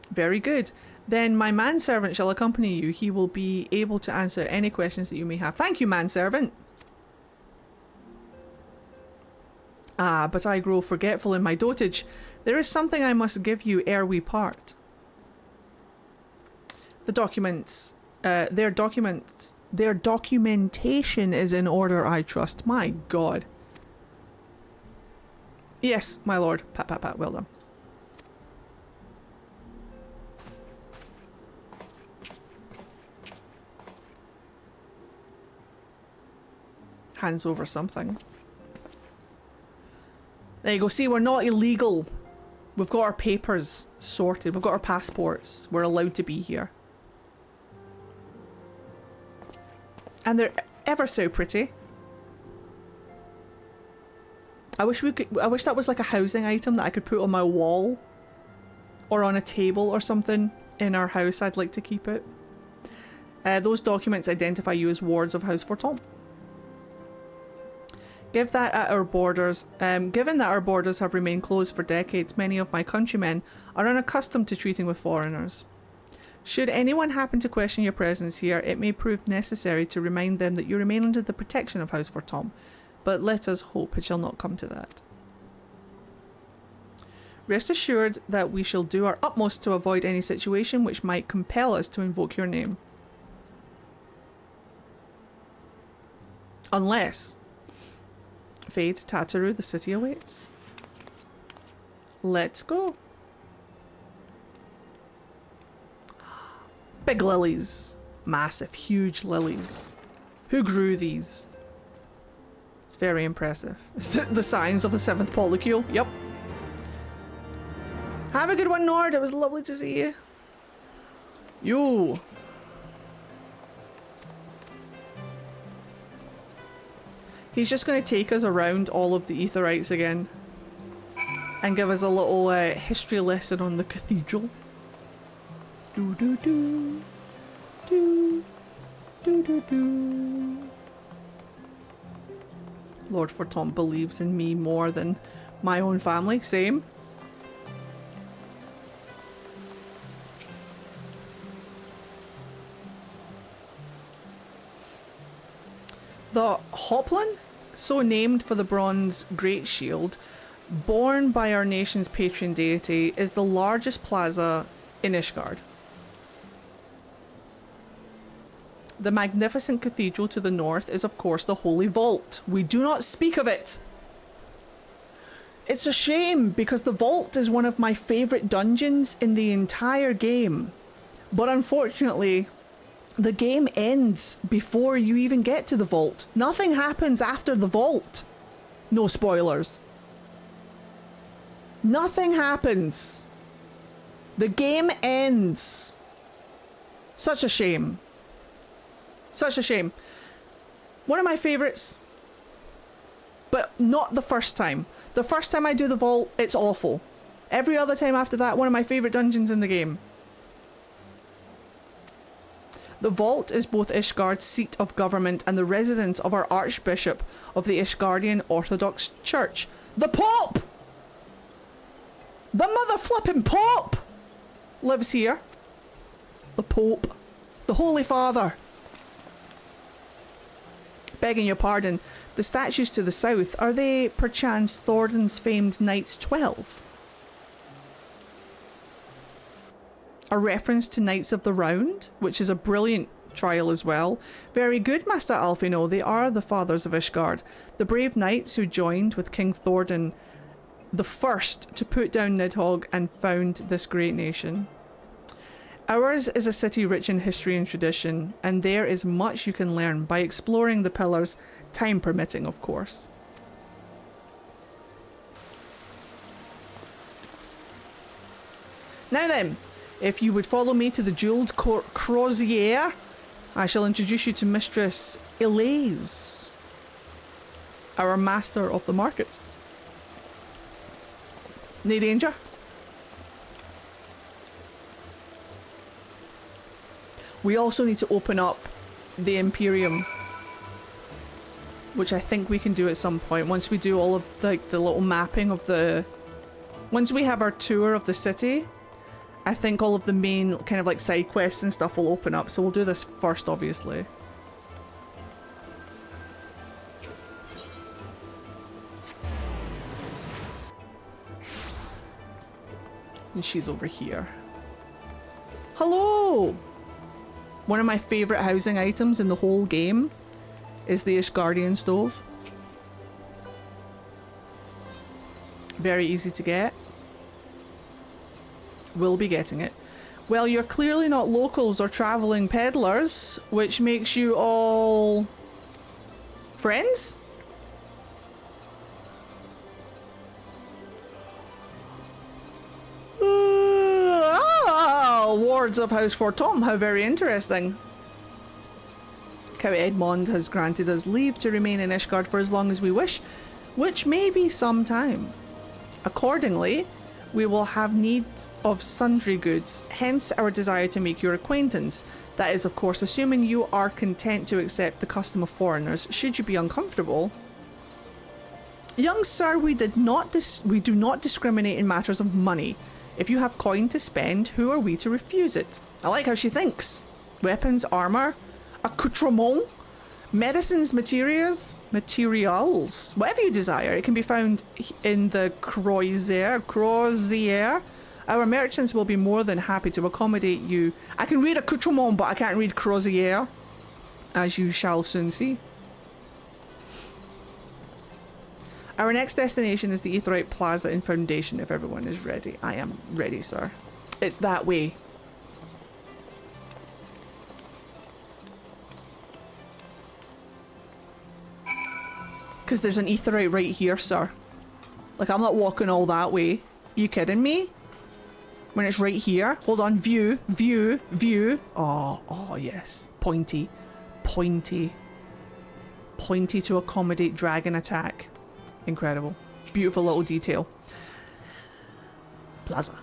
Very good. Then my manservant shall accompany you. He will be able to answer any questions that you may have. Thank you, manservant. Ah, but I grow forgetful in my dotage. There is something I must give you ere we part. The documents, their documentation is in order, I trust. My God. Yes, my lord. Pat, pat, pat. Well done. Hands over something. There you go. See, we're not illegal. We've got our papers sorted. We've got our passports. We're allowed to be here. And they're ever so pretty. I wish that was like a housing item that I could put on my wall or on a table or something in our house. I'd like to keep it. Those documents identify you as wards of House Fortom. Given that our borders have remained closed for decades, many of my countrymen are unaccustomed to treating with foreigners. Should anyone happen to question your presence here, it may prove necessary to remind them that you remain under the protection of House Fortom, but let us hope it shall not come to that. Rest assured that we shall do our utmost to avoid any situation which might compel us to invoke your name. Unless Fade, Tataru, the city awaits. Let's go. Big lilies. Massive, huge lilies. Who grew these? It's very impressive. The signs of the 7th polycule. Yep. Have a good one, Nord. It was lovely to see you. Yo. He's just going to take us around all of the Aetherites again and give us a little history lesson on the cathedral. Do do do do do do do. Lord Fortom believes in me more than my own family. Same. The Hoplin, so named for the bronze great shield, borne by our nation's patron deity, is the largest plaza in Ishgard. The magnificent cathedral to the north is of course the Holy Vault. We do not speak of it. It's a shame because the Vault is one of my favourite dungeons in the entire game. But unfortunately, the game ends before you even get to the Vault. Nothing happens after the Vault. No spoilers. Nothing happens. The game ends. Such a shame. Such a shame. One of my favourites, but not the first time. The first time I do the Vault, it's awful. Every other time after that, one of my favourite dungeons in the game. The Vault is both Ishgard's seat of government and the residence of our Archbishop of the Ishgardian Orthodox Church, the Pope! The mother flipping Pope lives here. The Pope. The Holy Father. Begging your pardon, the statues to the south, are they perchance Thornton's famed Knights 12? A reference to Knights of the Round, which is a brilliant trial as well. Very good, Master Alfino. They are the fathers of Ishgard, the brave knights who joined with King Thornton the first to put down Nidhogg and found this great nation. Ours is a city rich in history and tradition, and there is much you can learn by exploring the pillars, time permitting, of course. Now then, if you would follow me to the jeweled crozier, I shall introduce you to Mistress Elise, our master of the market. No danger. We also need to open up the Imperium, which I think we can do at some point once we do all of the little mapping of the... Once we have our tour of the city, I think all of the main kind of like side quests and stuff will open up, so we'll do this first, obviously. And she's over here. Hello! One of my favourite housing items in the whole game is the Ishgardian stove. Very easy to get. We'll be getting it. Well, you're clearly not locals or travelling peddlers, which makes you all... friends? Wards of House Fortom, how very interesting. Count Edmond has granted us leave to remain in Ishgard for as long as we wish, which may be some time. Accordingly, we will have need of sundry goods, hence our desire to make your acquaintance. That is, of course, assuming you are content to accept the custom of foreigners, should you be uncomfortable. Young sir, we do not discriminate in matters of money. If you have coin to spend, who are we to refuse it? I like how she thinks. Weapons, armour, accoutrement, medicines, materials, whatever you desire. It can be found in the crozier. Our merchants will be more than happy to accommodate you. I can read accoutrement, but I can't read crozier, as you shall soon see. Our next destination is the Aetheryte Plaza in Foundation, if everyone is ready. I am ready, sir. It's that way. Because there's an Aetheryte right here, sir. Like, I'm not walking all that way. You kidding me? When it's right here. Hold on. View. View. View. Oh, yes. Pointy. Pointy. Pointy to accommodate dragon attack. Incredible. Beautiful little detail. Plaza.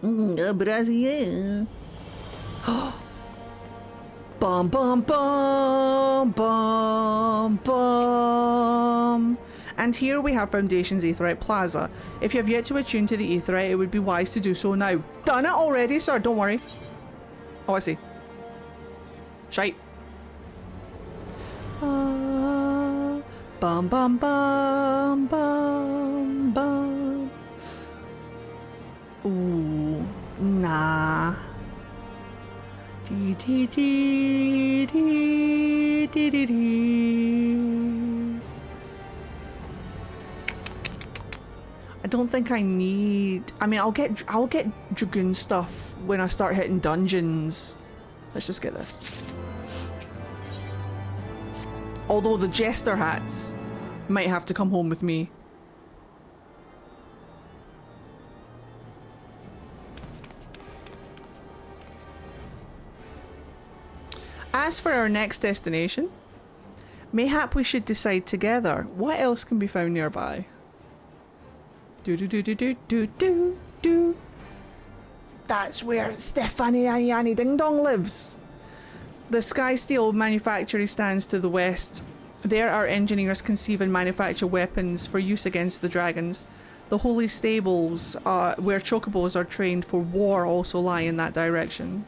Brazil. Bum bum bum bum bum. And here we have Foundation's Aetheryte Plaza. If you have yet to attune to the Aetheryte, it would be wise to do so now. Done it already, sir. Don't worry. Oh, I see. Shite. Bum bum bum bum bum. Ooh, nah. Dee dee dee dee dee dee dee. I don't think I need. I mean, I'll get Dragoon stuff when I start hitting dungeons. Let's just get this. Although the jester hats might have to come home with me. As for our next destination, mayhap we should decide together what else can be found nearby. Do do do do do do do do. That's where Stephanie Annie Ding Dong lives. The Sky Steel manufactory stands to the west. There our engineers conceive and manufacture weapons for use against the dragons. The holy stables, where chocobos are trained for war, also lie in that direction.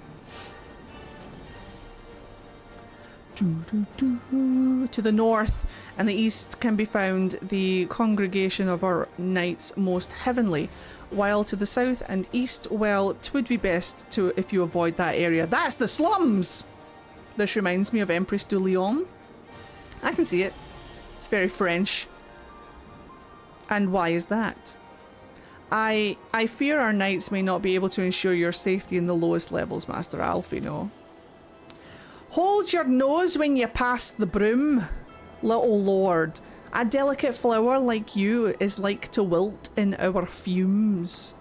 To the north and the east can be found the congregation of our knights most heavenly, while to the south and east, well, it would be best to if you avoid that area. That's the slums! This reminds me of Empress du Lion. I can see it. It's very French. And why is that? I fear our knights may not be able to ensure your safety in the lowest levels, Master Alfino. Hold your nose when you pass the broom, little lord. A delicate flower like you is like to wilt in our fumes.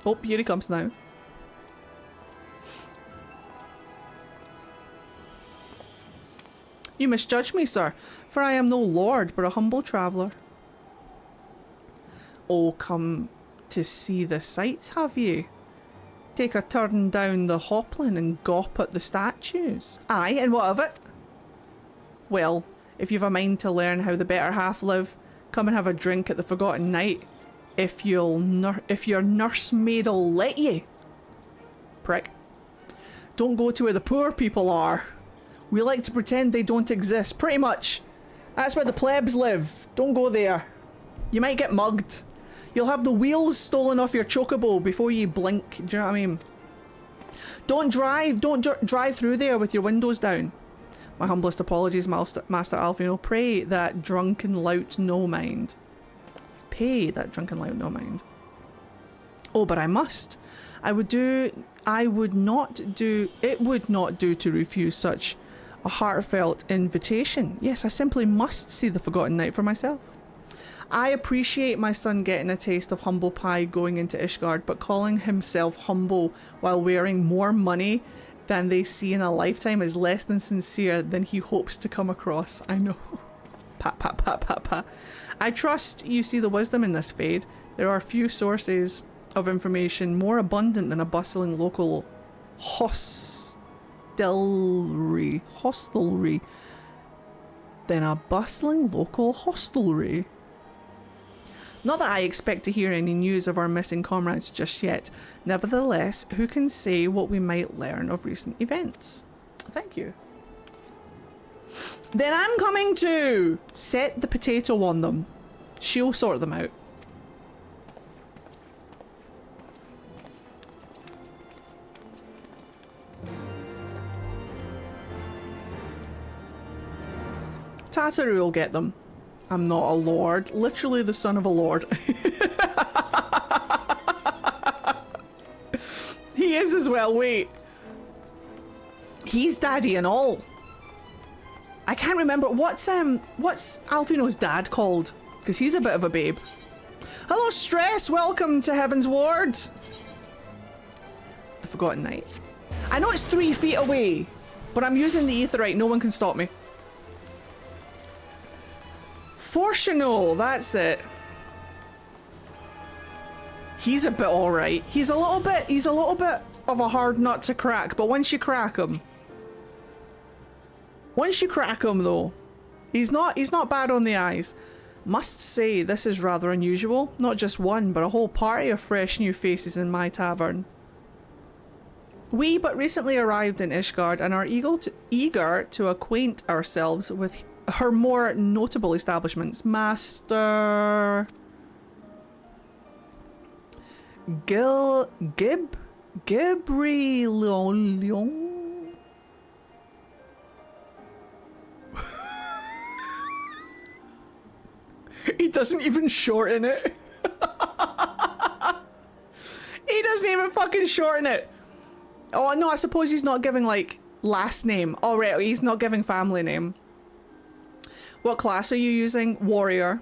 Oh, here he comes now. You misjudge me, sir, for I am no lord, but a humble traveller. Oh, come to see the sights, have you? Take a turn down the Hoplin and gawp at the statues. Aye, and what of it? Well, if you've a mind to learn how the better half live, come and have a drink at the Forgotten Night, if your nursemaid'll let you. Prick. Don't go to where the poor people are. We like to pretend they don't exist, pretty much. That's where the plebs live. Don't go there. You might get mugged. You'll have the wheels stolen off your chocobo before you blink. Do you know what I mean? Don't drive through there with your windows down. My humblest apologies, Master Alfino. Pray that drunken lout no mind. Pay that drunken lout no mind. Oh, but I must. It would not do to refuse such a heartfelt invitation. Yes, I simply must see the Forgotten Night for myself. I appreciate my son getting a taste of humble pie going into Ishgard, but calling himself humble while wearing more money than they see in a lifetime is less than sincere than he hopes to come across. I know. Pat, pat, pat, pat, pat. I trust you see the wisdom in this, Fade. There are few sources of information more abundant than a bustling local hostelry. Not that I expect to hear any news of our missing comrades just yet. Nevertheless, who can say what we might learn of recent events? Thank you. Then I'm coming to set the potato on them. She'll sort them out. Tataru will get them. I'm not a lord. Literally the son of a lord. He is as well, wait. He's daddy and all. I can't remember. What's Alfino's dad called? Because he's a bit of a babe. Hello, Stress. Welcome to Heaven's Ward. The Forgotten Night. I know it's 3 feet away, but I'm using the aetherite. No one can stop me. Fortunal, that's it. He's a bit alright. He's a little bit of a hard nut to crack, but once you crack him though, he's not bad on the eyes. Must say this is rather unusual. Not just one, but a whole party of fresh new faces in my tavern. We but recently arrived in Ishgard and are eager to acquaint ourselves with her more notable establishments. Master Gabriel. He doesn't even shorten it. He doesn't even fucking shorten it. Oh no, I suppose he's not giving like last name. Oh right, he's not giving family name. What class are you using? Warrior.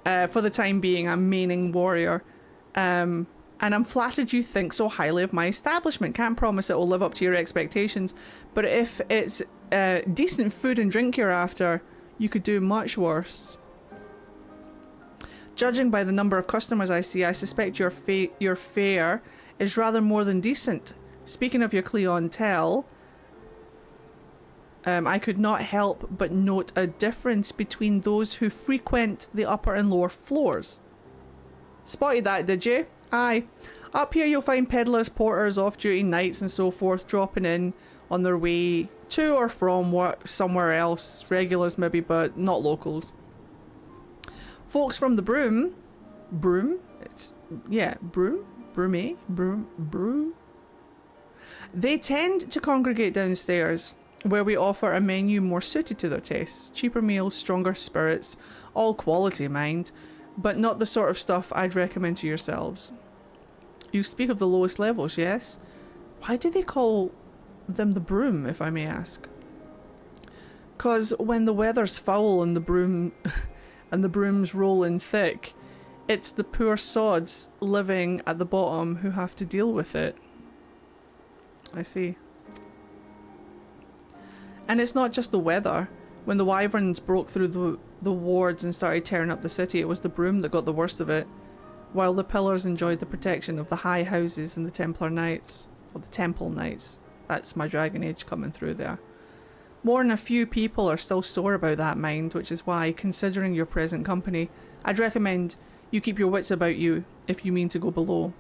For the time being, I'm maining warrior. And I'm flattered you think so highly of my establishment. Can't promise it will live up to your expectations, but if it's decent food and drink you're after, you could do much worse. Judging by the number of customers I see, I suspect your fare is rather more than decent. Speaking of your clientele, I could not help but note a difference between those who frequent the upper and lower floors. Spotted that, did you? Aye. Up here you'll find peddlers, porters, off-duty knights and so forth dropping in on their way to or from work somewhere else. Regulars maybe, but not locals. Folks from the broom. They tend to congregate downstairs. where we offer a menu more suited to their tastes. Cheaper meals, stronger spirits, all quality, mind, but not the sort of stuff I'd recommend to yourselves. You speak of the lowest levels, yes? Why do they call them the broom, if I may ask? 'Cause when the weather's foul and the brooms roll in thick, it's the poor sods living at the bottom who have to deal with it. I see. And it's not just the weather. When the wyverns broke through the wards and started tearing up the city, it was the broom that got the worst of it, while the pillars enjoyed the protection of the high houses and the Templar Knights, or the Temple Knights. That's my Dragon Age coming through there. More than a few people are still sore about that, mind, which is why, considering your present company, I'd recommend you keep your wits about you if you mean to go below,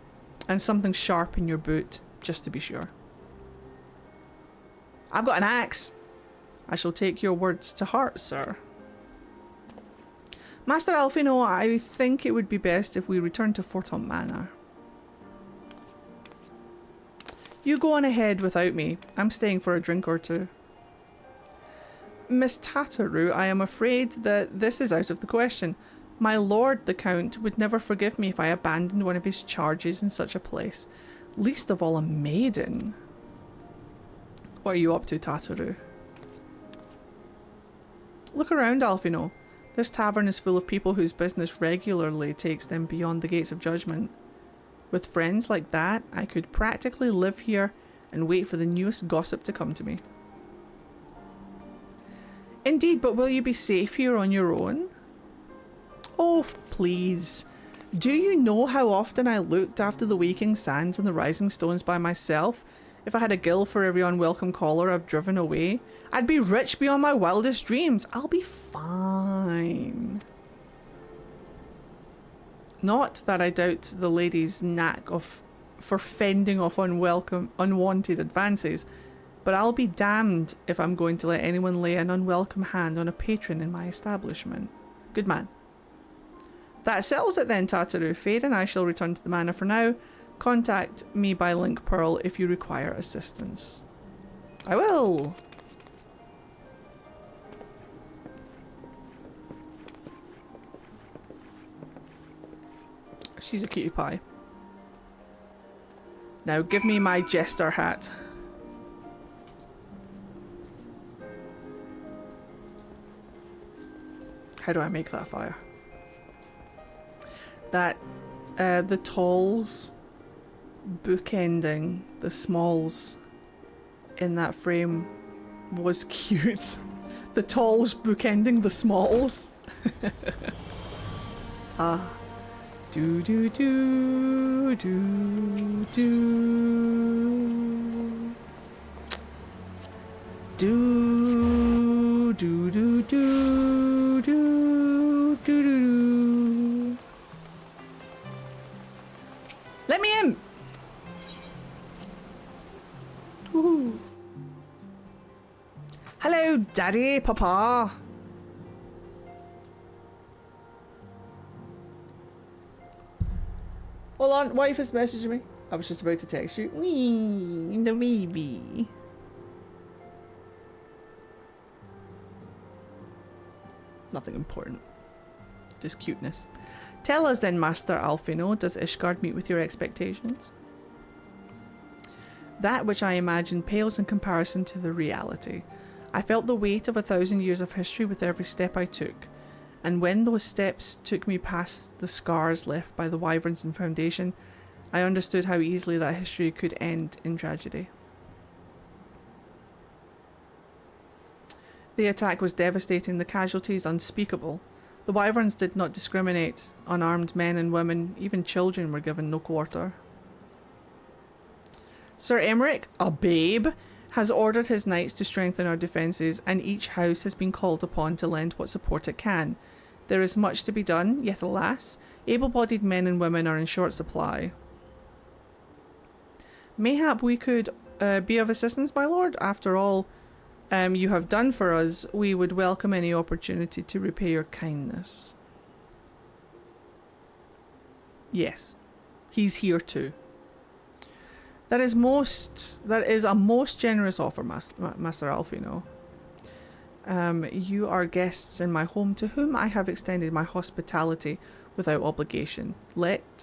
and something sharp in your boot, just to be sure. I've got an axe. I shall take your words to heart, sir. Master Alfino, I think it would be best if we return to Forton Manor. You go on ahead without me. I'm staying for a drink or two. Miss Tataru, I am afraid that this is out of the question. My lord, the Count, would never forgive me if I abandoned one of his charges in such a place. Least of all a maiden. What are you up to, Tataru? Look around, Alfino. This tavern is full of people whose business regularly takes them beyond the gates of judgment. With friends like that, I could practically live here and wait for the newest gossip to come to me. Indeed, but will you be safe here on your own? Oh, please. Do you know how often I looked after the waking sands and the rising stones by myself? If I had a gill for every unwelcome caller I've driven away, I'd be rich beyond my wildest dreams. I'll be fine. Not that I doubt the lady's knack for fending off unwanted advances, but I'll be damned if I'm going to let anyone lay an unwelcome hand on a patron in my establishment. Good man. That settles it then, Tataru. Fade and I shall return to the manor for now. Contact me by Link Pearl if you require assistance. I will! She's a cutie pie. Now give me my jester hat. How do I make that fire? That, the talls bookending the smalls in that frame was cute. The talls bookending the smalls. Ah. Do do do do do. Do do do do do do do. Let me in. Woohoo. Hello, Daddy, Papa. Hold on, wife is messaging me. I was just about to text you. Wee, the baby. Nothing important. Just cuteness. Tell us then, Master Alfino, does Ishgard meet with your expectations? That which I imagine pales in comparison to the reality. I felt the weight of 1,000 years of history with every step I took. And when those steps took me past the scars left by the wyverns and Foundation, I understood how easily that history could end in tragedy. The attack was devastating, the casualties unspeakable. The wyverns did not discriminate. Unarmed men and women, even children, were given no quarter. Sir Emmerich, a babe, has ordered his knights to strengthen our defences, and each house has been called upon to lend what support it can. There is much to be done, yet alas, able-bodied men and women are in short supply. Mayhap we could be of assistance, my lord. After all you have done for us, we would welcome any opportunity to repay your kindness. Yes, he's here too. That is a most generous offer, Master Alfino. You are guests in my home to whom I have extended my hospitality without obligation. Lion?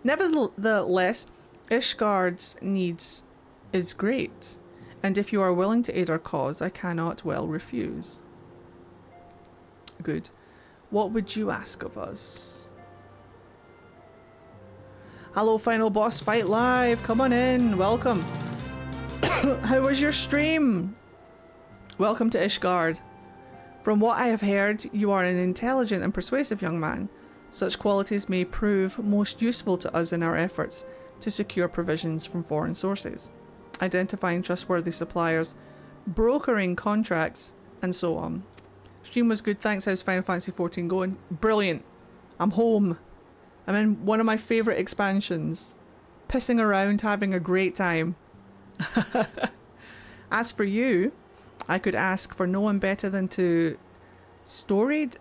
Nevertheless, Ishgard's needs is great, and if you are willing to aid our cause, I cannot well refuse. Good. What would you ask of us? Hello, Final Boss Fight Live. Come on in. Welcome. How was your stream? Welcome to Ishgard. From what I have heard, you are an intelligent and persuasive young man. Such qualities may prove most useful to us in our efforts to secure provisions from foreign sources, identifying trustworthy suppliers, brokering contracts, and so on. Stream was good, thanks. How's Final Fantasy XIV going? Brilliant. I'm home. I'm in one of my favourite expansions. Pissing around, having a great time. As for you, I could ask for no one better than a storied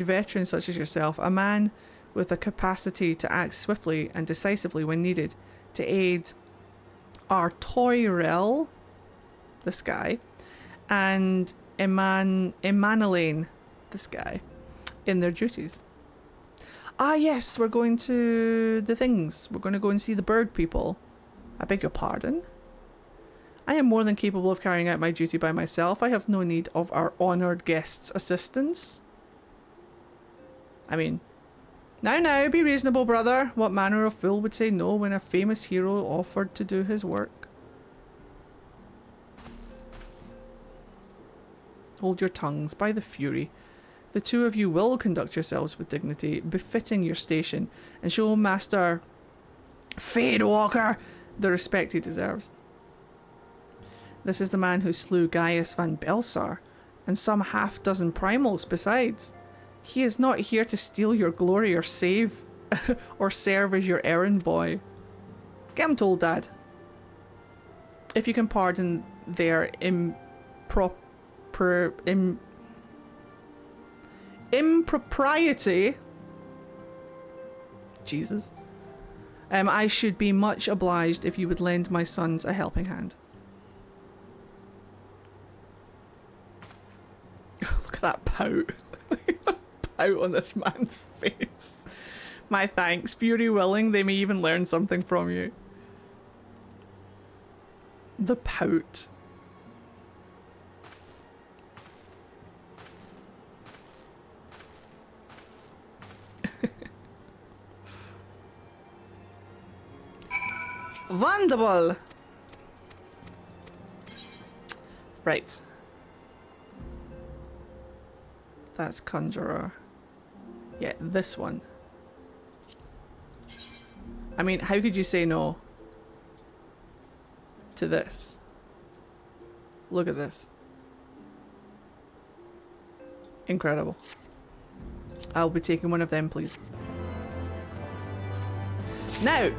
veteran such as yourself, a man with a capacity to act swiftly and decisively when needed, to aid our Toyrell, this guy, and Emanelaine, this guy, in their duties. Ah yes, we're going to the things. We're going to go and see the bird people. I beg your pardon? I am more than capable of carrying out my duty by myself. I have no need of our honoured guest's assistance. I mean, now, be reasonable, brother. What manner of fool would say no when a famous hero offered to do his work? Hold your tongues, by the Fury. The two of you will conduct yourselves with dignity, befitting your station, and show Master Fadewalker the respect he deserves. This is the man who slew Gaius van Belsar, and some half-dozen primals besides. He is not here to steal your glory or save, or serve as your errand boy. Get him told, Dad. If you can pardon their impropriety, Jesus, I should be much obliged if you would lend my sons a helping hand. Look at that pout. Pout on this man's face. My thanks. Fury willing, they may even learn something from you. The pout. Wonderful. Right. That's Conjurer. Yeah, this one. I mean, how could you say no to this? Look at this. Incredible. I'll be taking one of them, please. Now,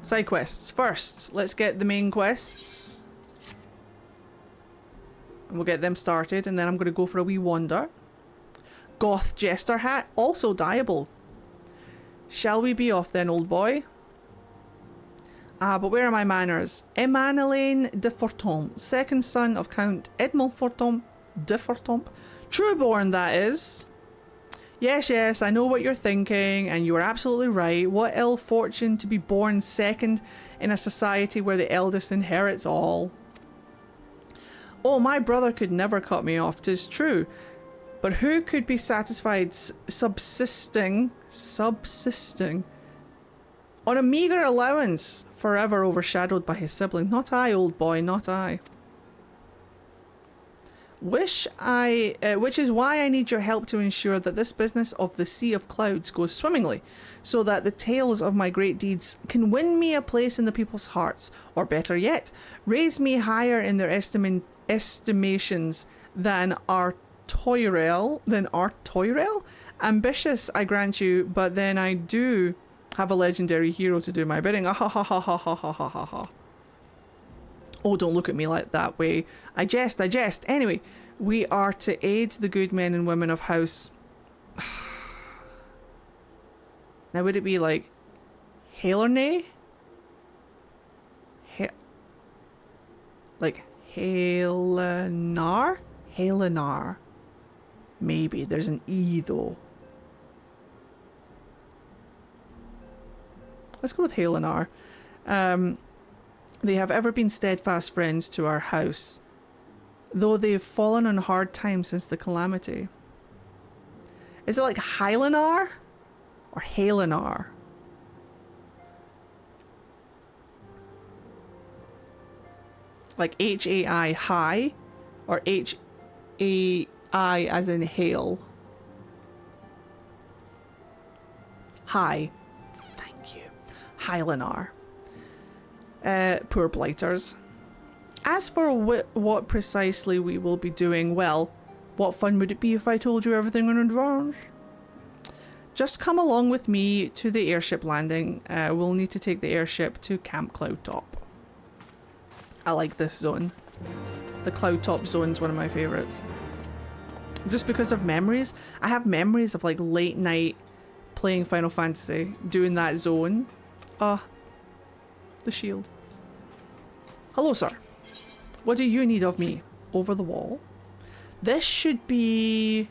side quests. First, let's get the main quests. And we'll get them started, and then I'm going to go for a wee wander. Goth Jester hat, also dyeable. Shall we be off then, old boy? But where are my manners? Emanelaine de Fortomp, second son of Count Edmond Fortomp de Fortomp. Trueborn, that is. Yes, I know what you're thinking, and you are absolutely right. What ill fortune to be born second in a society where the eldest inherits all. Oh, my brother could never cut me off, 'tis true. But who could be satisfied subsisting on a meagre allowance, forever overshadowed by his sibling? Not I, old boy, not I. Which is why I need your help to ensure that this business of the Sea of Clouds goes swimmingly, so that the tales of my great deeds can win me a place in the people's hearts, or better yet, raise me higher in their estimations than our Toyrell. Ambitious, I grant you, but then I do have a legendary hero to do my bidding. Ah, ha ha ha ha ha ha ha ha ha. Oh, don't look at me like that way. I jest. Anyway, we are to aid the good men and women of House Now, would it be like Halernay? Like Halenar? Halenar. Maybe. There's an E though. Let's go with Halenar. They have ever been steadfast friends to our house, though they've fallen on hard times since the calamity. Is it like Hylenar or Halenar? Like H-A-I, high, or H-A-I as in hail? High. Thank you. Hylenar. Poor blighters. As for what precisely we will be doing, well, what fun would it be if I told you everything in advance? Just come along with me to the airship landing. We'll need to take the airship to Camp Cloudtop. I like this zone. The Cloudtop zone's one of my favourites. Just because of memories. I have memories of like late night playing Final Fantasy, doing that zone. Ah, the shield. Hello, sir. What do you need of me? Over the wall. This should be...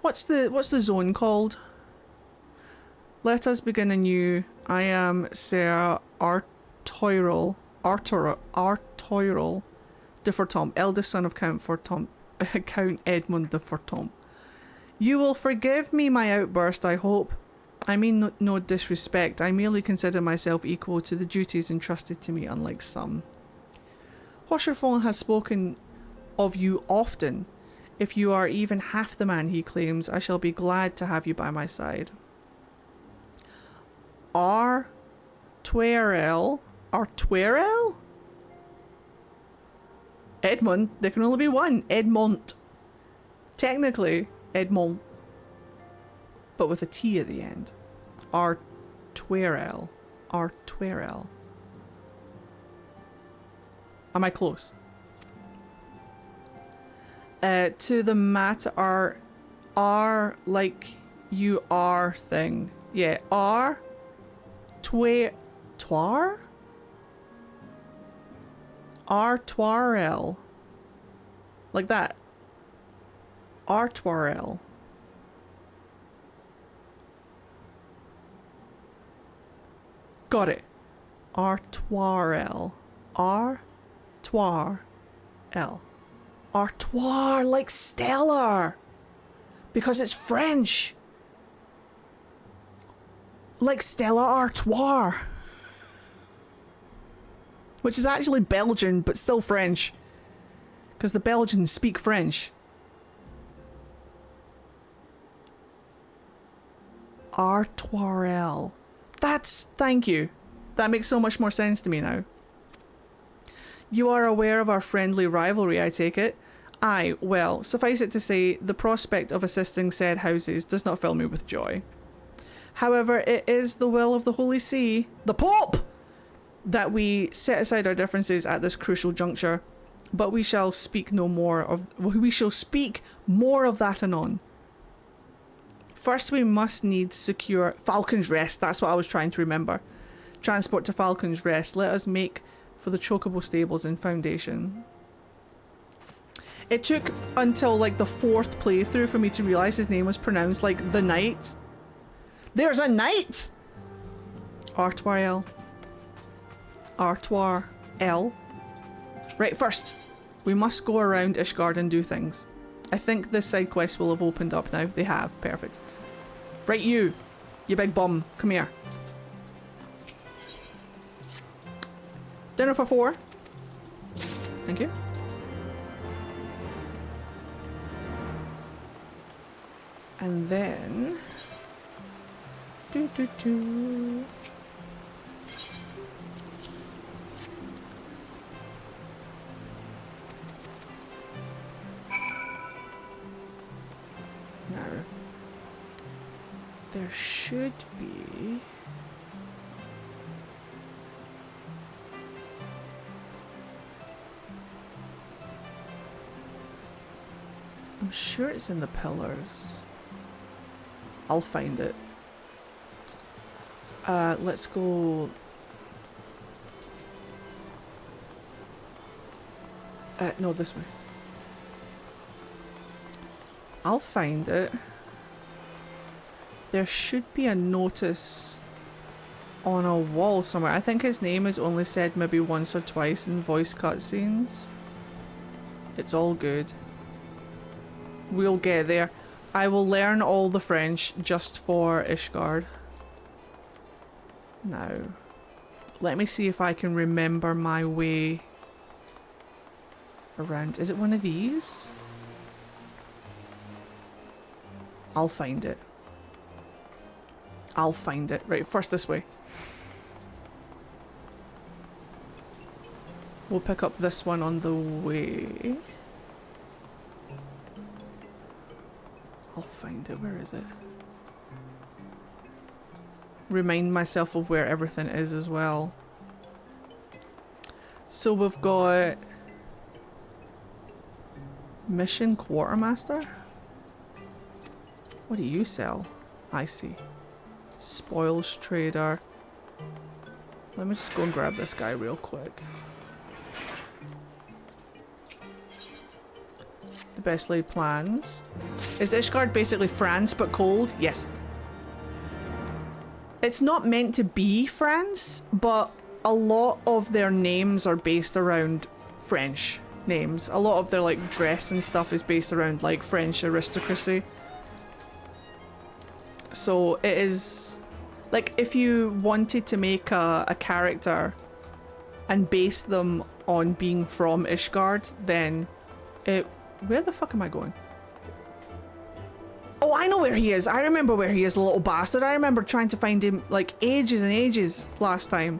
What's the zone called? Let us begin anew. I am Sir Artoirel de Fortom, eldest son of Count Edmund de Fortom. You will forgive me my outburst, I hope. I mean no disrespect. I merely consider myself equal to the duties entrusted to me, unlike some. Hosherfon has spoken of you often. If you are even half the man he claims, I shall be glad to have you by my side. Artoirel? Edmund? There can only be one. Edmont. Technically, Edmont. But with a T at the end. Artoirel. Artoirel. Am I close? To the matter are like you are thing. Yeah, are Toir? Artoirel. Like that. Artoirel. Got it. Artoirel. Artoirel. Artoir, like stellar. Because it's French. Like Stella Artois. Which is actually Belgian, but still French. Because the Belgians speak French. Artoirel. Thank you. That makes so much more sense to me now. You are aware of our friendly rivalry, I take it? Aye, well, suffice it to say, the prospect of assisting said houses does not fill me with joy. However, it is the will of the Holy See, the Pope, that we set aside our differences at this crucial juncture. But we shall speak more of that anon. First, we must needs secure Falcon's Rest. That's what I was trying to remember. Transport to Falcon's Rest. Let us make for the Chocobo Stables and Foundation. It took until like the 4th playthrough for me to realise his name was pronounced like the Knight. There's a knight! Artoirel. Artoirel. Right, first, we must go around Ishgard and do things. I think the side quests will have opened up now. They have. Perfect. Right, you big bum. Come here. Dinner for 4. Thank you. And then... Now, there should be... I'm sure it's in the pillars. I'll find it. Let's go... no, this way. I'll find it. There should be a notice on a wall somewhere. I think his name is only said maybe once or twice in voice cutscenes. It's all good. We'll get there. I will learn all the French just for Ishgard. Now, let me see if I can remember my way around. Is it one of these? I'll find it. I'll find it. Right, first this way. We'll pick up this one on the way. I'll find it. Where is it? Remind myself of where everything is as well. So we've got Mission Quartermaster. What do you sell? I see. Spoils Trader. Let me just go and grab this guy real quick. The best laid plans. Is Ishgard basically France but cold? Yes. It's not meant to be France, but a lot of their names are based around French names. A lot of their like dress and stuff is based around like French aristocracy. So it is like if you wanted to make a character and base them on being from Ishgard, then it... Where the fuck am I going? Oh, I know where he is. I remember where he is, the little bastard. I remember trying to find him like ages and ages last time.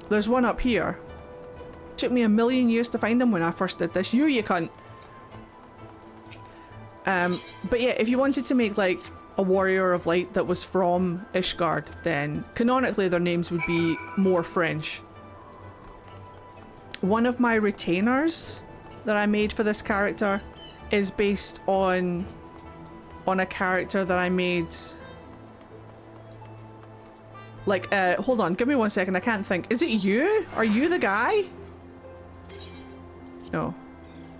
There's one up here. Took me a million years to find him when I first did this. You cunt. But yeah, if you wanted to make like a warrior of light that was from Ishgard, then canonically their names would be more French. One of my retainers that I made for this character is based on a character that I made. Like, hold on, give me 1 second, I can't think. Is it you? Are you the guy? No.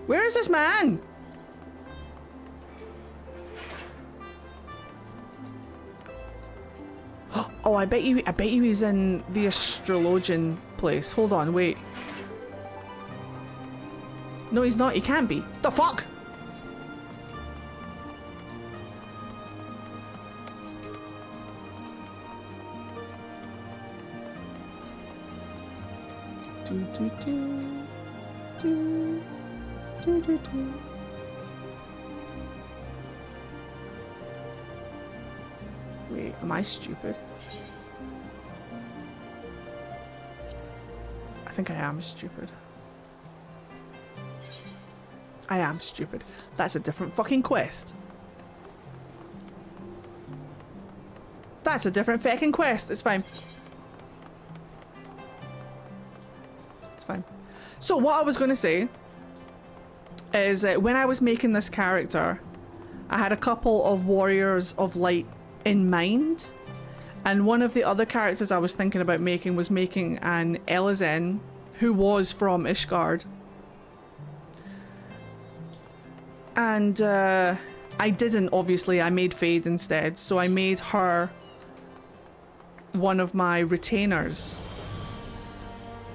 Where is this man? Oh, I bet you he's in the astrologian place. Hold on, wait. No, he's not. He can't be. The fuck? Wait, am I stupid? I think I am stupid. I am stupid. That's a different fucking quest. That's a different fucking quest. It's fine. It's fine. So what I was going to say is that when I was making this character, I had a couple of warriors of light in mind. And one of the other characters I was thinking about making was making an Elyzen who was from Ishgard. And I didn't, obviously. I made Fade instead. So I made her one of my retainers.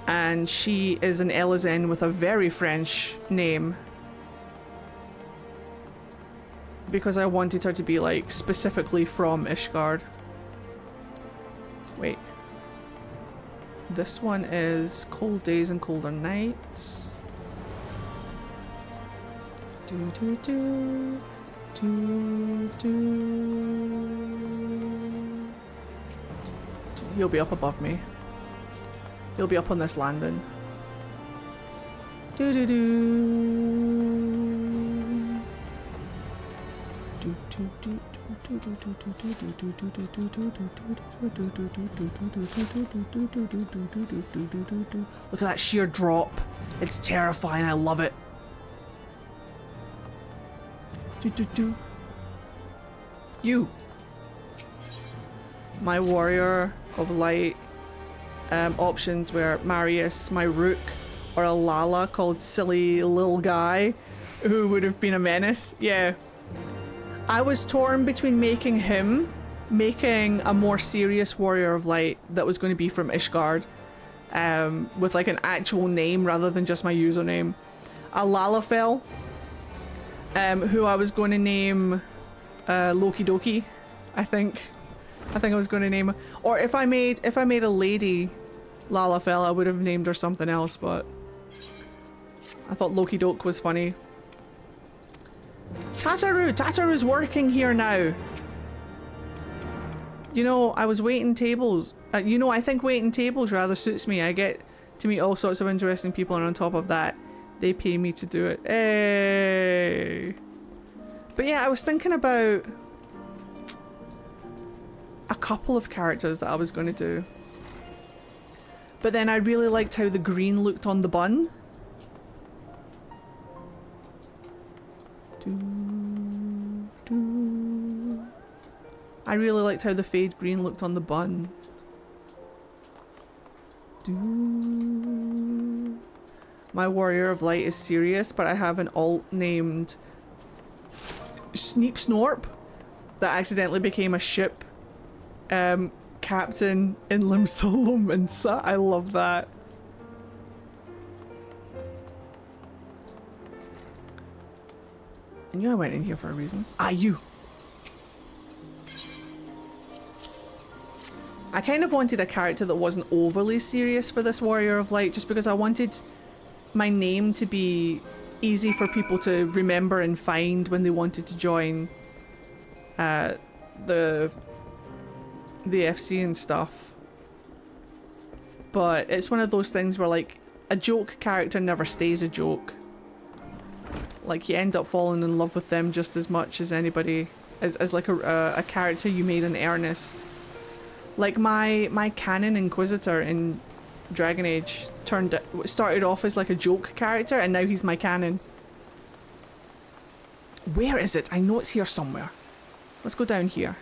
And she is an Elyzen with a very French name. Because I wanted her to be, like, specifically from Ishgard. Wait. This one is Cold Days and Colder Nights. He'll be up above me. He'll be up on this landing. Look at that sheer drop. It's terrifying. I love it. You. My warrior of light. Options were Marius, my rook, or a Lala called Silly Lil Guy, who would have been a menace. Yeah. I was torn between making a more serious warrior of light that was going to be from Ishgard, with like an actual name rather than just my username. A Lalafell, who I was going to name Loki Doki, I think I was going to name her. Or if I made a lady Lalafell, I would have named her something else, but I thought Loki Doke was funny. Tataru's working here now. You know, I was waiting tables. You know, I think waiting tables rather suits me. I get to meet all sorts of interesting people, and on top of that, they pay me to do it. Hey. But yeah, I was thinking about a couple of characters that I was going to do. But then I really liked how the green looked on the bun. I really liked how the fade green looked on the bun. My warrior of light is serious, but I have an alt named Sneep Snorp that accidentally became a ship captain in Limsolo Minsa. I love that. I knew I went in here for a reason. Ah, you! I kind of wanted a character that wasn't overly serious for this Warrior of Light, just because I wanted my name to be easy for people to remember and find when they wanted to join the FC and stuff. But it's one of those things where, like, a joke character never stays a joke. Like, you end up falling in love with them just as much as anybody, as like a character you made in earnest. Like my canon Inquisitor in Dragon Age started off as like a joke character, and now he's my canon. Where is it? I know it's here somewhere. Let's go down here.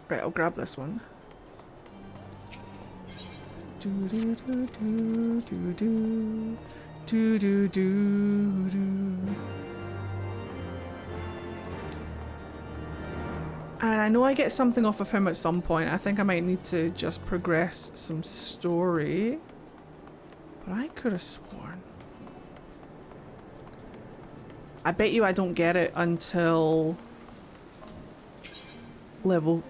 Right, I'll grab this one. And I know I get something off of him at some point. I think I might need to just progress some story. But I could have sworn. I bet you I don't get it until level...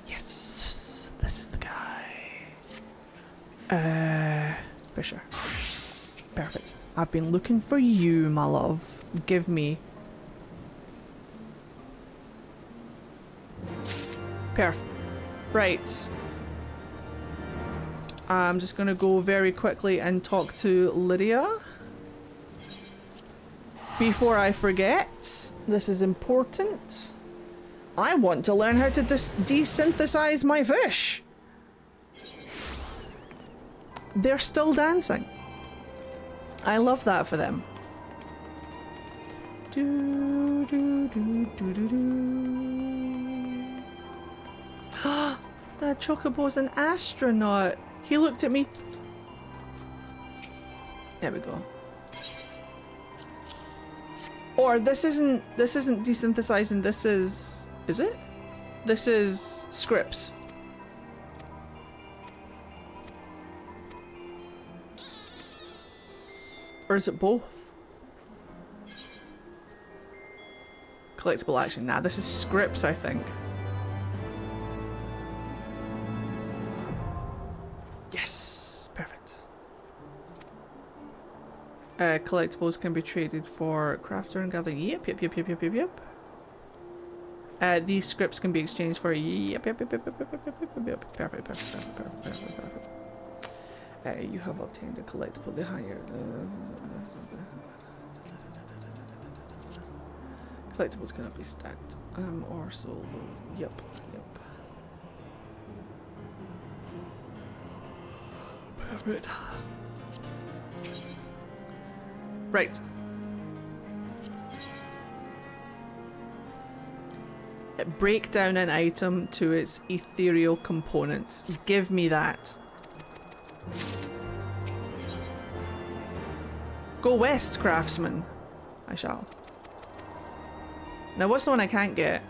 Yes, this is the guy. Fisher. Perfect. I've been looking for you, my love. Give me. Perf. Right. I'm just gonna go very quickly and talk to Lydia. Before I forget, this is important. I want to learn how to desynthesize my fish. They're still dancing. I love that for them. Do, do, do, do, do, do. That Chocobo's an astronaut. He looked at me. There we go. Or this isn't desynthesizing, this is it? This is scripts. Or is it both? Collectible action. Nah, this is scripts, I think. Yes, perfect. Collectibles can be traded for crafter and gather. Yep. These scripts can be exchanged for Perfect. You have obtained a collectible. The higher Collectibles cannot be stacked or sold. Yep, yep. Perfect. Right. Break down an item to its ethereal components. Give me that. Go west, craftsman. I shall. Now, what's the one I can't get?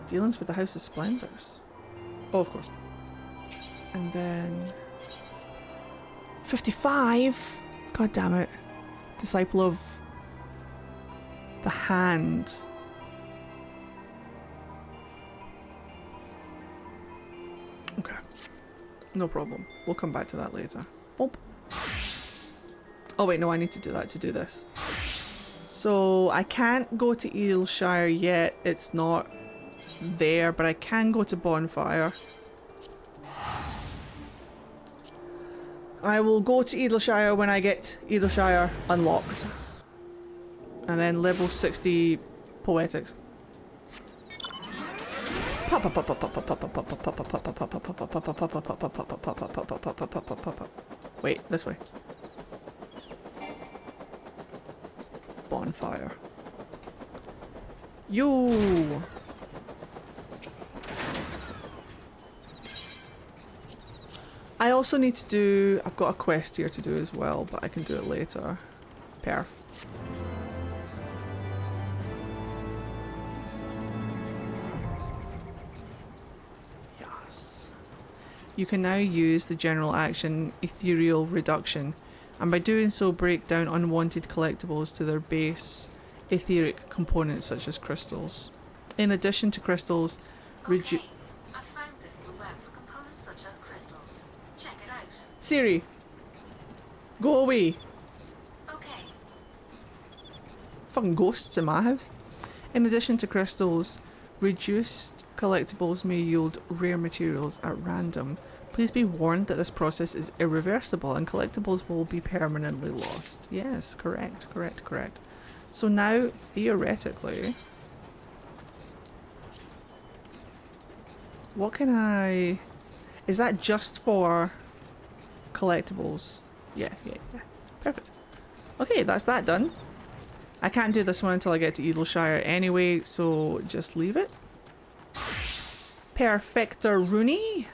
Dealings with the House of Splendors. Oh, of course. And then 55. God damn it. Disciple of the Hand. Okay. No problem. We'll come back to that later. Oh. Oh wait, no, I need to do that to do this. So I can't go to Edelshire yet. It's not there, but I can go to Bonfire. I will go to Edelshire when I get Edelshire unlocked. And then level 60 Poetics. Wait, this way. Bonfire. Yo! I also need to do... I've got a quest here to do as well, but I can do it later. Perf. Yes. You can now use the general action Ethereal Reduction, and by doing so break down unwanted collectibles to their base etheric components such as crystals. In addition to crystals, Okay, I found this new web for components such as crystals. Check it out. Siri, go away. Okay. Fucking ghosts in my house. In addition to crystals, reduced collectibles may yield rare materials at random. Please be warned that this process is irreversible and collectibles will be permanently lost. Yes, correct, correct, correct. So now, theoretically, what can I... Is that just for collectibles? Yeah, yeah, yeah. Perfect. Okay, that's that done. I can't do this one until I get to Edelshire anyway, so just leave it. Perfector Rooney.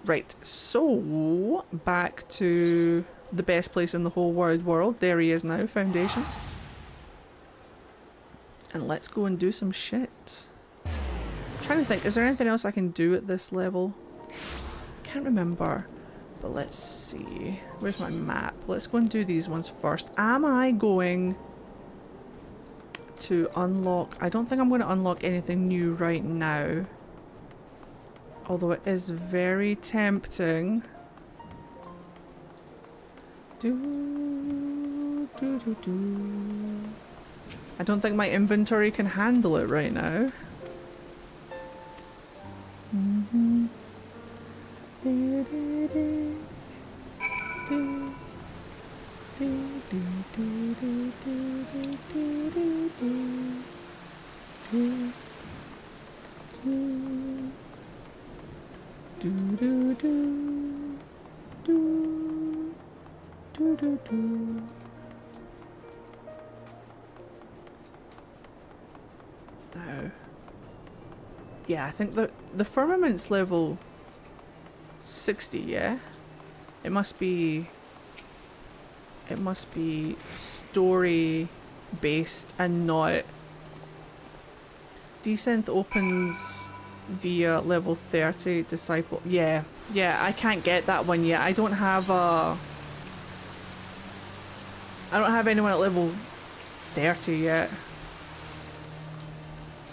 Right, so back to the best place in the whole wide world. There he is now, Foundation. And let's go and do some shit. I'm trying to think, is there anything else I can do at this level? Can't remember. But let's see. Where's my map? Let's go and do these ones first. Am I going to unlock... I don't think I'm going to unlock anything new right now. Although it is very tempting. I don't think my inventory can handle it right now. No. Yeah, I think the firmament's level 60, yeah? It must be story based and not... Desynth opens via level 30 disciple. Yeah, I can't get that one yet. I don't have anyone at level 30 yet.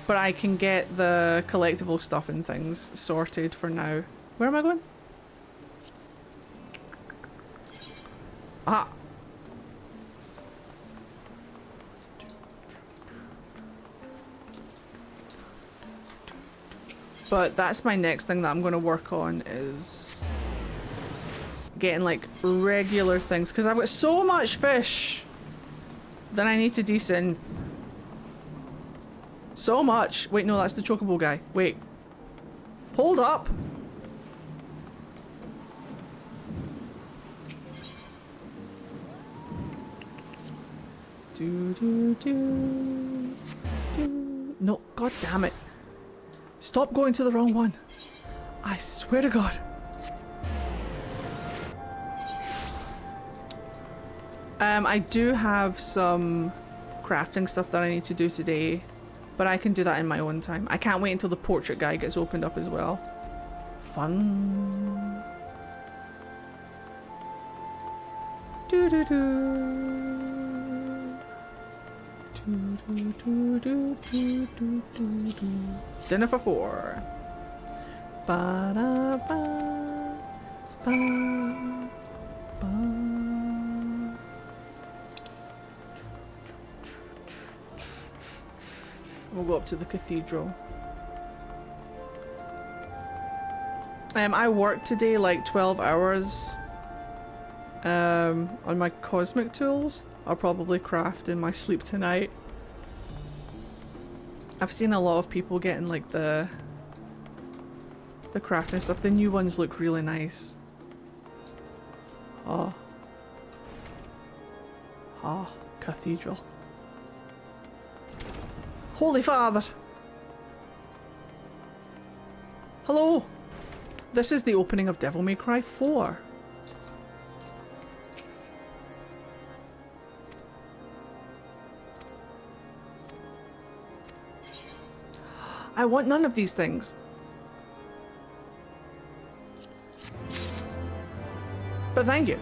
But I can get the collectible stuff and things sorted for now. Where am I going? Ah! But that's my next thing that I'm going to work on is getting like regular things because I've got so much fish that I need to desynth. So much. Wait, no, that's the chocobo guy. Wait. Hold up. No, god damn it. Stop going to the wrong one. I swear to God. I do have some crafting stuff that I need to do today, but I can do that in my own time. I can't wait until the portrait guy gets opened up as well. Fun. Do do do. Do do do do do do do. Dinner for 4. Ba da ba ba ba. We'll go up to the cathedral. I worked today like 12 hours on my cosmic tools. I'll probably craft in my sleep tonight. I've seen a lot of people getting like the crafting stuff. The new ones look really nice. Oh. Oh, cathedral. Holy Father! Hello! This is the opening of Devil May Cry 4. I want none of these things. But thank you.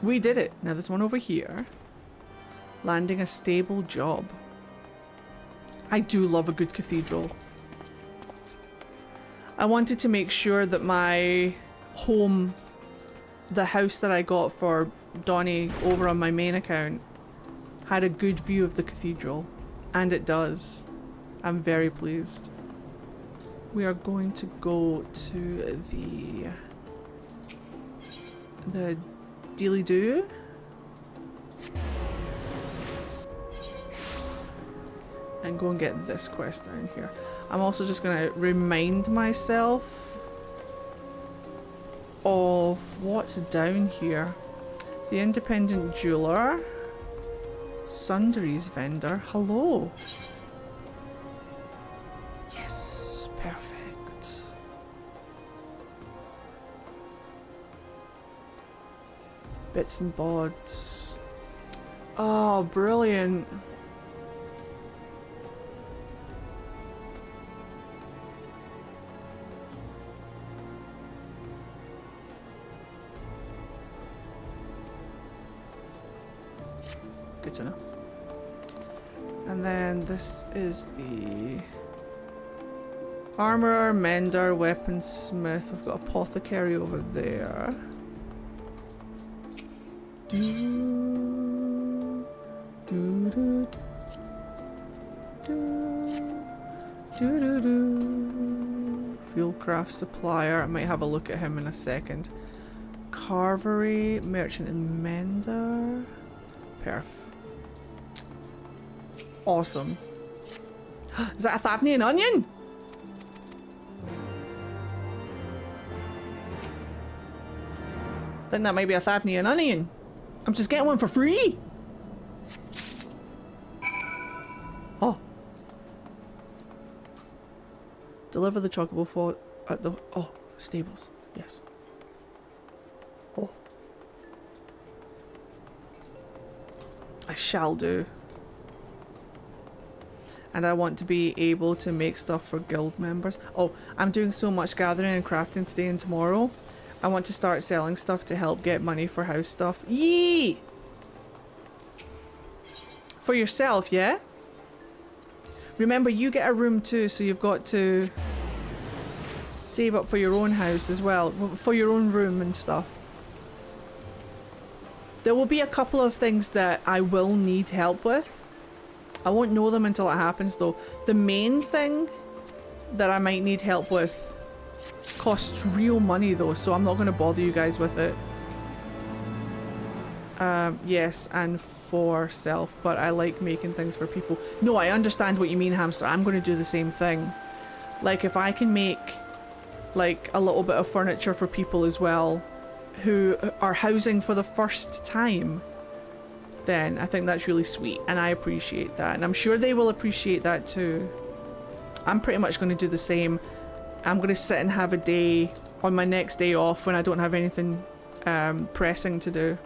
We did it. Now there's one over here. Landing a stable job. I do love a good cathedral. I wanted to make sure that my home, the house that I got for Donnie over on my main account, had a good view of the cathedral. And it does. I'm very pleased. We are going to go to the dealy-doo. And go and get this quest down here. I'm also just going to remind myself of what's down here. The independent jeweler. Sundries vendor. Hello. Yes, perfect. Bits and bods. Oh, brilliant. Good to know. And then this is the armorer, mender, weaponsmith. We've got apothecary over there. Do, do, do, do, do, do, do. Fieldcraft supplier. I might have a look at him in a second. Carvery, merchant and mender. Perf. Awesome. Is that a Ffxiv onion? I think that might be a Ffxiv onion. I'm just getting one for free. Oh. Deliver the chocobo fort at the stables. Yes. Oh. I shall do. And I want to be able to make stuff for guild members. Oh, I'm doing so much gathering and crafting today and tomorrow. I want to start selling stuff to help get money for house stuff. Yee! For yourself, yeah? Remember, you get a room too, so you've got to save up for your own house as well. For your own room and stuff. There will be a couple of things that I will need help with. I won't know them until it happens though. The main thing that I might need help with Costs real money though, so I'm not going to bother you guys with it. Yes, and for self, but I like making things for people. No, I understand what you mean, Hamster. I'm going to do the same thing. Like, if I can make, like, a little bit of furniture for people as well who are housing for the first time, then I think that's really sweet, and I appreciate that. And I'm sure they will appreciate that too. I'm pretty much going to do the same. I'm going to sit and have a day on my next day off when I don't have anything pressing to do.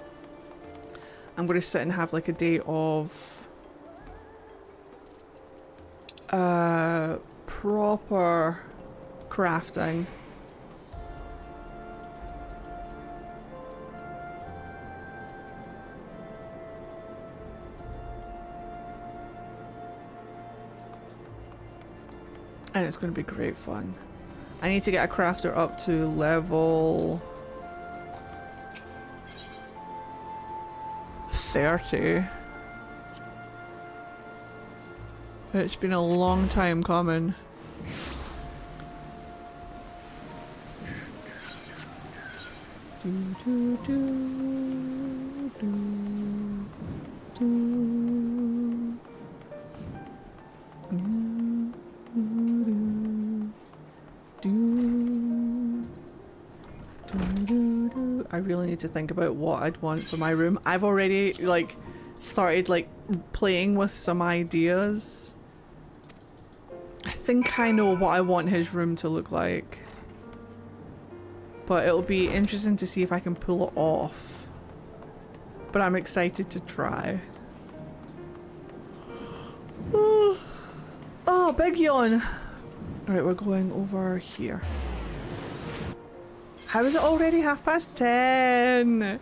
I'm going to sit and have like a day of proper crafting. And it's going to be great fun. I need to get a crafter up to level 30. It's been a long time coming. I really need to think about what I'd want for my room. I've already like started like playing with some ideas. I think I know what I want his room to look like, but it'll be interesting to see if I can pull it off. But I'm excited to try. Oh, big yawn. Alright, we're going over here. How is it already 10:30?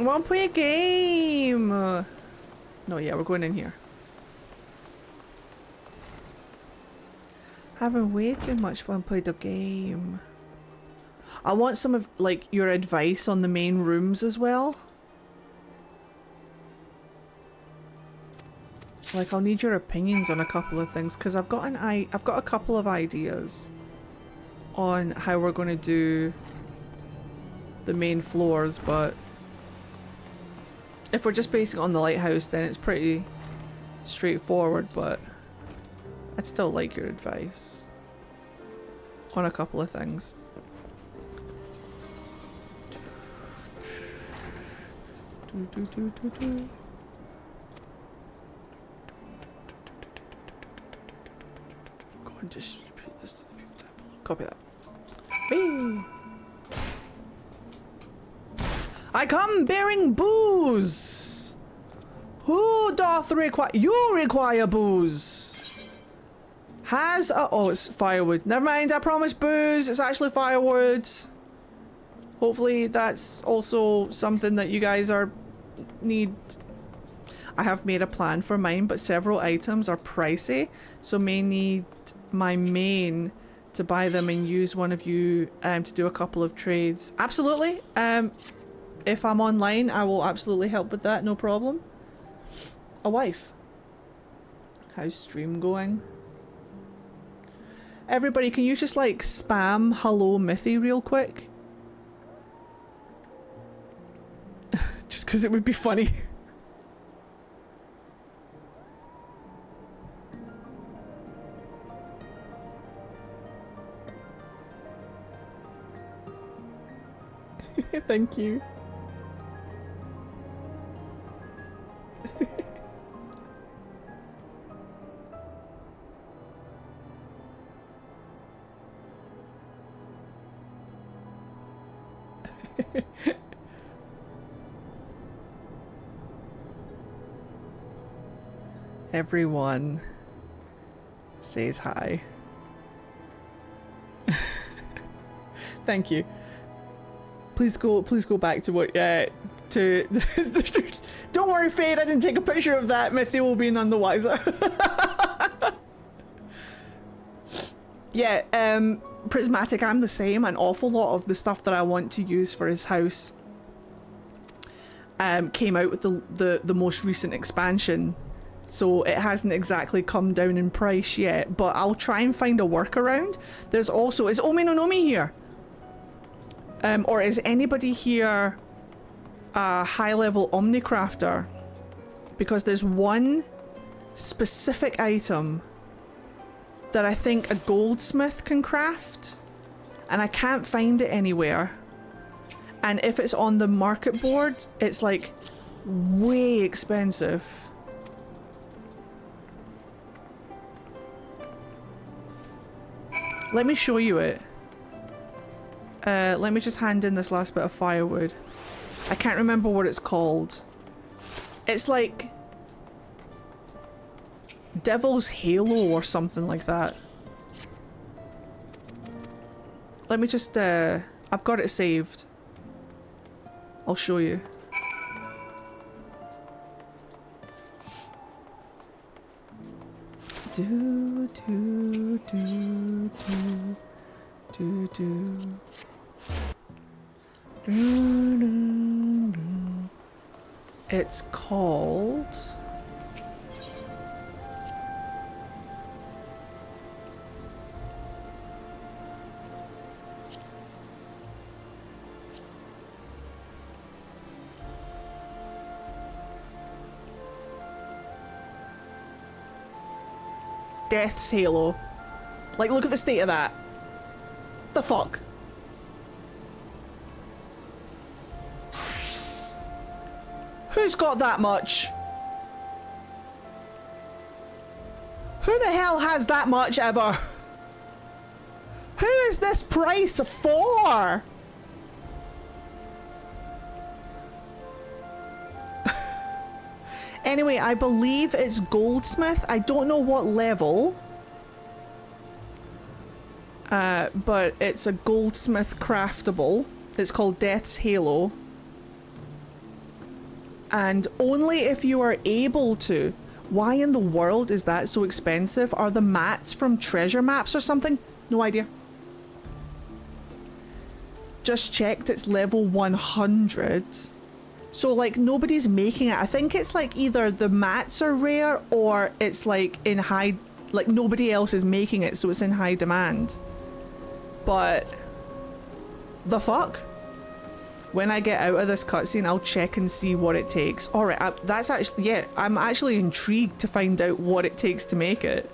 I want to play a game. No, yeah, we're going in here. Having way too much fun playing the game. I want some of like your advice on the main rooms as well. Like, I'll need your opinions on a couple of things because I've got a couple of ideas on how we're going to do the main floors, but if we're just basing it on the lighthouse, then it's pretty straightforward, but I'd still like your advice on a couple of things. Go and distribute this to the people down below. Copy that. Whee! I come bearing booze. Who doth require? You require booze. Has a oh, it's firewood. Never mind. I promised booze. It's actually firewood. Hopefully, that's also something that you guys need. I have made a plan for mine, but several items are pricey, so may need my main to buy them and use one of you to do a couple of trades. Absolutely. If I'm online, I will absolutely help with that, no problem. A wife. How's stream going? Everybody, can you just like spam hello Mithy real quick? Just because it would be funny. Thank you. Everyone says hi. Thank you. Please go back to what to don't worry, Fade, I didn't take a picture of that. Mithy will be none the wiser. Yeah, Prismatic, I'm the same. An awful lot of the stuff that I want to use for his house came out with the most recent expansion. so it hasn't exactly come down in price yet, but I'll try and find a workaround. There's also, is Omi no Nomi here? Or is anybody here a high-level Omnicrafter? Because there's one specific item that I think a goldsmith can craft, and I can't find it anywhere. And if it's on the market board, it's like way expensive. Let me show you it. Let me just hand in this last bit of firewood. I can't remember what it's called. It's like Devil's Halo or something like that. Let me just, I've got it saved. I'll show you. Do, do, do, do, do, do. Do, do, do. It's called... Death's Halo. Like, look at the state of that. The fuck? Who's got that much? Who the hell has that much ever? Who is this price for? Anyway, I believe it's goldsmith. I don't know what level. But it's a goldsmith craftable. It's called Death's Halo. And only if you are able to. Why in the world is that so expensive? Are the mats from treasure maps or something? No idea. Just checked, it's level 100. So like nobody's making it. I think it's like either the mats are rare or it's like in high, like nobody else is making it, so it's in high demand. But the fuck? When I get out of this cutscene, I'll check and see what it takes. All right, that's actually, yeah, I'm actually intrigued to find out what it takes to make it.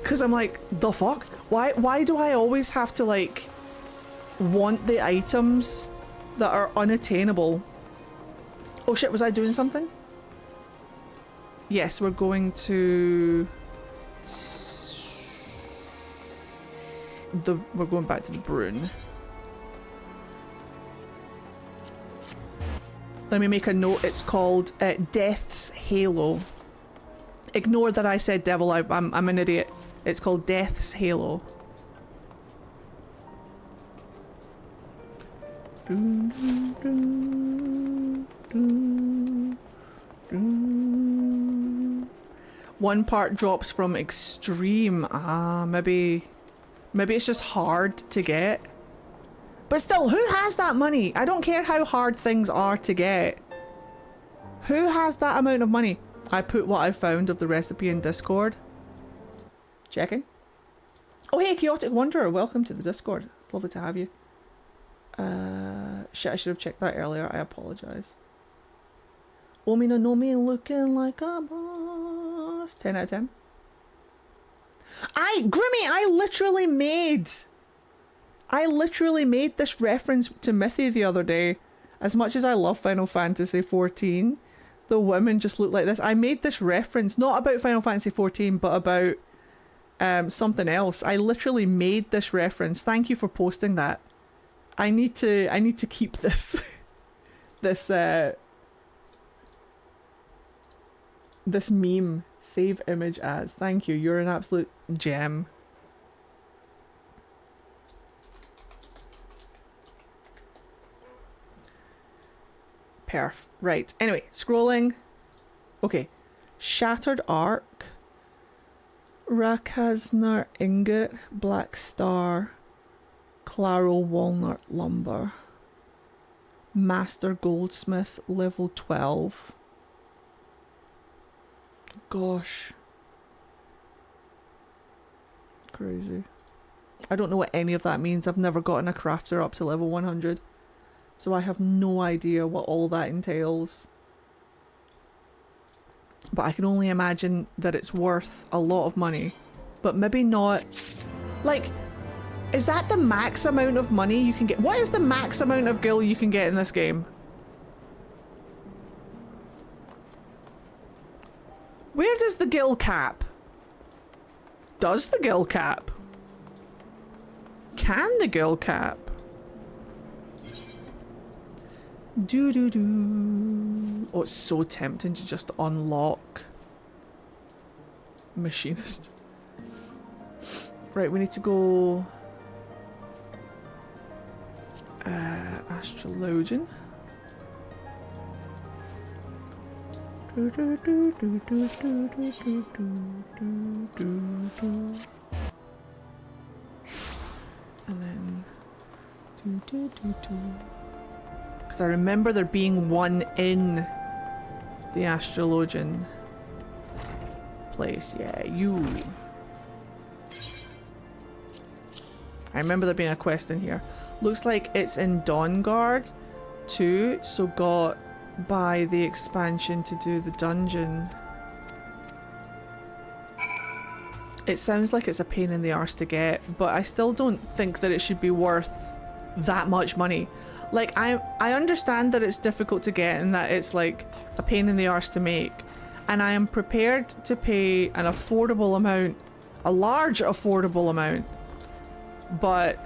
Cause I'm like, the fuck? Why do I always have to like want the items that are unattainable? Oh shit, was I doing something? Yes, we're going to we're going back to the Brune. Let me make a note. It's called Death's Halo. Ignore that I said devil. I'm an idiot. It's called Death's Halo. One part drops from extreme. Ah, maybe it's just hard to get. But still, who has that money? I don't care how hard things are to get. Who has that amount of money? I put what I found of the recipe in Discord. Checking. Oh hey, Chaotic Wanderer, welcome to the Discord. It's lovely to have you. Shit, I should have checked that earlier. I apologise. Omi no Nomi looking like a boss. 10 out of 10. Grimmy, I literally made this reference to Mythi the other day. As much as I love Final Fantasy XIV, the women just look like this. I made this reference, not about Final Fantasy XIV, but about something else. I literally made this reference. Thank you for posting that. I need to keep this this meme. Save image as. Thank you. You're an absolute gem. Perf. Right. Anyway, scrolling. Okay. Shattered Arc. Rakazner Ingot. Black Star. Claro Walnut Lumber. Master Goldsmith level 12. gosh. Crazy. I don't know what any of that means. I've never gotten a crafter up to level 100. So I have no idea what all that entails. But I can only imagine that it's worth a lot of money. But maybe not... Like, is that the max amount of money you can get? What is the max amount of gil you can get in this game? Where does the gil cap? Does the gil cap? Can the gil cap? Do. Oh, it's so tempting to just unlock machinist. Right, we need to go astrologian. And then because I remember there being one in the astrologian place. Yeah, you. I remember there being a quest in here. Looks like it's in Dawnguard too, so got by the expansion to do the dungeon. It sounds like it's a pain in the arse to get, but I still don't think that it should be worth that much money. Like, I understand that it's difficult to get and that it's like a pain in the arse to make, and I am prepared to pay an affordable amount, a large affordable amount, but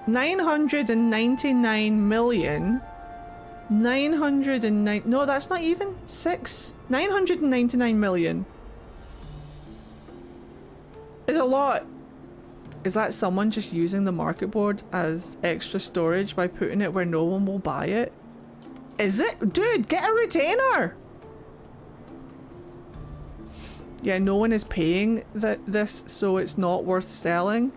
999 million, 909, no, that's not even 999 million is a lot. Is that someone just using the market board as extra storage by putting it where no one will buy it? Is it? Dude, get a retainer! Yeah, no one is paying this, so it's not worth selling.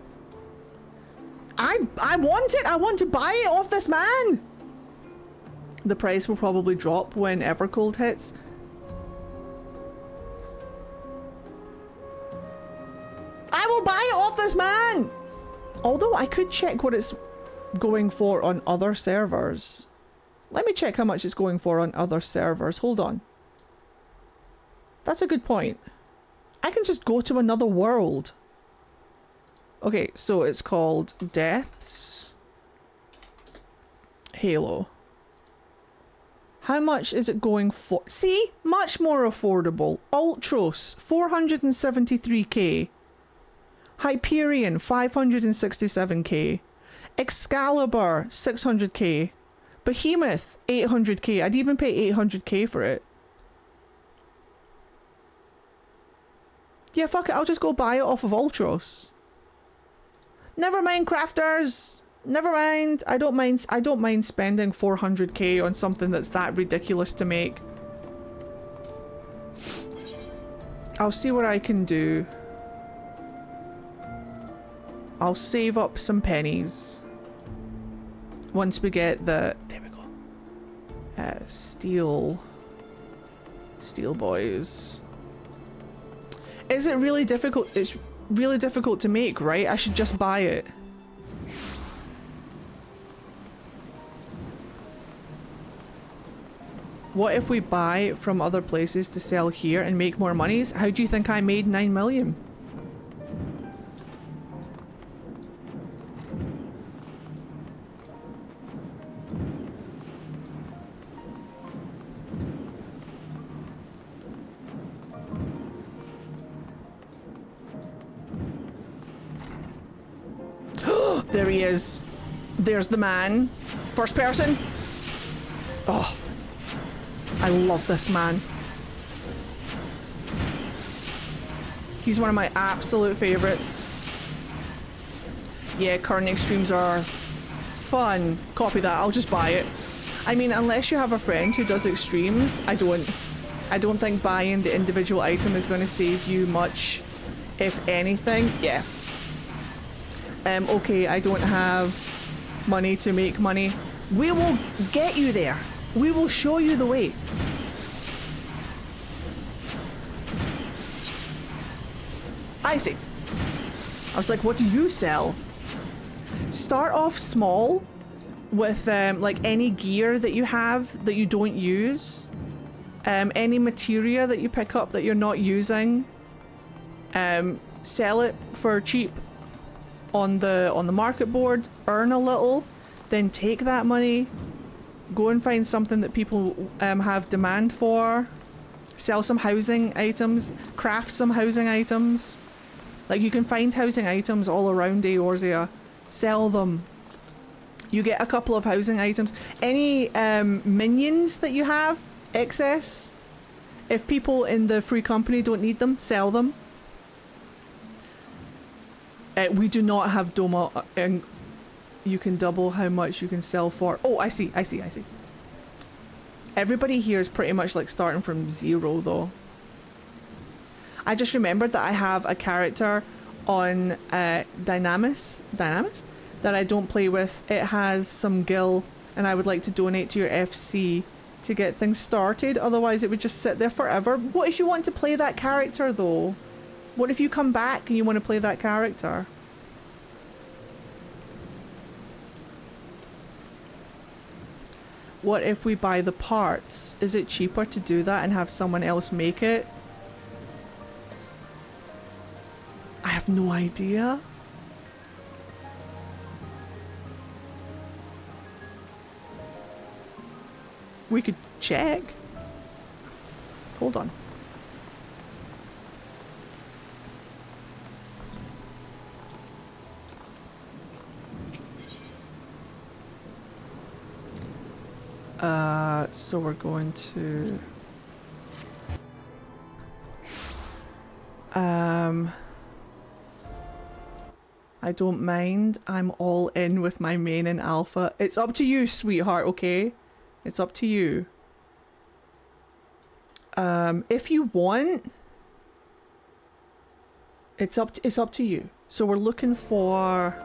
I want it! I want to buy it off this man! The price will probably drop when Evercold hits. I will buy it off this man! Although I could check what it's going for on other servers. Let me check how much it's going for on other servers. Hold on. That's a good point. I can just go to another world. Okay, so it's called Death's Halo. How much is it going for? See? Much more affordable. Ultros, 473k. Hyperion, 567k. Excalibur, 600k. Behemoth, 800k. I'd even pay 800k for it. Yeah, fuck it. I'll just go buy it off of Ultros. Never mind, crafters. Never mind. I don't mind spending 400k on something that's that ridiculous to make. I'll see what I can do. I'll save up some pennies. Once we get the... There we go. Steel boys. Is it really difficult? It's really difficult to make, right? I should just buy it. What if we buy from other places to sell here and make more monies? How do you think I made 9 million? There he is. There's the man. First person. Oh, I love this man. He's one of my absolute favorites. Yeah, current extremes are fun. Copy that. I'll just buy it. I mean, unless you have a friend who does extremes, I don't think buying the individual item is going to save you much, if anything. Yeah. Okay, I don't have money to make money. We will get you there. We will show you the way. I see. I was like, what do you sell? Start off small with like any gear that you have that you don't use. Any materia that you pick up that you're not using. Sell it for cheap on the market board, earn a little, then take that money, go and find something that people have demand for, sell some housing items, craft some housing items. Like, you can find housing items all around Eorzea, sell them. You get a couple of housing items. Any minions that you have, excess, if people in the free company don't need them, sell them. We do not have Doma, and you can double how much you can sell for. Oh, I see. Everybody here is pretty much like starting from 0 though. I just remembered that I have a character on Dynamis that I don't play with. It has some gil and I would like to donate to your FC to get things started. Otherwise it would just sit there forever. What if you want to play that character though? What if you come back and you want to play that character? What if we buy the parts? Is it cheaper to do that and have someone else make it? I have no idea. We could check. Hold on. So we're going to I don't mind. I'm all in with my main and alpha. It's up to you, sweetheart, okay? It's up to you. If you want, it's up to you. So we're looking for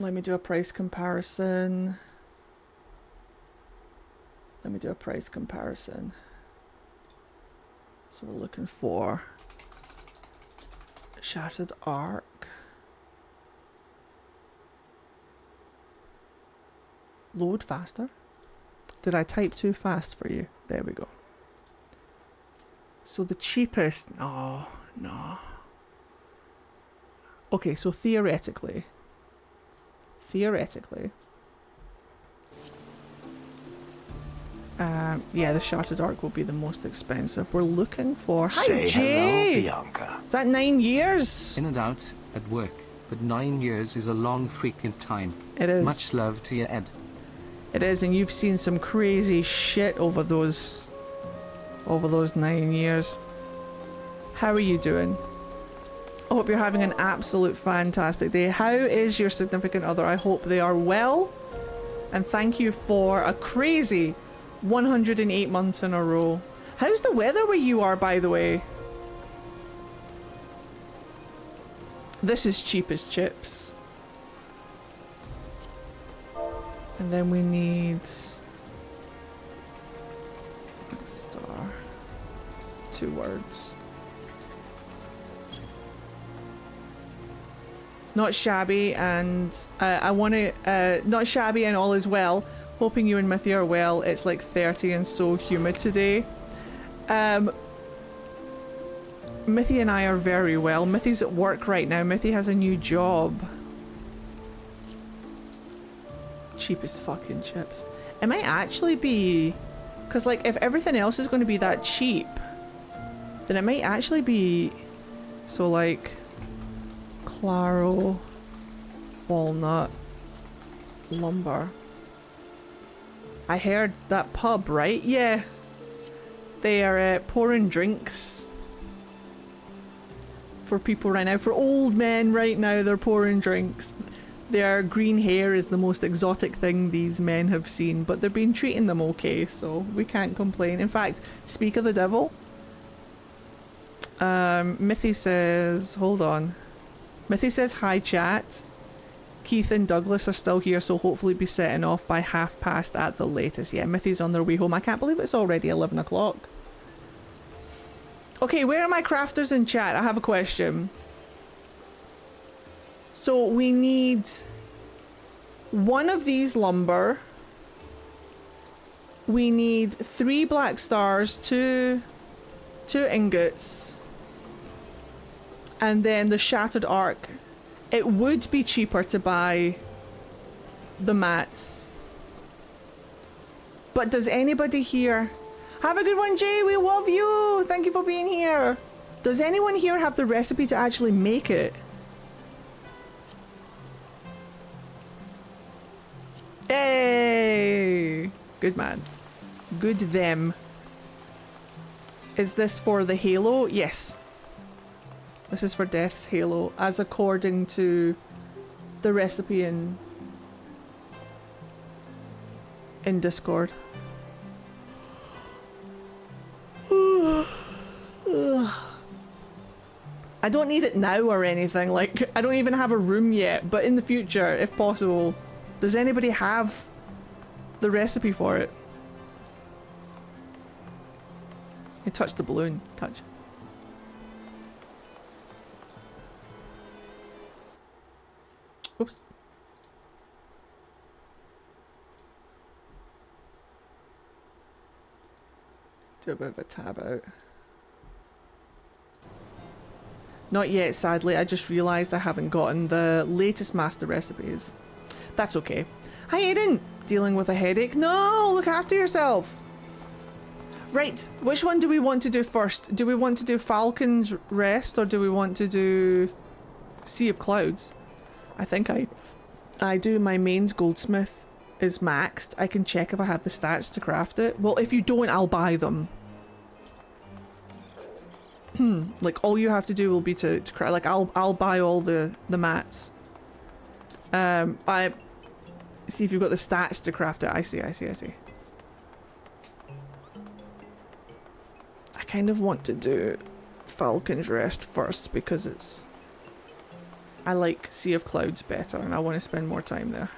let me do a price comparison. So we're looking for Shattered Arc. Load faster. Did I type too fast for you? There we go. So the cheapest... Oh, no. Okay, so theoretically... yeah, the Shattered Arc will be the most expensive. We're looking for... Hi, Jay! Hello, Bianca. Is that 9 years? In and out at work, but 9 years is a long freaking time. It is. Much love to you, Ed. It is, and you've seen some crazy shit over those 9 years. How are you doing? I hope you're having an absolute fantastic day. How is your significant other? I hope they are well. And thank you for a crazy 108 months in a row. How's the weather where you are, by the way? This is cheap as chips. And then we need a star. 2 words. Not shabby, and I want to not shabby and all is well. Hoping you and Mithy are well. It's like 30 and so humid today. Mithy and I are very well. Mithy's at work right now. Mithy has a new job. Cheap as fucking chips. It might actually be... Because, like, if everything else is going to be that cheap, then it might actually be... So, like... Claro... Walnut... Lumber... I heard that pub, right? Yeah. They are pouring drinks for people right now. For old men right now, they're pouring drinks. Their green hair is the most exotic thing these men have seen, but they've been treating them okay, so we can't complain. In fact, speak of the devil, Mithy says, hold on. Mithy says, hi chat. Keith and Douglas are still here, so hopefully be setting off by past at the latest. Yeah, Mithy's on their way home. I can't believe it's already 11 o'clock. Okay, where are my crafters in chat? I have a question. So we need one of these lumber. We need 3 black stars, two ingots, and then the shattered arc. It would be cheaper to buy the mats. But does anybody here... Have a good one, Jay! We love you! Thank you for being here! Does anyone here have the recipe to actually make it? Hey! Good man. Good them. Is this for the Halo? Yes. This is for Death's Halo, as according to the recipe in Discord. I don't need it now or anything, like, I don't even have a room yet, but in the future, if possible. Does anybody have the recipe for it? You touch the balloon. Touch. Oops. Do a bit of a tab out. Not yet, sadly. I just realised I haven't gotten the latest master recipes. That's okay. Hi, Aiden! Dealing with a headache? No! Look after yourself! Right, which one do we want to do first? Do we want to do Falcon's Rest or do we want to do Sea of Clouds? I think I do. My mains goldsmith is maxed. I can check if I have the stats to craft it. Well, if you don't, I'll buy them. Like, all you have to do will be to craft. Like, I'll buy all the mats. I see if you've got the stats to craft it. I see. I kind of want to do Falcon's Rest first because it's... I like Sea of Clouds better and I want to spend more time there.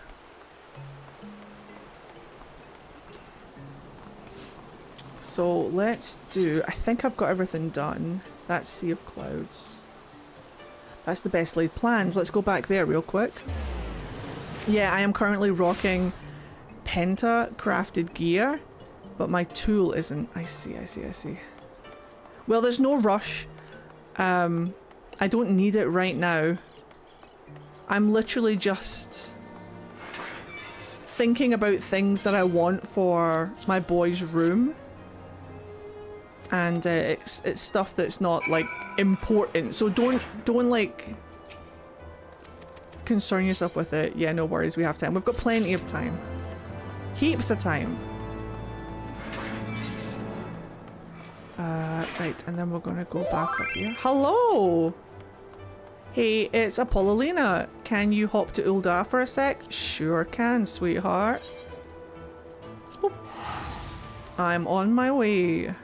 So let's do... I think I've got everything done. That's Sea of Clouds. That's the best laid plans. Let's go back there real quick. Yeah, I am currently rocking Penta crafted gear, but my tool isn't. I see. Well, there's no rush. I don't need it right now. I'm literally just thinking about things that I want for my boy's room. And it's stuff that's not, like, important. So don't like, concern yourself with it. Yeah, no worries, we have time. We've got plenty of time. Heaps of time. Right, and then we're gonna go back up here. Hello! Hey, it's Apollolina. Can you hop to Ulda for a sec? Sure can, sweetheart. Oop. I'm on my way.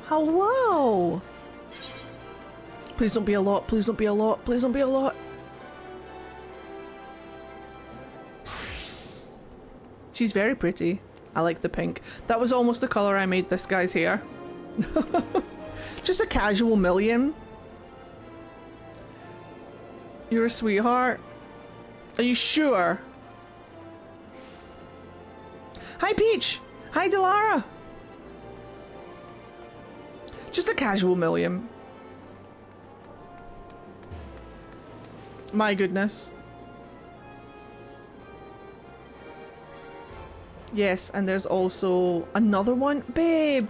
Hello! Please don't be a lot, please don't be a lot, please don't be a lot. She's very pretty. I like the pink. That was almost the colour I made this guy's hair. Just a casual million. You're a sweetheart. Are you sure? Hi Peach! Hi Delara! Just a casual million. My goodness. Yes, and there's also another one. Babe!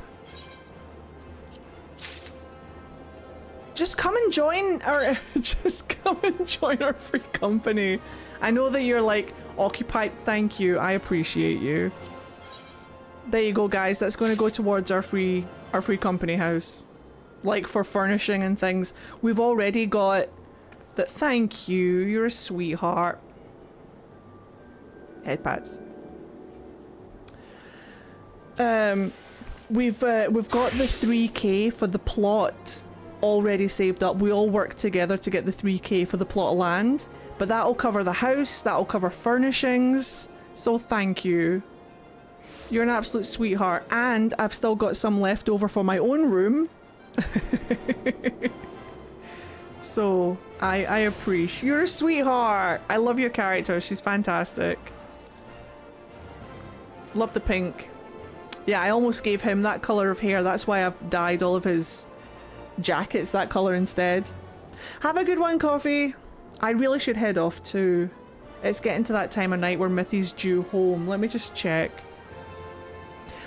Just come and join our... just come and join our free company. I know that you're like occupied. Thank you. I appreciate you. There you go, guys. That's going to go towards our free company house. Like for furnishing and things. We've already got Thank you. You're a sweetheart. Head pats. We've got the 3k for the plot already saved up. We all work together to get the 3k for the plot of land, but that'll cover the house, that'll cover furnishings, so thank you. You're an absolute sweetheart, and I've still got some left over for my own room. So I appreciate. You're a sweetheart. I love your character. She's fantastic. Love the pink. Yeah, I almost gave him that colour of hair. That's why I've dyed all of his jackets that colour instead. Have a good one, Coffee. I really should head off too. It's getting to that time of night where Mithy's due home. Let me just check.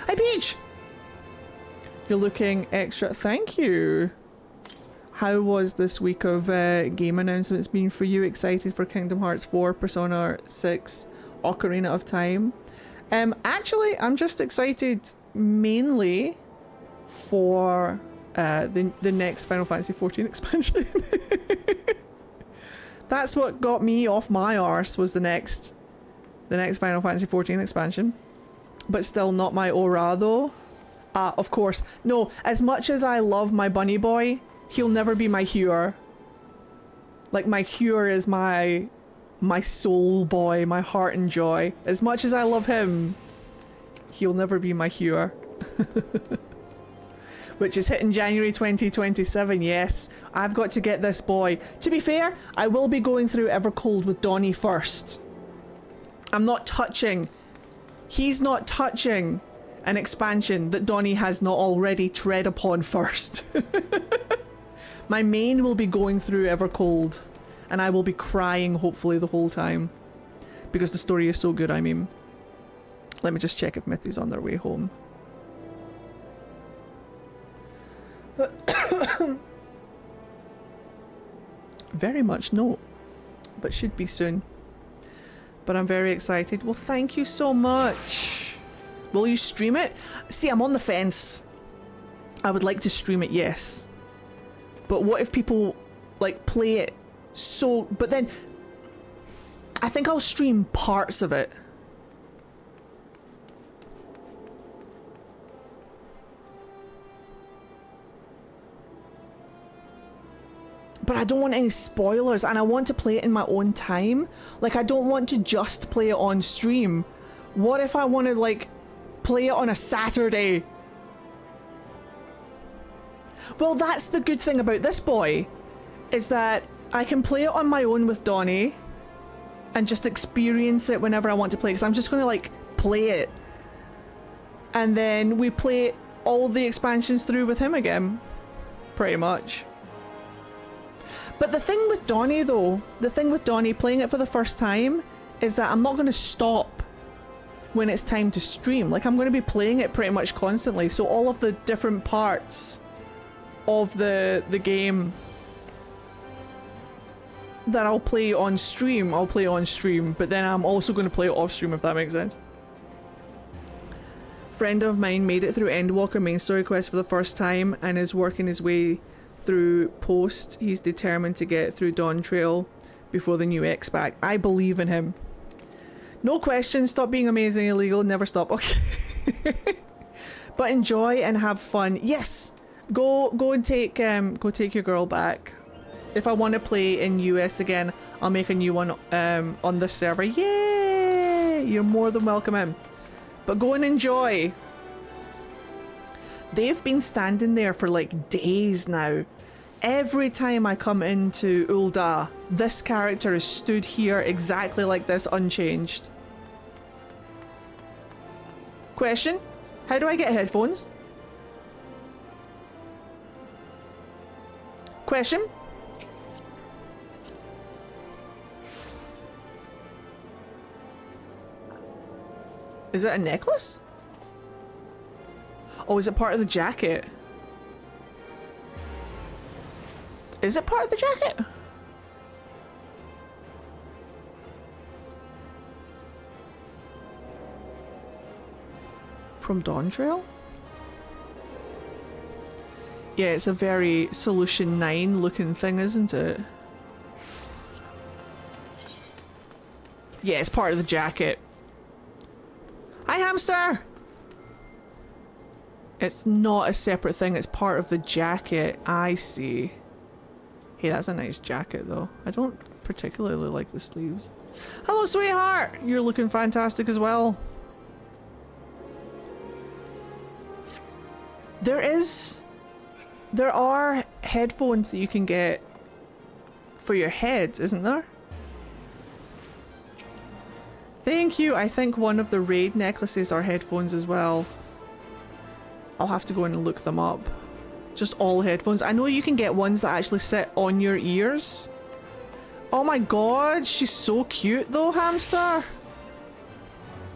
Hi, Peach! You're looking extra. Thank you. How was this week of game announcements been for you? Excited for Kingdom Hearts 4, Persona 6, Ocarina of Time? Actually, I'm just excited mainly for the next Final Fantasy 14 expansion. That's what got me off my arse, was the next Final Fantasy 14 expansion. But still not my aura though. Of course. No, as much as I love my bunny boy, he'll never be my Huer. Like, my Huer is my soul boy, my heart and joy. As much as I love him, he'll never be my Huer. Which is hitting January 2027, yes. I've got to get this boy. To be fair, I will be going through Evercold with Donnie first. I'm not touching. He's not touching an expansion that Donnie has not already tread upon first. My main will be going through Evercold, and I will be crying hopefully the whole time. Because the story is so good, I mean. Let me just check if Mithy's on their way home. Very much no, but should be soon. But I'm very excited. Well, thank you so much. Will you stream it? See, I'm on the fence. I would like to stream it, yes. But what if people, like, play it so... But then... I think I'll stream parts of it. But I don't want any spoilers, and I want to play it in my own time. Like, I don't want to just play it on stream. What if I want to, like, play it on a Saturday? Well, that's the good thing about this boy, is that I can play it on my own with Donnie and just experience it whenever I want to play, because I'm just going to, like, play it. And then we play all the expansions through with him again. Pretty much. But the thing with Donnie though, the thing with Donnie playing it for the first time, is that I'm not going to stop when it's time to stream. Like, I'm going to be playing it pretty much constantly, so all of the different parts of the game that I'll play on stream, I'll play on stream, but then I'm also going to play it off stream, if that makes sense. Friend of mine made it through Endwalker main story quest for the first time and is working his way through post. He's determined to get through Dawn Trail before the new X pack. I believe in him. No question. Stop being amazing illegal. Never stop. Okay. But enjoy and have fun. Yes. Go and take your girl back. If I want to play in US again, I'll make a new one on this server. Yay! You're more than welcome in. But go and enjoy. They've been standing there for like days now. Every time I come into Ul'dah, this character is stood here exactly like this, unchanged. Question? How do I get headphones? Question? Is it a necklace? Oh, is it part of the jacket? Is it part of the jacket? From Dawn Trail? Yeah, it's a very Solution 9 looking thing, isn't it? Yeah, it's part of the jacket. Hi, hamster! It's not a separate thing, it's part of the jacket. I see. Hey, that's a nice jacket, though. I don't particularly like the sleeves. Hello, sweetheart! You're looking fantastic as well. There are headphones that you can get for your head, isn't there? Thank you. I think one of the raid necklaces are headphones as well. I'll have to go in and look them up. Just all headphones. I know you can get ones that actually sit on your ears. Oh my god, she's so cute though, hamster.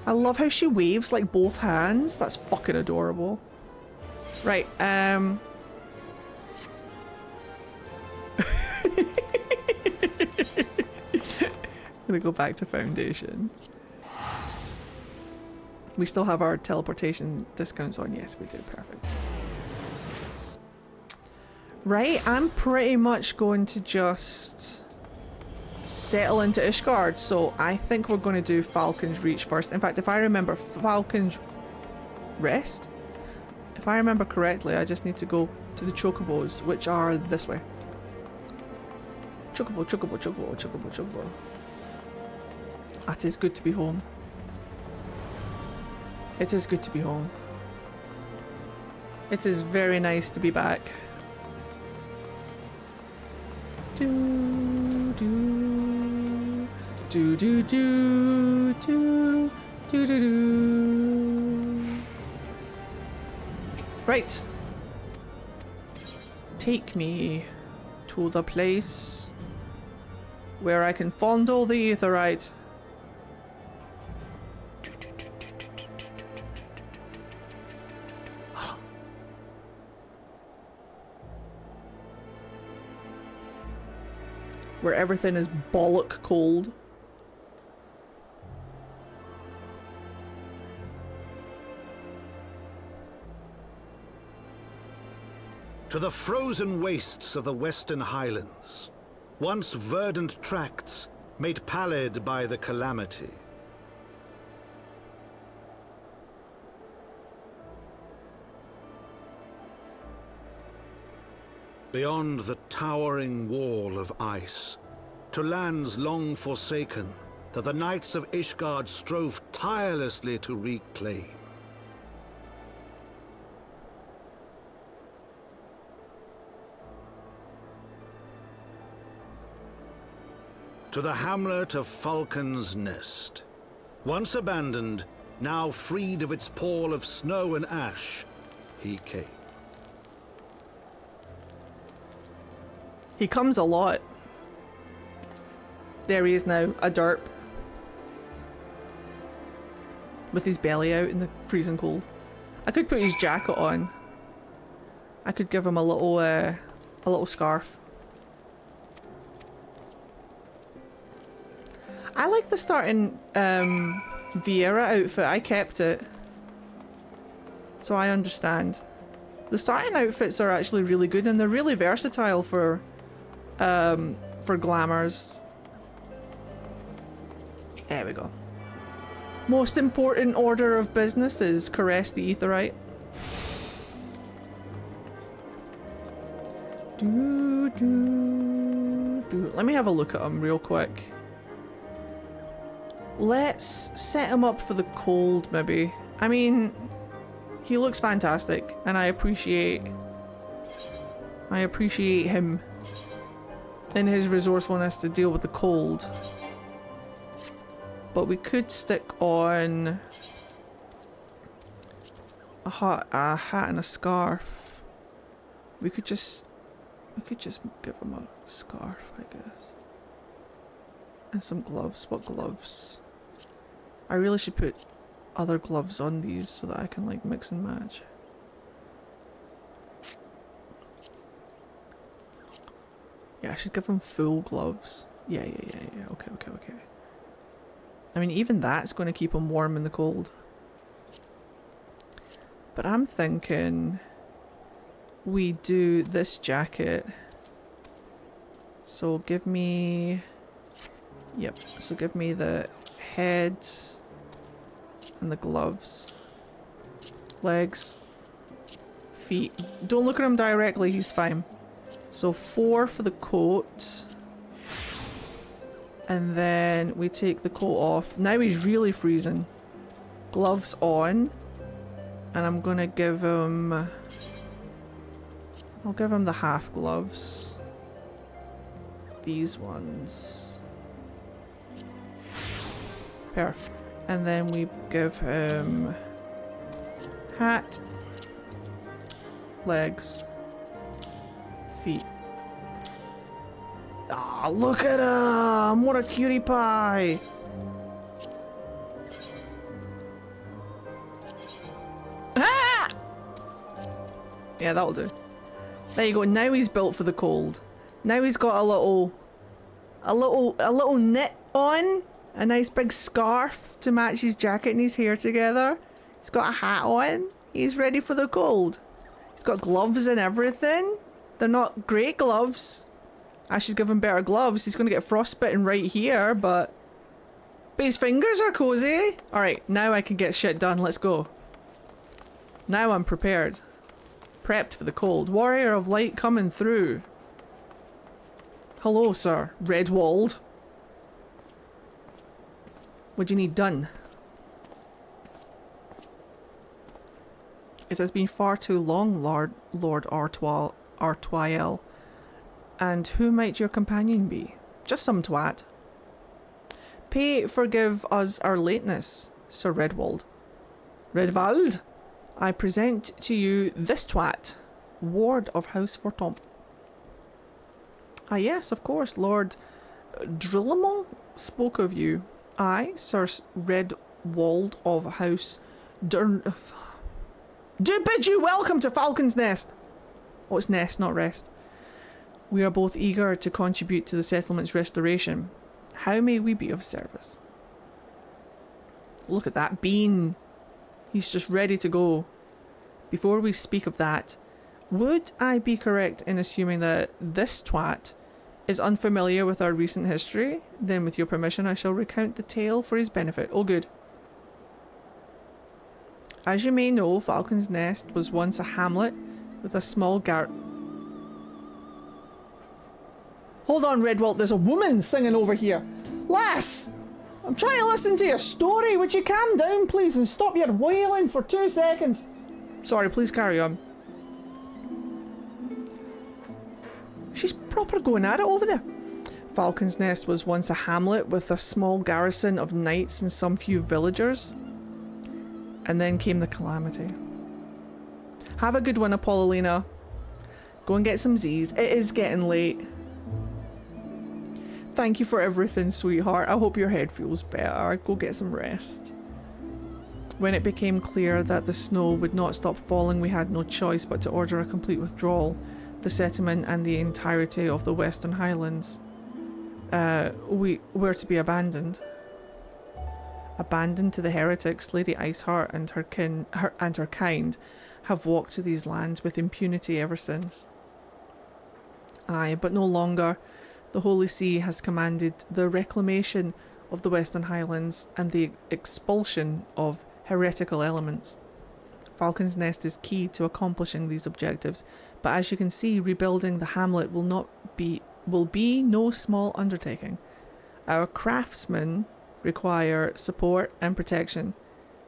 I love how she waves like both hands. That's fucking adorable. Right, I'm gonna go back to Foundation. We still have our teleportation discounts on. Yes, we do. Perfect. Right, I'm pretty much going to just settle into Ishgard, so I think we're going to do Falcon's Reach first. In fact, if I remember, Falcon's Rest? If I remember correctly, I just need to go to the Chocobos, which are this way. Chocobo, Chocobo, Chocobo, Chocobo, Chocobo. It is good to be home. It is good to be home. It is very nice to be back. Do do do do do do do do do. Right. Take me to the place where I can fondle the aetheryte. Where everything is bollock cold. To the frozen wastes of the Western Highlands, once verdant tracts made pallid by the calamity. Beyond the towering wall of ice, to lands long forsaken that the knights of Ishgard strove tirelessly to reclaim. To the hamlet of Falcon's Nest, once abandoned, now freed of its pall of snow and ash, he came. He comes a lot. There he is now, a derp. With his belly out in the freezing cold. I could put his jacket on. I could give him a little scarf. I like the starting Vieira outfit. I kept it. So I understand. The starting outfits are actually really good and they're really versatile for glamours. There we go. Most important order of business is caress the aetheryte. Do, do, do. Let me have a look at him real quick. Let's set him up for the cold, maybe. I mean, he looks fantastic, and I appreciate him and his resourcefulness to deal with the cold. But we could stick on a hat and a scarf. We could just give him a scarf, I guess. And some gloves. What gloves? I really should put other gloves on these so that I can like mix and match. Yeah, I should give him full gloves. Yeah. Okay. I mean, even that's going to keep him warm in the cold. But I'm thinking we do this jacket. So give me... Yep, so give me the head and the gloves. Legs. Feet. Don't look at him directly, he's fine. So 4 for the coat. And then we take the coat off. Now he's really freezing. Gloves on. And I'm gonna give him... I'll give him the half gloves. These ones. Perfect. And then we give him... hat. Legs. Feet. Ah, look at him! What a cutie pie! Ah! Yeah, that'll do. There you go. Now he's built for the cold. Now he's got a little knit on, a nice big scarf to match his jacket and his hair together. He's got a hat on. He's ready for the cold. He's got gloves and everything. They're not great gloves. I should give him better gloves. He's going to get frostbitten right here, but his fingers are cozy. Alright, now I can get shit done. Let's go. Now I'm prepared. Prepped for the cold. Warrior of light coming through. Hello, sir. Redwalled. What do you need done? It has been far too long, Lord Artwael. And who might your companion be? Just some twat. Pray forgive us our lateness, Sir Redwald. Redwald, I present to you this twat, Ward of House Fortomp. Ah yes, of course, Lord Drillamont spoke of you. I, Sir Redwald of House do bid you welcome to Falcon's Nest. Oh, it's nest, not rest. We are both eager to contribute to the settlement's restoration. How may we be of service? Look at that bean. He's just ready to go. Before we speak of that, would I be correct in assuming that this twat is unfamiliar with our recent history? Then with your permission I shall recount the tale for his benefit. Oh good. As you may know, Falcon's Nest was once a hamlet with a small Hold on, Redwalt, there's a woman singing over here. Lass! I'm trying to listen to your story. Would you calm down, please, and stop your wailing for 2 seconds? Sorry, please carry on. She's proper going at it over there. Falcon's Nest was once a hamlet with a small garrison of knights and some few villagers. And then came the calamity. Have a good one, Apollina. Go and get some Z's. It is getting late. Thank you for everything, sweetheart. I hope your head feels better. Go get some rest. When it became clear that the snow would not stop falling, we had no choice but to order a complete withdrawal. The settlement and the entirety of the Western Highlands we were to be abandoned. Abandoned to the heretics, Lady Iceheart and her kind have walked to these lands with impunity ever since. Aye, but no longer. The Holy See has commanded the reclamation of the Western Highlands and the expulsion of heretical elements. Falcon's Nest is key to accomplishing these objectives, but as you can see, rebuilding the hamlet will be no small undertaking. Our craftsmen require support and protection.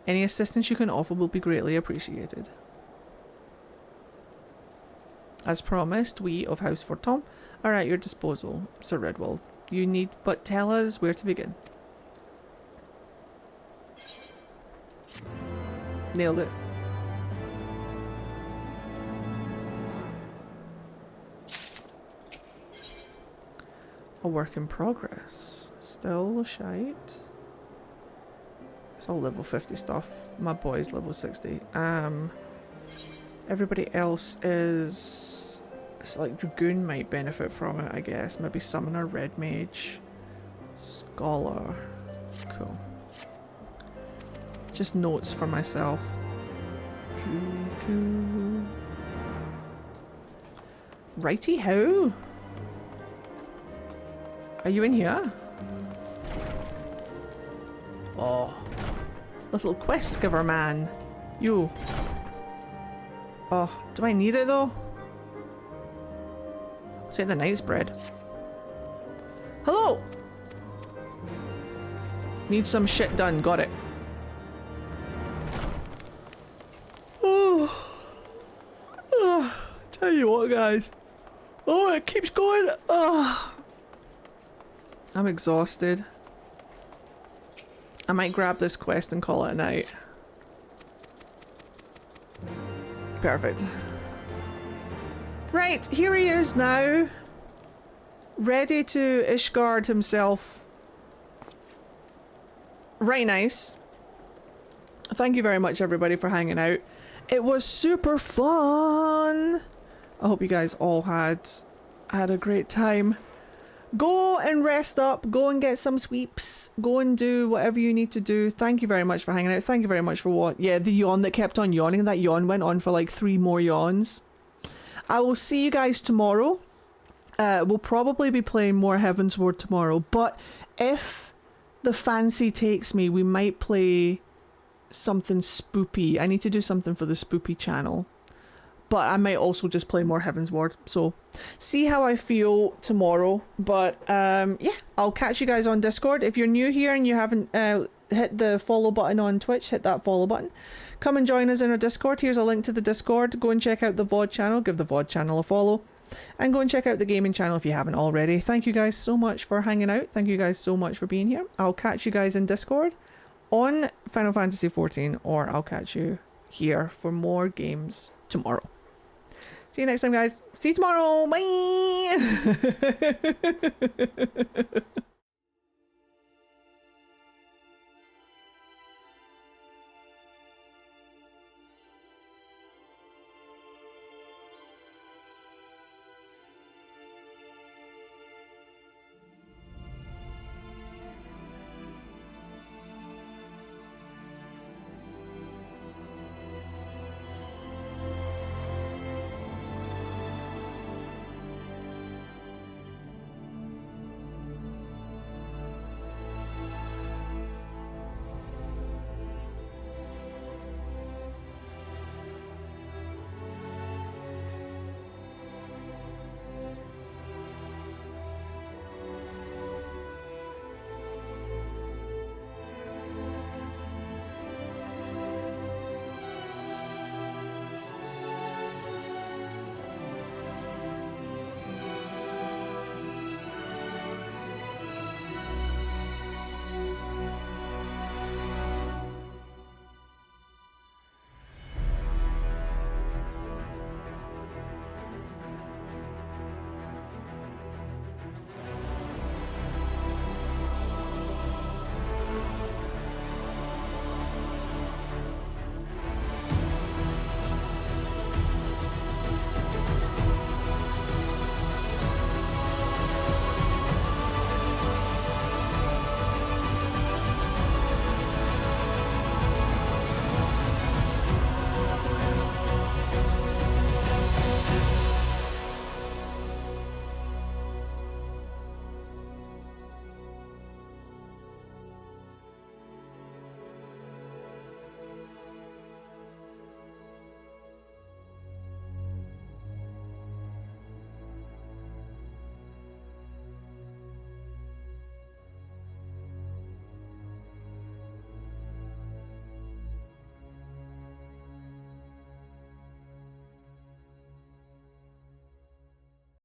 Any assistance you can offer will be greatly appreciated. As promised, we of House Fortomp are at your disposal, Sir Redwald. You need but tell us where to begin. Nailed it. A work in progress. Still shite. It's all level 50 stuff. My boy's level 60. Everybody else is... It's like Dragoon might benefit from it, I guess. Maybe Summoner, Red Mage, Scholar. Cool. Just notes for myself. Righty ho! Are you in here? Oh. Little quest giver man. You. Oh, do I need it though? I'll take the knight's bread. Hello! Need some shit done, got it. Oh. Tell you what, guys. Oh, it keeps going. Oh. I'm exhausted. I might grab this quest and call it a night. Perfect. Right, here he is now. Ready to Ishgard himself. Right, nice. Thank you very much, everybody, for hanging out. It was super fun. I hope you guys all had a great time. Go and rest up. Go and get some sweeps. Go and do whatever you need to do. Thank you very much for hanging out. Thank you very much for what? Yeah, the yawn that kept on yawning. That yawn went on for like 3 more yawns. I will see you guys tomorrow. We'll probably be playing more Heavensward tomorrow. But if the fancy takes me, we might play something spoopy. I need to do something for the spoopy channel. But I might also just play more Heavensward. So, see how I feel tomorrow. But, yeah, I'll catch you guys on Discord. If you're new here and you haven't hit the follow button on Twitch, hit that follow button. Come and join us in our Discord. Here's a link to the Discord. Go and check out the VOD channel. Give the VOD channel a follow. And go and check out the gaming channel if you haven't already. Thank you guys so much for hanging out. Thank you guys so much for being here. I'll catch you guys in Discord on Final Fantasy XIV, or I'll catch you here for more games tomorrow. See you next time, guys. See you tomorrow. Bye.